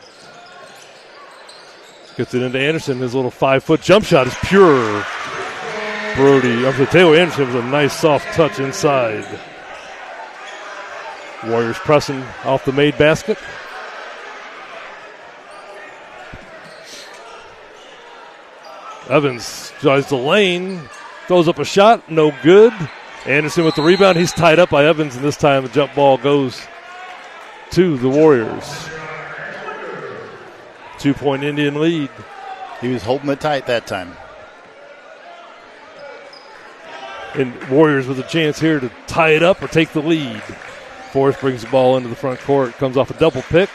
Gets it into Anderson. His little 5-foot jump shot is pure. Brody, up to Taylor Anderson with a nice soft touch inside. Warriors pressing off the made basket. Evans drives the lane, throws up a shot, no good. Anderson with the rebound. He's tied up by Evans, and this time the jump ball goes to the Warriors. 2-point Indian lead. He was holding it tight that time. And Warriors with a chance here to tie it up or take the lead. Forrest brings the ball into the front court. Comes off a double pick.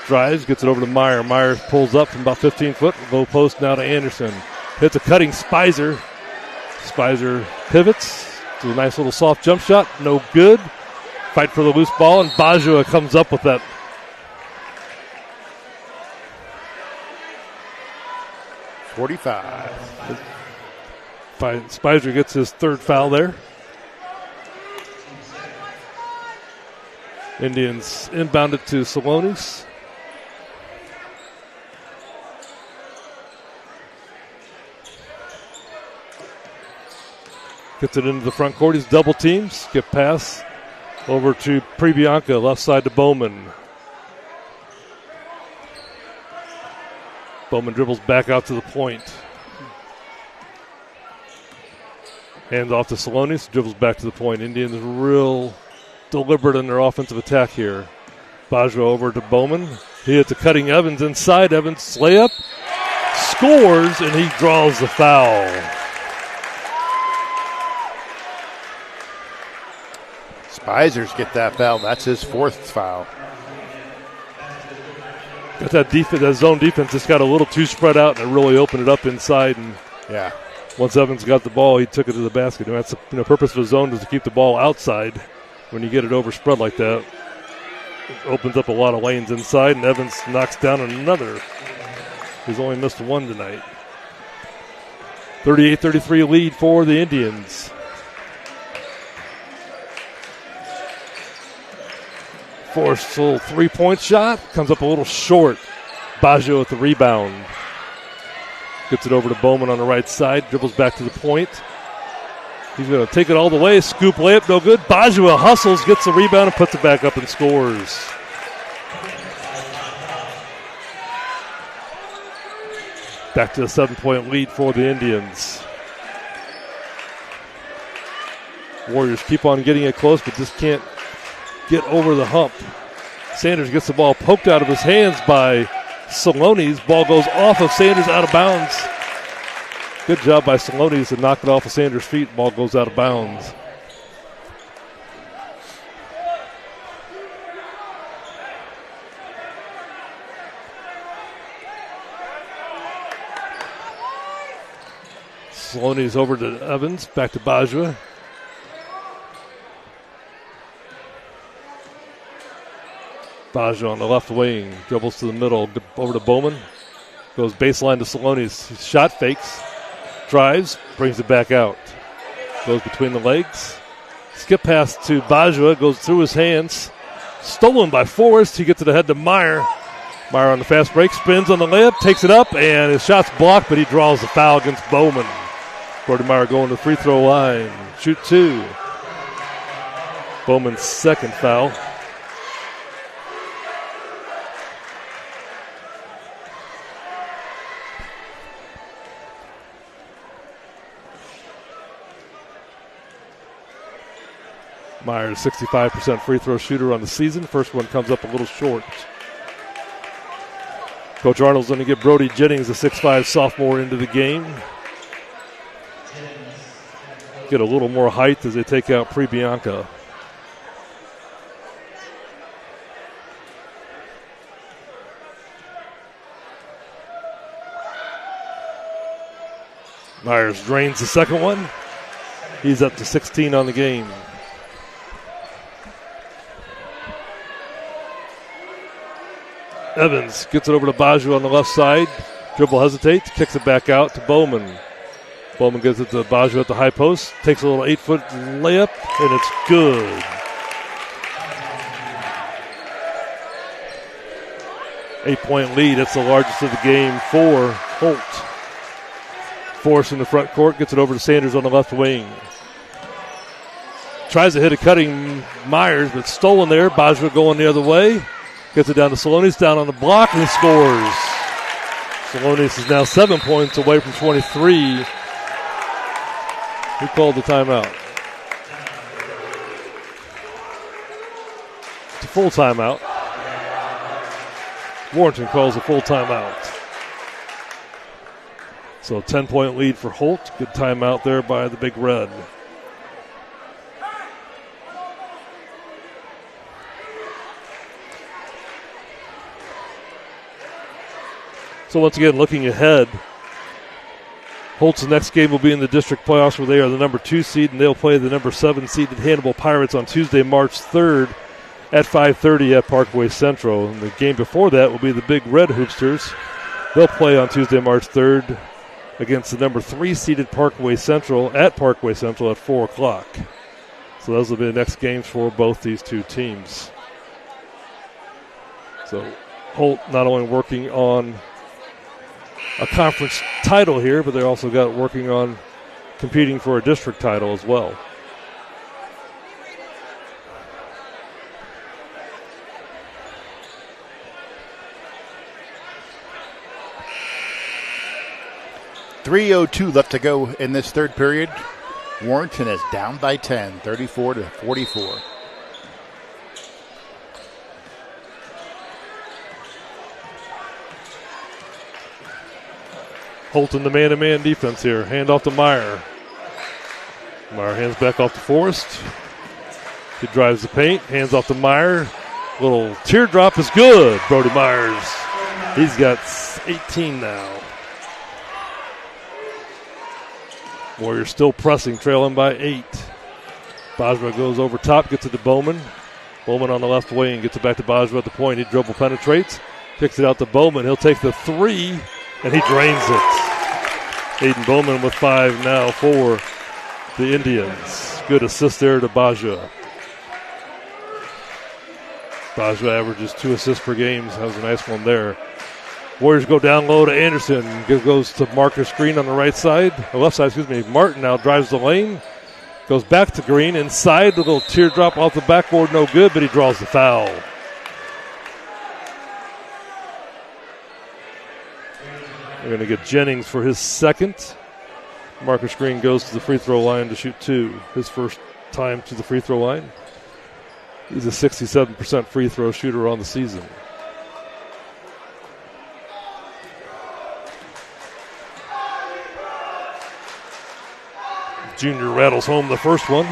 Drives, gets it over to Meyer. Meyer pulls up from about 15 foot. Low post now to Anderson. Hits a cutting Spicer. Spicer pivots to a nice little soft jump shot. No good. Fight for the loose ball, and Bajua comes up with that. .45. Spicer gets his third foul there. Indians inbound it to Salonis. Gets it into the front court. He's double teamed. Skip pass over to Prebianca, left side to Bowman. Bowman dribbles back out to the point. Hands off to Salonis, dribbles back to the point. Indians real deliberate in their offensive attack here. Bajwa over to Bowman. He hits a cutting Evans inside. Evans layup. Scores, and he draws the foul. Spizers get that foul. That's his fourth foul. Got that defense, that zone defense just got a little too spread out, and it really opened it up inside. And yeah, once Evans got the ball, he took it to the basket. And that's the purpose of the zone is to keep the ball outside. When you get it overspread like that, it opens up a lot of lanes inside, and Evans knocks down another. He's only missed one tonight. 38-33 lead for the Indians. Forced little three-point shot. Comes up a little short. Baggio with the rebound. Gets it over to Bowman on the right side. Dribbles back to the point. He's going to take it all the way. Scoop layup, no good. Baggio hustles, gets the rebound, and puts it back up and scores. Back to a 7-point lead for the Indians. Warriors keep on getting it close, but just can't get over the hump. Sanders gets the ball poked out of his hands by Salonis. Ball goes off of Sanders, out of bounds. Good job by Salonis to knock it off of Sanders' feet. Ball goes out of bounds. Salonis over to Evans, back to Bajwa. Bajwa on the left wing, dribbles to the middle, over to Bowman. Goes baseline to Salonis. Shot fakes, drives, brings it back out. Goes between the legs. Skip pass to Bajwa, goes through his hands. Stolen by Forrest. He gets it ahead to Meyer. Meyer on the fast break, spins on the layup, takes it up, and his shot's blocked, but he draws the foul against Bowman. Brody Meyer going to the free throw line. Shoot two. Bowman's second foul. Myers, 65% free throw shooter on the season. First one comes up a little short. Coach Arnold's going to get Brody Jennings, a 6'5 sophomore, into the game. Get a little more height as they take out Prebianca. Myers drains the second one. He's up to 16 on the game. Evans gets it over to Baju on the left side. Dribble hesitates, kicks it back out to Bowman. Bowman gives it to Baju at the high post, takes a little 8-foot layup, and it's good. 8-point lead. It's the largest of the game for Holt. Force in the front court, gets it over to Sanders on the left wing. Tries to hit a cutting Myers, but stolen there. Baju going the other way. Gets it down to Salonis, down on the block, and he scores. Salonis is now 7 points away from 23. Who called the timeout? It's a full timeout. Warrenton calls a full timeout. So 10-point lead for Holt. Good timeout there by the Big Red. So once again, looking ahead, Holt's next game will be in the district playoffs where they are the number 2 seed, and they'll play the number 7 seeded Hannibal Pirates on Tuesday, March 3rd at 5:30 at Parkway Central. And the game before that will be the Big Red Hoopsters. They'll play on Tuesday, March 3rd against the number 3 seeded Parkway Central at Parkway Central at 4 o'clock. So those will be the next games for both these two teams. So Holt not only working on a conference title here, but they also got working on competing for a district title as well. .302 left to go in this third period. Warrenton is down by 10, 34-44. Holt in the man-to-man defense here. Hand off to Meyer. Meyer hands back off to Forrest. He drives the paint. Hands off to Meyer. Little teardrop is good. Brody Myers. He's got 18 now. Warriors still pressing, trailing by 8. Bajwa goes over top, gets it to Bowman. Bowman on the left wing, gets it back to Bajwa at the point. He dribble penetrates, kicks it out to Bowman. He'll take the 3, and he drains it. Aiden Bowman with 5 now for the Indians. Good assist there to Bajwa. Bajwa averages 2 assists per game. That was a nice one there. Warriors go down low to Anderson. Goes to Marcus Green on the right side. The left side, excuse me. Martin now drives the lane. Goes back to Green inside. The little teardrop off the backboard, no good, but he draws the foul. We're going to get Jennings for his second. Marcus Green goes to the free throw line to shoot 2. His first time to the free throw line. He's a 67% free throw shooter on the season. Junior rattles home the first one.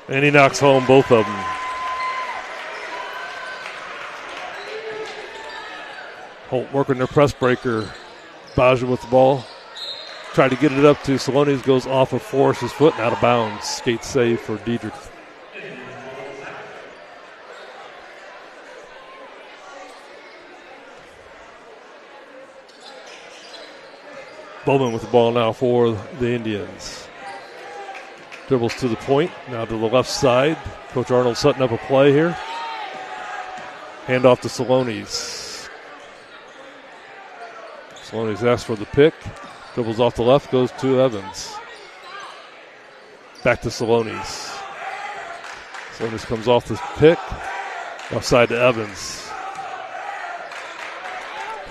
And he knocks home both of them. Holt working their press breaker. Bajwa with the ball. Tried to get it up to Salonis, goes off of Forrest's foot and out of bounds. Skate save for Diedrich. Bowman with the ball now for the Indians. Dribbles to the point, now to the left side. Coach Arnold setting up a play here. Hand off to Salonis. Salonis asks for the pick. Dribbles off the left, goes to Evans. Back to Salonis. Salonis comes off the pick. Offside to Evans.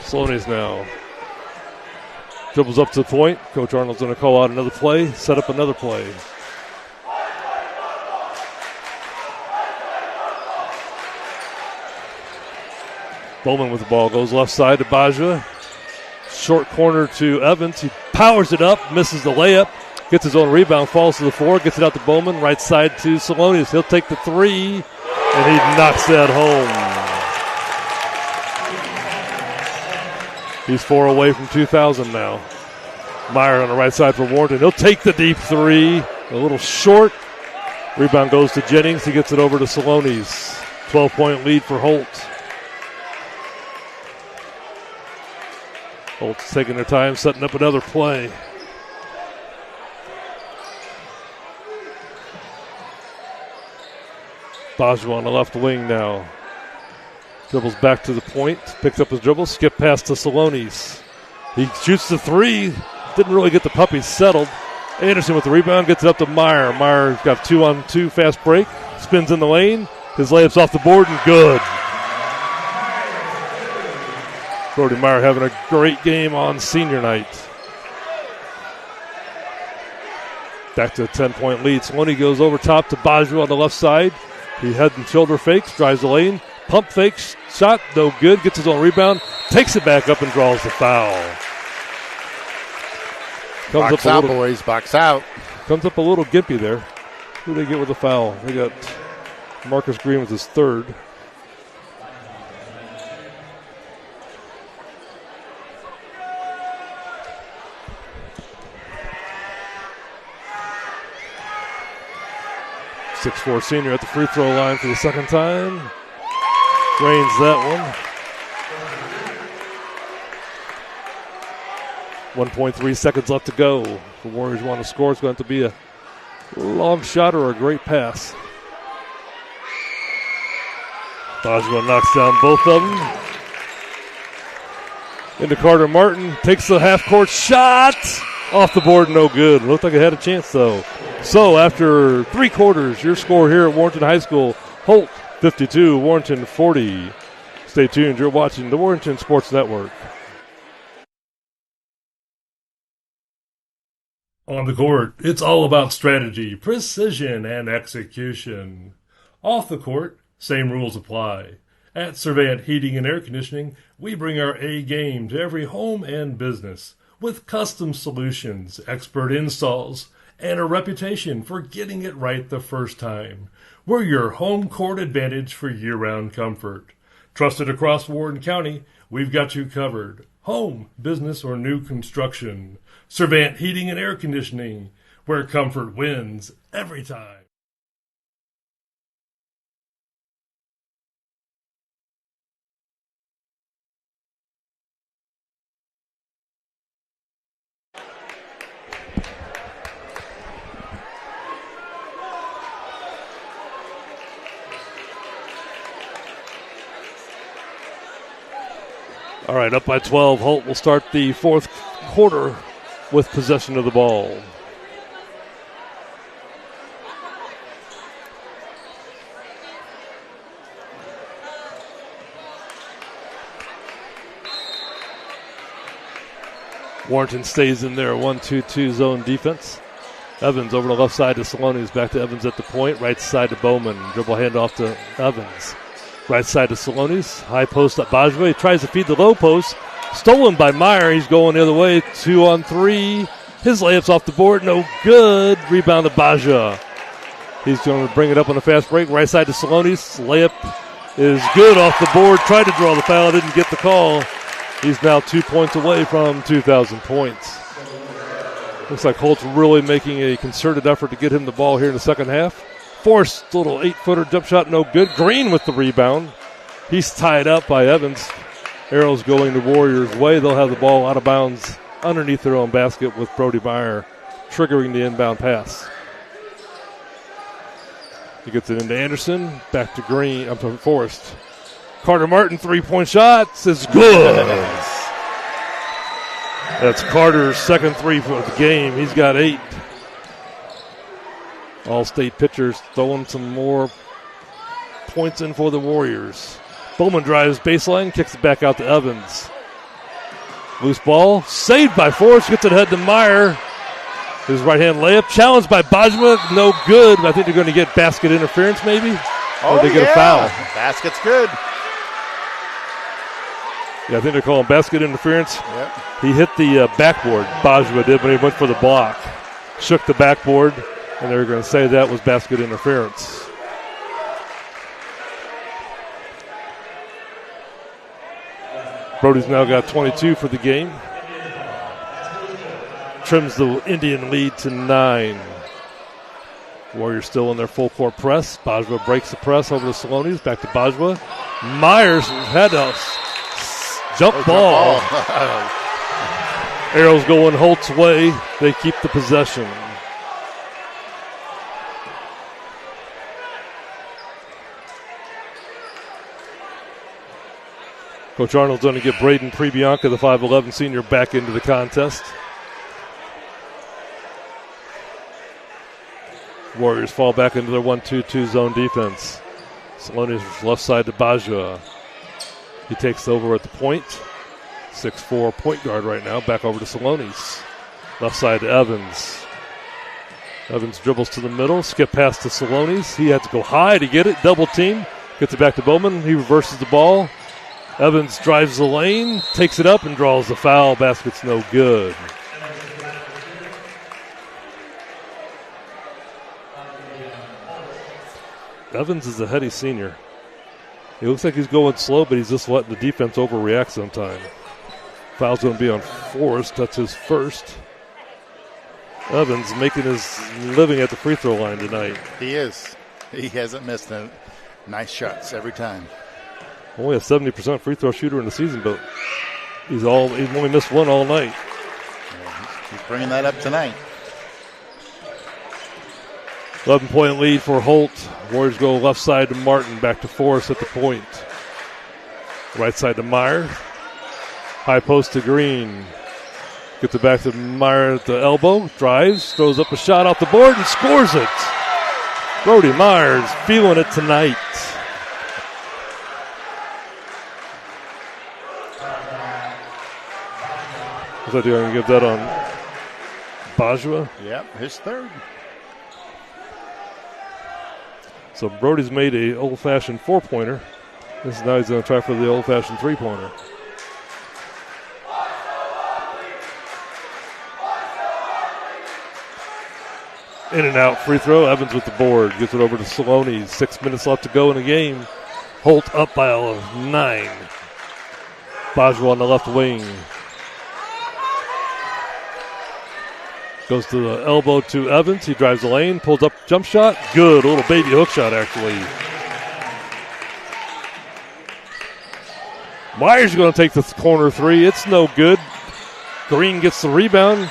Salonis now. Dribbles up to the point. Coach Arnold's going to call out another play, set up another play. Bowman with the ball, goes left side to Bajwa. Short corner to Evans. He powers it up, misses the layup. gets his own rebound, falls to the floor, gets it out to Bowman, right side to Salonis. He'll take the three, and he knocks that home. He's 4 away from 2,000 now. Meyer on the right side for Warrenton. He'll take the deep three, a little short. Rebound goes to Jennings. He gets it over to Salonis. 12-point lead for Holt. Holt's taking their time, setting up another play. Baggio on the left wing now. Dribbles back to the point, picks up his dribble, skip pass to Salonis. He shoots the three, didn't really get the puppies settled. Anderson with the rebound, gets it up to Meyer. Meyer's got 2-on-2 fast break, spins in the lane. His layup's off the board and good. Brody Meyer having a great game on senior night. Back to a 10-point lead. Saloni goes over top to Baggio on the left side. He head and shoulder fakes, drives the lane, pump fakes, shot, no good, gets his own rebound, takes it back up and draws the foul. Box out, boys, box out. Comes up a little gimpy there. Who do they get with the foul? They got Marcus Green with his third. .64 senior at the free throw line for the second time. Drains that one. 1.3 seconds left to go. The Warriors want to score. It's going to be a long shot or a great pass. Baggio knocks down both of them. Into Carter Martin. Takes the half-court shot. Off the board, no good. Looked like it had a chance, though. So after 3 quarters, your score here at Warrenton High School, Holt 52, Warrenton 40. Stay tuned. You're watching the Warrenton Sports Network. On the court, it's all about strategy, precision, and execution. Off the court, same rules apply. At Surveyant Heating and Air Conditioning, we bring our A game to every home and business with custom solutions, expert installs, and a reputation for getting it right the first time. We're your home court advantage for year-round comfort. Trusted across Warren County, we've got you covered. Home, business, or new construction. Surveyant Heating and Air Conditioning, where comfort wins every time. All right, up by 12. Holt will start the fourth quarter with possession of the ball. Warrenton stays in their 1-2-2 zone defense. Evans over the left side to Salonis. Back to Evans at the point. Right side to Bowman. Dribble handoff to Evans. Right side to Salonis. High post at Baggio. He tries to feed the low post. Stolen by Meyer. He's going the other way. 2-on-3. His layup's off the board. No good. Rebound to Baggio. He's going to bring it up on a fast break. Right side to Salonis. Layup is good off the board. Tried to draw the foul. Didn't get the call. He's now 2 points away from 2,000 points. Looks like Holt's really making a concerted effort to get him the ball here in the second half. Forced little 8-footer jump shot, no good. Green with the rebound. He's tied up by Evans. Arrows going the Warriors' way. They'll have the ball out of bounds underneath their own basket with Brody Meyer triggering the inbound pass. He gets it into Anderson. Back to Green. I'm sorry, Forrest. Carter Martin, 3-point shot is good. That's Carter's second three for the game. He's got 8. All-state pitchers throwing some more points in for the Warriors. Bowman drives baseline, kicks it back out to Evans. Loose ball, saved by Forrest, gets it ahead to Meyer. His right-hand layup, challenged by Baggio, no good. I think they're going to get basket interference maybe. Or they get a foul. Basket's good. Yeah, I think they're calling basket interference. Yep. He hit the backboard, Baggio did, but he went for the block. shook the backboard, and they're going to say that was basket interference. Brody's now got 22 for the game. Trims the Indian lead to 9. Warriors still in their full court press. Bajwa breaks the press over to Salonis. Back to Bajwa. Myers had a jump ball. Arrows going Holt's way. They keep the possession. Coach Arnold's going to get Braden Prebianca, the 5'11 senior, back into the contest. Warriors fall back into their 1-2-2 zone defense. Salonis left side to Bajwa. He takes over at the point. 6'4 point guard right now. Back over to Salonis. Left side to Evans. Evans dribbles to the middle. Skip pass to Salonis. He had to go high to get it. Double team. Gets it back to Bowman. He reverses the ball. Evans drives the lane. Takes it up and draws the foul. Basket's no good. Evans is a heady senior. He looks like he's going slow, but he's just letting the defense overreact sometime. Foul's going to be on Forrest. That's his first. Evans making his living at the free throw line tonight. He is. He hasn't missed them. Nice shots every time. Only a 70% free throw shooter in the season, but he's only missed one all night. Yeah, he's bringing that up tonight. 11-point lead for Holt. Warriors go left side to Martin, back to Forrest at the point. Right side to Meyer. High post to Green. Gets it back to Meyer at the elbow. Drives, throws up a shot off the board and scores it. Brody Myers feeling it tonight. I thought you were going to give that on Bajwa. Yep, his third. So Brody's made a old-fashioned four-pointer. Now he's going to try for the old-fashioned three-pointer. In and out free throw. Evans with the board. Gets it over to Salonis. 6 minutes left to go in the game. Holt up by 9. Bajwa on the left wing. Goes to the elbow to Evans. He drives the lane, pulls up jump shot. Good. A little baby hook shot, actually. Myers going to take the corner three. It's no good. Green gets the rebound.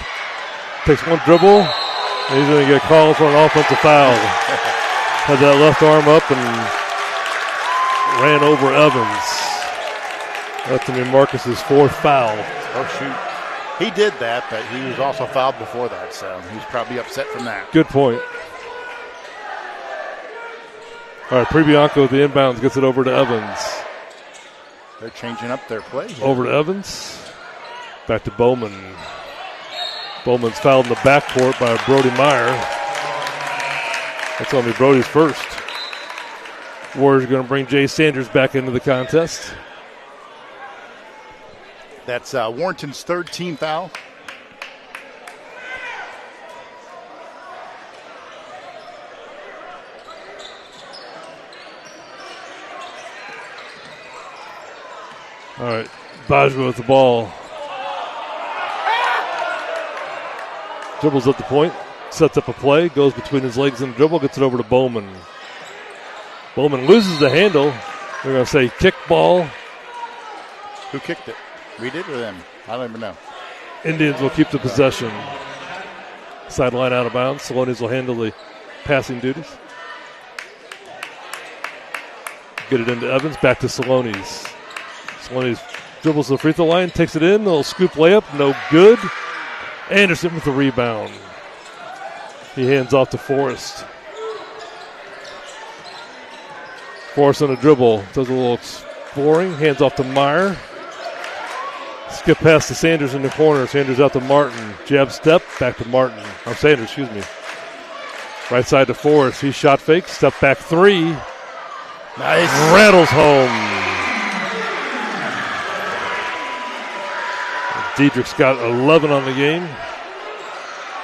Takes one dribble. And he's going to get called for an offensive foul. Had that left arm up and ran over Evans. That's going to be Marcus's fourth foul. Oh, shoot. He did that, but he was also fouled before that, so he's probably upset from that. Good point. All right, Prebianca with the inbounds gets it over to Evans. They're changing up their play here. Over to Evans. Back to Bowman. Bowman's fouled in the backcourt by Brody Meyer. That's going to be Brody's first. Warriors are going to bring Jay Sanders back into the contest. That's Warrenton's third team foul. All right, Bajwa with the ball. Dribbles at the point, sets up a play, goes between his legs and dribble, gets it over to Bowman. Bowman loses the handle. They're going to say kick ball. Who kicked it? We did or them? I don't even know. Indians will keep the possession. Sideline out of bounds. Salonis will handle the passing duties. Get it into Evans. Back to Salonis. Salonis dribbles the free throw line. Takes it in. A little scoop layup. No good. Anderson with the rebound. He hands off to Forrest. Forrest on a dribble. Does a little exploring. Hands off to Meyer. Skip past to Sanders in the corner. Sanders out to Martin. Jab step. Back to Martin. Oh, Sanders, excuse me. Right side to Forrest. He shot fake. Step back three. Nice. Rattles home. Diedrich's got 11 on the game.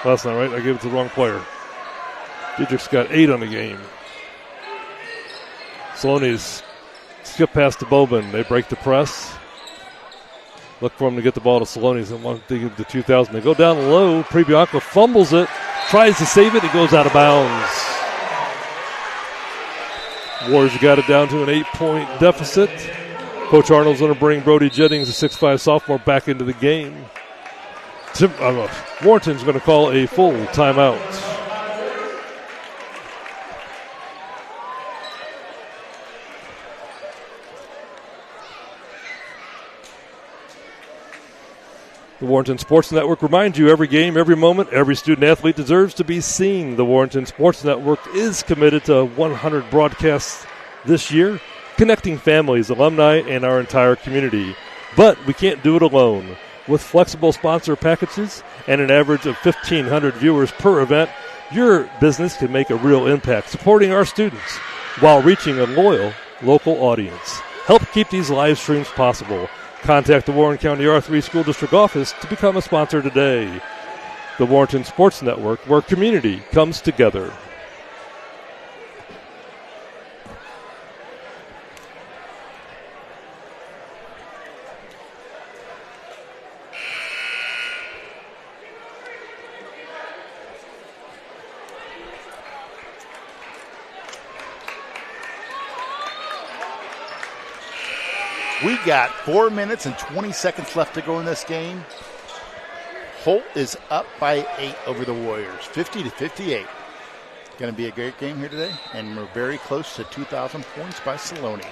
Well, that's not right. I gave it to the wrong player. Diedrich's got 8 on the game. Saloni's skip past to Bowman. They break the press. Look for him to get the ball to Saloni's and want to give it to 2000. They go down low. Prebianco fumbles it. Tries to save it. It goes out of bounds. Warriors got it down to an 8-point deficit. Coach Arnold's going to bring Brody Jennings, a 6'5 sophomore, back into the game. Warrenton's going to call a full timeout. The Warrenton Sports Network reminds you every game, every moment, every student athlete deserves to be seen. The Warrenton Sports Network is committed to 100 broadcasts this year, connecting families, alumni, and our entire community. But we can't do it alone. With flexible sponsor packages and an average of 1,500 viewers per event, your business can make a real impact, supporting our students while reaching a loyal local audience. Help keep these live streams possible. Contact the Warren County R3 School District Office to become a sponsor today. The Warrenton Sports Network, where community comes together. We got 4 minutes and 20 seconds left to go in this game. Holt is up by 8 over the Warriors, 50-58. Going to be a great game here today, and we're very close to 2,000 points by Saloni.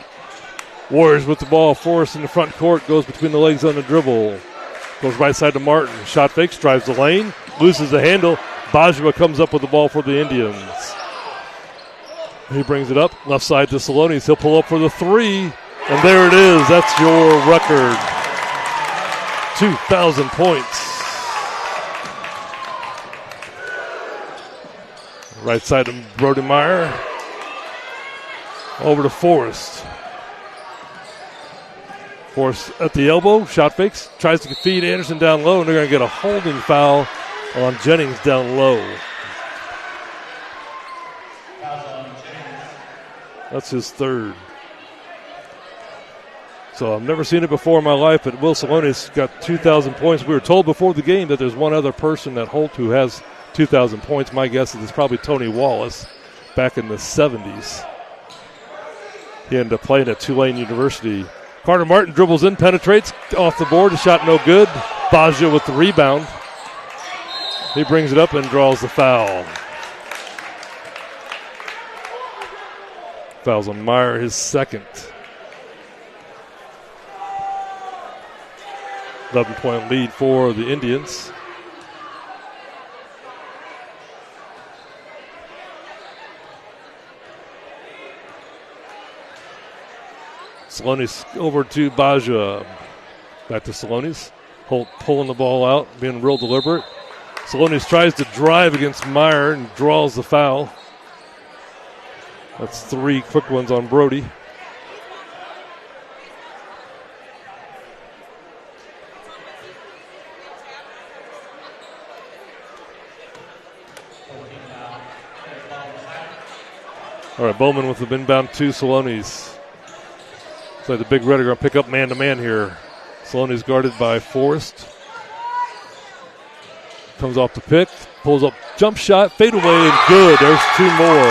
Warriors with the ball. Forrest in the front court, goes between the legs on the dribble. Goes right side to Martin. Shot fakes, drives the lane, loses the handle. Bajwa comes up with the ball for the Indians. He brings it up, left side to Saloni. He'll pull up for the 3. And there it is. That's your record. 2,000 points. Right side to Brody Meyer. Over to Forrest. Forrest at the elbow. Shot fakes. Tries to feed Anderson down low. And they're going to get a holding foul on Jennings down low. That's his 3rd. So I've never seen it before in my life, but Will Saloni's got 2,000 points. We were told before the game that there's one other person at Holt who has 2,000 points. My guess is it's probably Tony Wallace back in the 70s. He ended up playing at Tulane University. Carter Martin dribbles in, penetrates, off the board. A shot no good. Baja with the rebound. He brings it up and draws the foul. Fouls on Meyer, his 2nd. 11-point lead for the Indians. Saloni's over to Baja. Back to Saloni's. Holt pulling the ball out, being real deliberate. Saloni's tries to drive against Meyer and draws the foul. That's 3 quick ones on Brody. All right, Bowman with the inbound to Saloni's. Looks like the Big Red are going to pick up man-to-man here. Saloni's guarded by Forrest. Comes off the pick, pulls up, jump shot, fade away, and good. There's 2 more.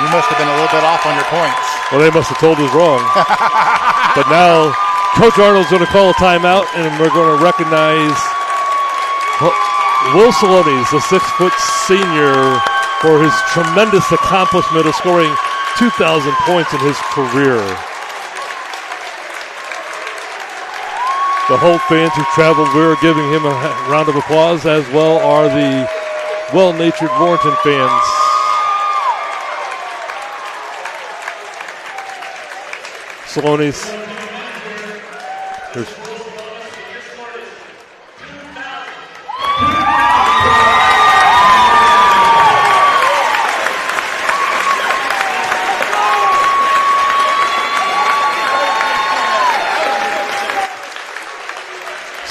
You must have been a little bit off on your points. Well, they must have told us wrong. But now Coach Arnold's going to call a timeout, and we're going to recognize Will Saloni's, the 6-foot senior, for his tremendous accomplishment of scoring 2,000 points in his career. The Holt fans who traveled, we're giving him a round of applause, as well are the well-natured Warrenton fans. Saloni's.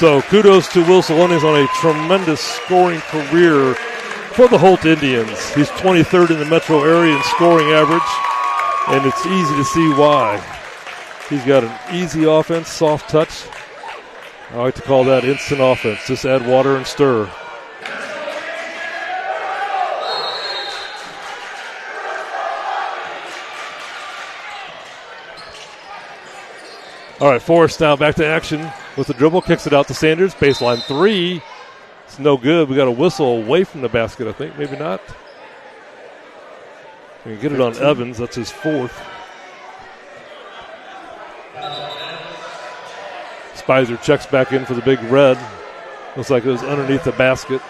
So kudos to Will Salonis on a tremendous scoring career for the Holt Indians. He's 23rd in the metro area in scoring average, and it's easy to see why. He's got an easy offense, soft touch. I like to call that instant offense. Just add water and stir. All right, Forrest now back to action with the dribble. Kicks it out to Sanders. Baseline three. It's no good. We got a whistle away from the basket, I think. Maybe not. We can get it on Evans. That's his fourth. Spicer checks back in for the big red. Looks like it was underneath the basket.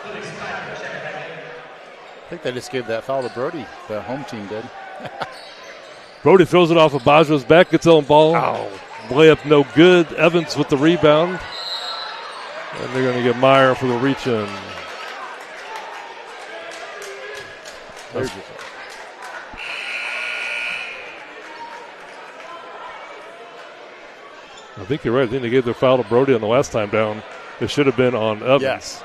I think they just gave that foul to Brody. The home team did. Brody throws it off of Bajwa's back. Gets on ball. Oh. Layup no good. Evans with the rebound. And they're going to get Meyer for the reach in. I think you're right. I think they gave their foul to Brody on the last time down. It should have been on Evans. Yes.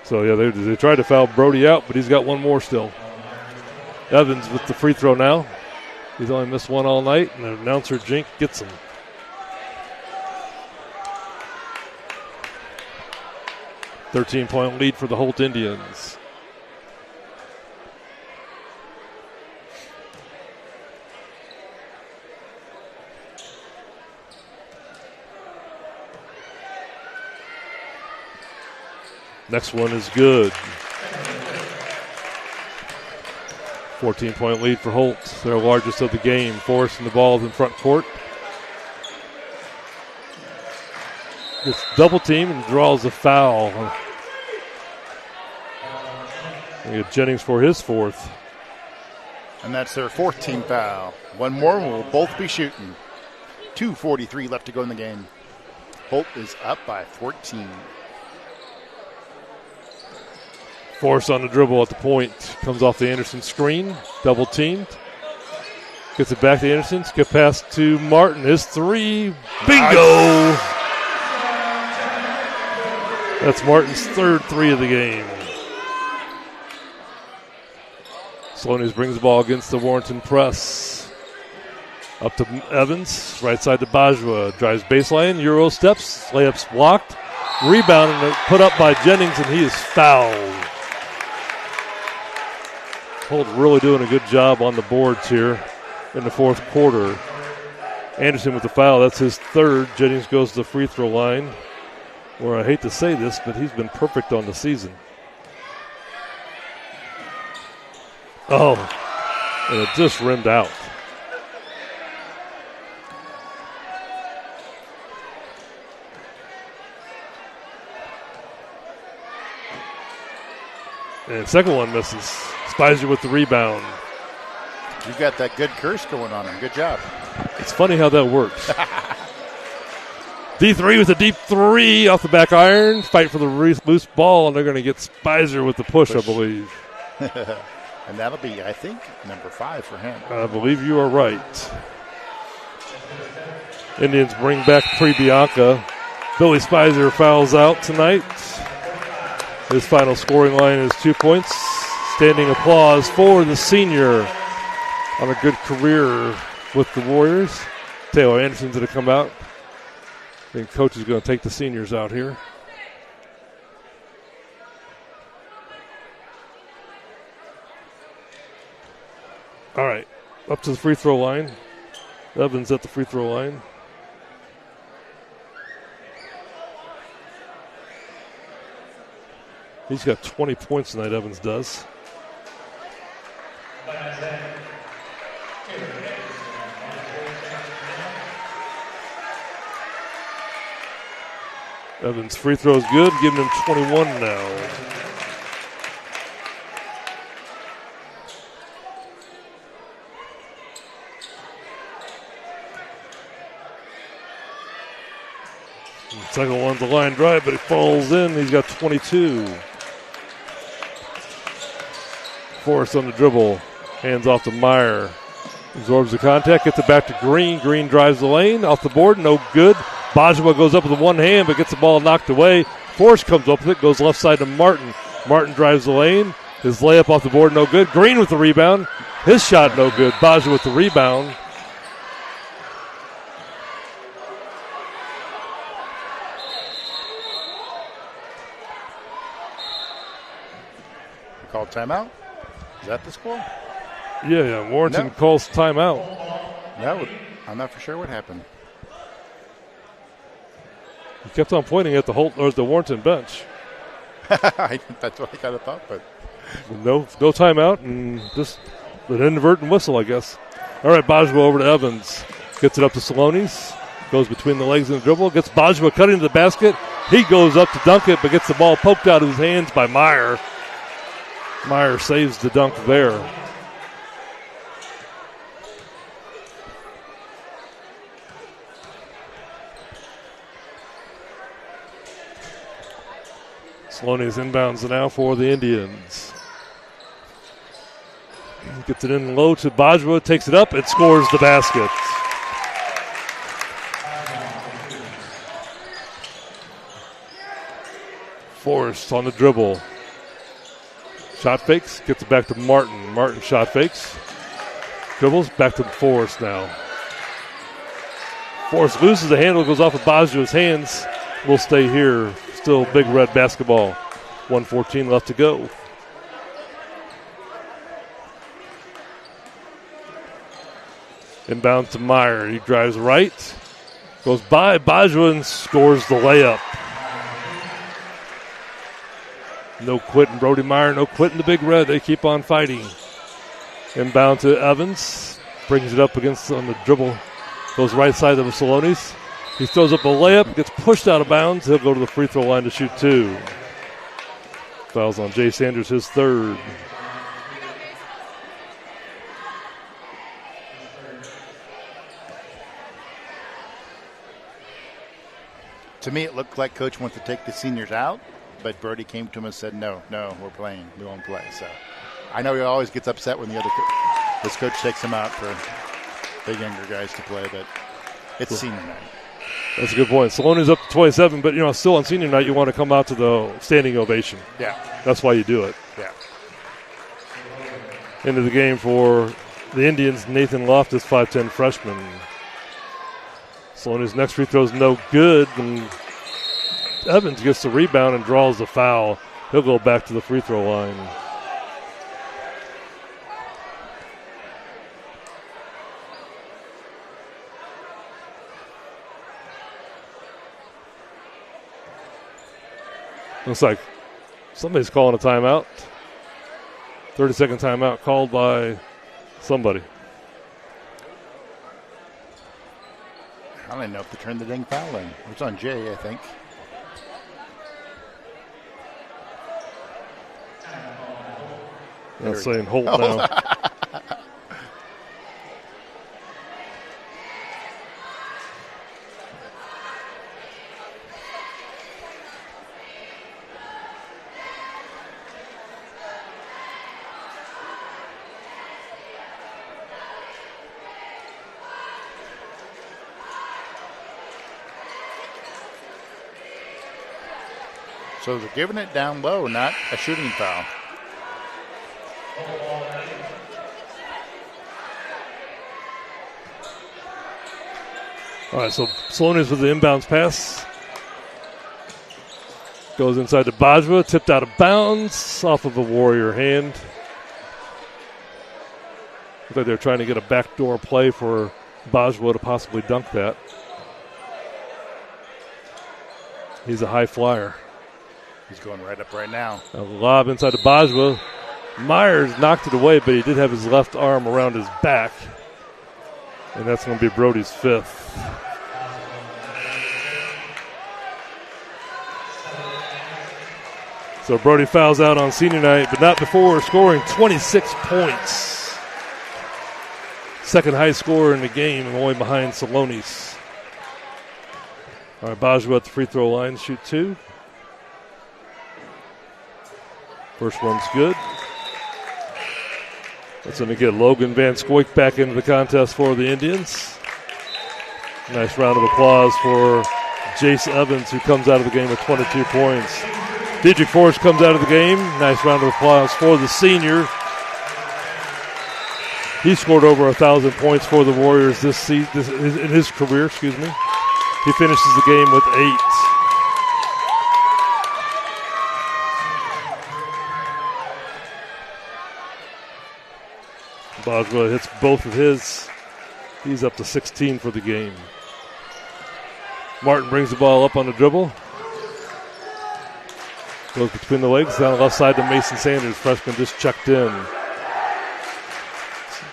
So, yeah, they tried to foul Brody out, but he's got one more still. Evans with the free throw now. He's only missed one all night, and the announcer Jink gets him. .13 lead for the Holt Indians. Next one is good. 14-point lead for Holt. Their largest of the game. Forcing the ball in front court. Gets double team and draws a foul. We get Jennings for his fourth. And that's their fourth team foul. One more and we'll both be shooting. 2:43 left to go in the game. Holt is up by 14. Force on the dribble at the point. Comes off the Anderson screen. Double teamed. Gets it back to Anderson. Skip pass to Martin. His three. Bingo! Nice. That's Martin's third three of the game. Sloanies brings the ball against the Warrenton press. Up to Evans. Right side to Bajwa. Drives baseline. Euro steps. Layups blocked. Rebound and put up by Jennings, and he is fouled. Holt really doing a good job on the boards here in the fourth quarter. Anderson with the foul. That's his third. Jennings goes to the free throw line, where I hate to say this, but he's been perfect on the season. Oh, and it just rimmed out. And second one misses. Spicer with the rebound. You got that good curse going on him. Good job. It's funny how that works. D3 with a deep three off the back iron. Fight for the loose ball, and they're going to get Spicer with the push. I believe. And that'll be, I think, number 5 for him. I believe you are right. Indians bring back Pre-Bianca. Billy Spicer fouls out tonight. His final scoring line is 2 points. Standing applause for the senior on a good career with the Warriors. Taylor Anderson's going to come out. I think coach is going to take the seniors out here. All right, up to the free throw line. Evans at the free throw line. He's got 20 points tonight, Evans does. Evans' free throw is good, giving him 21 now. Second one's a line drive, but it falls in. He's got 22. Forrest on the dribble. Hands off to Meyer. Absorbs the contact, gets it back to Green. Green drives the lane. Off the board, no good. Bajwa goes up with one hand but gets the ball knocked away. Forrest comes up with it, goes left side to Martin. Martin drives the lane. His layup off the board, no good. Green with the rebound. His shot, no good. Bajwa with the rebound. Called timeout? Is that the score? Yeah. Warrenton calls timeout. I'm not for sure what happened. He kept on pointing at the Holt or the Warrenton bench. That's what I kind of thought, but no timeout and just an inadvertent whistle, I guess. All right, Bajwa over to Evans. Gets it up to Salonis. Goes between the legs in the dribble. Gets Bajwa cutting to the basket. He goes up to dunk it, but gets the ball poked out of his hands by Meyer. Meyer saves the dunk there. Salonis inbounds now for the Indians. Gets it in low to Bajwa, takes it up, and scores the basket. Forrest on the dribble. Shot fakes, gets it back to Martin. Martin shot fakes. Dribbles, back to Forrest now. Forrest loses the handle, goes off of Bajwa's hands. Will stay here. Still Big Red basketball. 1:14 left to go. Inbound to Meyer. He drives right. Goes by Bajwa and scores the layup. No quitting Brody Meyer. No quitting the Big Red. They keep on fighting. Inbound to Evans. Brings it up against on the dribble. Goes right side of the Salonis. He throws up a layup. Gets pushed out of bounds. He'll go to the free throw line to shoot two. Fouls on Jay Sanders, his third. To me, it looked like Coach wants to take the seniors out, but Brody came to him and said, no, we're playing. We won't play. So I know he always gets upset when this coach takes him out for the younger guys to play, but it's senior night. That's a good point. Salonis up to 27, but, still on senior night, you want to come out to the standing ovation. Yeah. That's why you do it. Yeah. Into the game for the Indians, Nathan Loftus, 5'10 freshman. Salonis' next free throw is no good, and Evans gets the rebound and draws the foul. He'll go back to the free throw line. Looks like somebody's calling a timeout. 30-second timeout called by somebody. I don't even know if they turned the dang foul in. It's on Jay, I think. That's saying Holt now. So they're giving it down low, not a shooting foul. All right, so Salonis with the inbounds pass. Goes inside to Bajwa, tipped out of bounds off of a Warrior hand. Looks like they're trying to get a backdoor play for Bajwa to possibly dunk that. He's a high flyer. He's going right up right now. A lob inside to Bajwa. Myers knocked it away, but he did have his left arm around his back. And that's going to be Brody's fifth. So Brody fouls out on senior night, but not before scoring 26 points. Second high scorer in the game, only behind Salonis. All right, Bajwa at the free throw line, shoot two. First one's good. That's going to get Logan Van Scoik back into the contest for the Indians. Nice round of applause for Jace Evans, who comes out of the game with 22 points. Dietrich Forrest comes out of the game. Nice round of applause for the senior. He scored over 1,000 points for the Warriors in his career. He finishes the game with 8. Boswell hits both of his. He's up to 16 for the game. Martin brings the ball up on the dribble. Goes between the legs, down the left side to Mason Sanders. Freshman just checked in.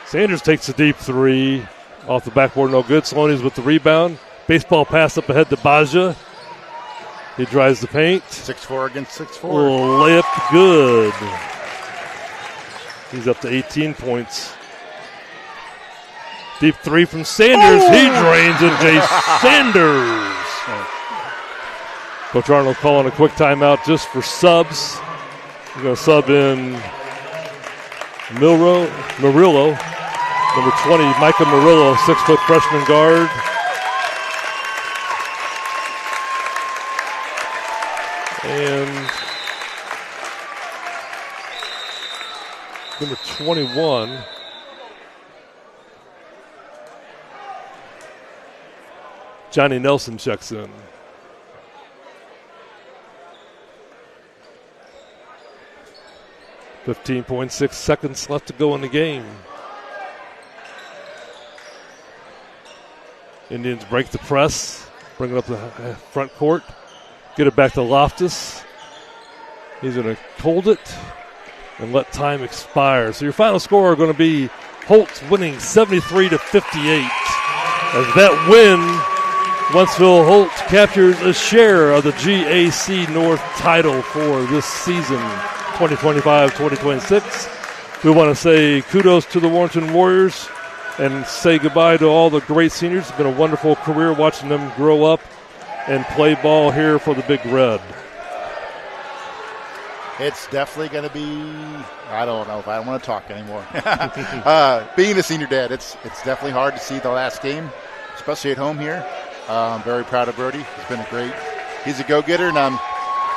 Sanders takes a deep 3. Off the backboard, no good. Saloni's with the rebound. Baseball pass up ahead to Baja. He drives the paint. 6'4" against 6'4". Layup good. He's up to 18 points. Deep 3 from Sanders. He drains it. Jace Sanders. Coach Arnold calling a quick timeout just for subs. We're going to sub in Murillo, number 20, Micah Murillo, 6-foot freshman guard. And number 21, Johnny Nelson checks in. .6 seconds left to go in the game. Indians break the press, bring it up the front court, get it back to Loftus. He's going to hold it and let time expire. So your final score are going to be Holt winning 73-58. As that win, Wentzville Holt captures a share of the GAC North title for this season, 2025-2026. We want to say kudos to the Warrenton Warriors and say goodbye to all the great seniors. It's been a wonderful career watching them grow up and play ball here for the Big Red. It's definitely going to be, I don't know if I want to talk anymore. Being a senior dad, it's definitely hard to see the last game, especially at home here. I'm very proud of Brody. He's a go-getter, and I'm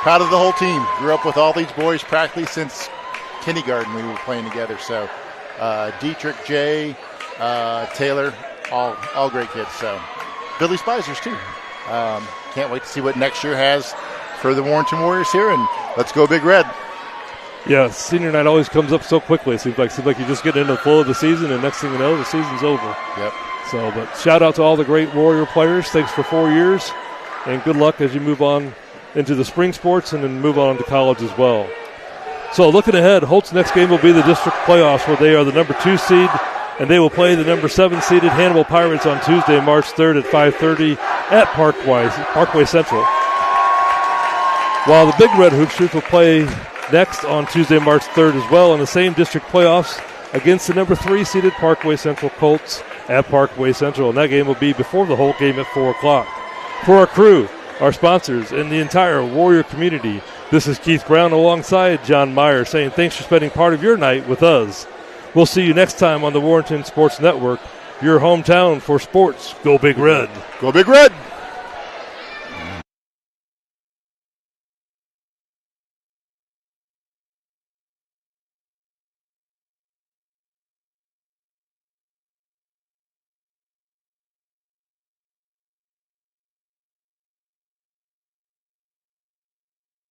proud of the whole team. Grew up with all these boys practically since kindergarten we were playing together. So Dietrich, Jay, Taylor, all great kids. So Billy Spizers too. Can't wait to see what next year has for the Warrenton Warriors here, and let's go Big Red. Yeah, senior night always comes up so quickly. It seems like you just get into the flow of the season, and next thing you know, the season's over. Yep. So, but shout out to all the great Warrior players. Thanks for 4 years, and good luck as you move on into the spring sports and then move on to college as well. So looking ahead, Holt's next game will be the district playoffs, where they are the number 2 seed, and they will play the number 7 seeded Hannibal Pirates on Tuesday, March 3rd at 5:30 at Parkway Central. While the Big Red Hoopsters will play next on Tuesday, March 3rd as well in the same district playoffs against the number 3 seeded Parkway Central Colts at Parkway Central. And that game will be before the Holt game at 4 o'clock. For our crew, our sponsors, and the entire Warrior community, this is Keith Brown alongside John Meyer saying thanks for spending part of your night with us. We'll see you next time on the Warrenton Sports Network, your hometown for sports. Go Big Red. Go Big Red.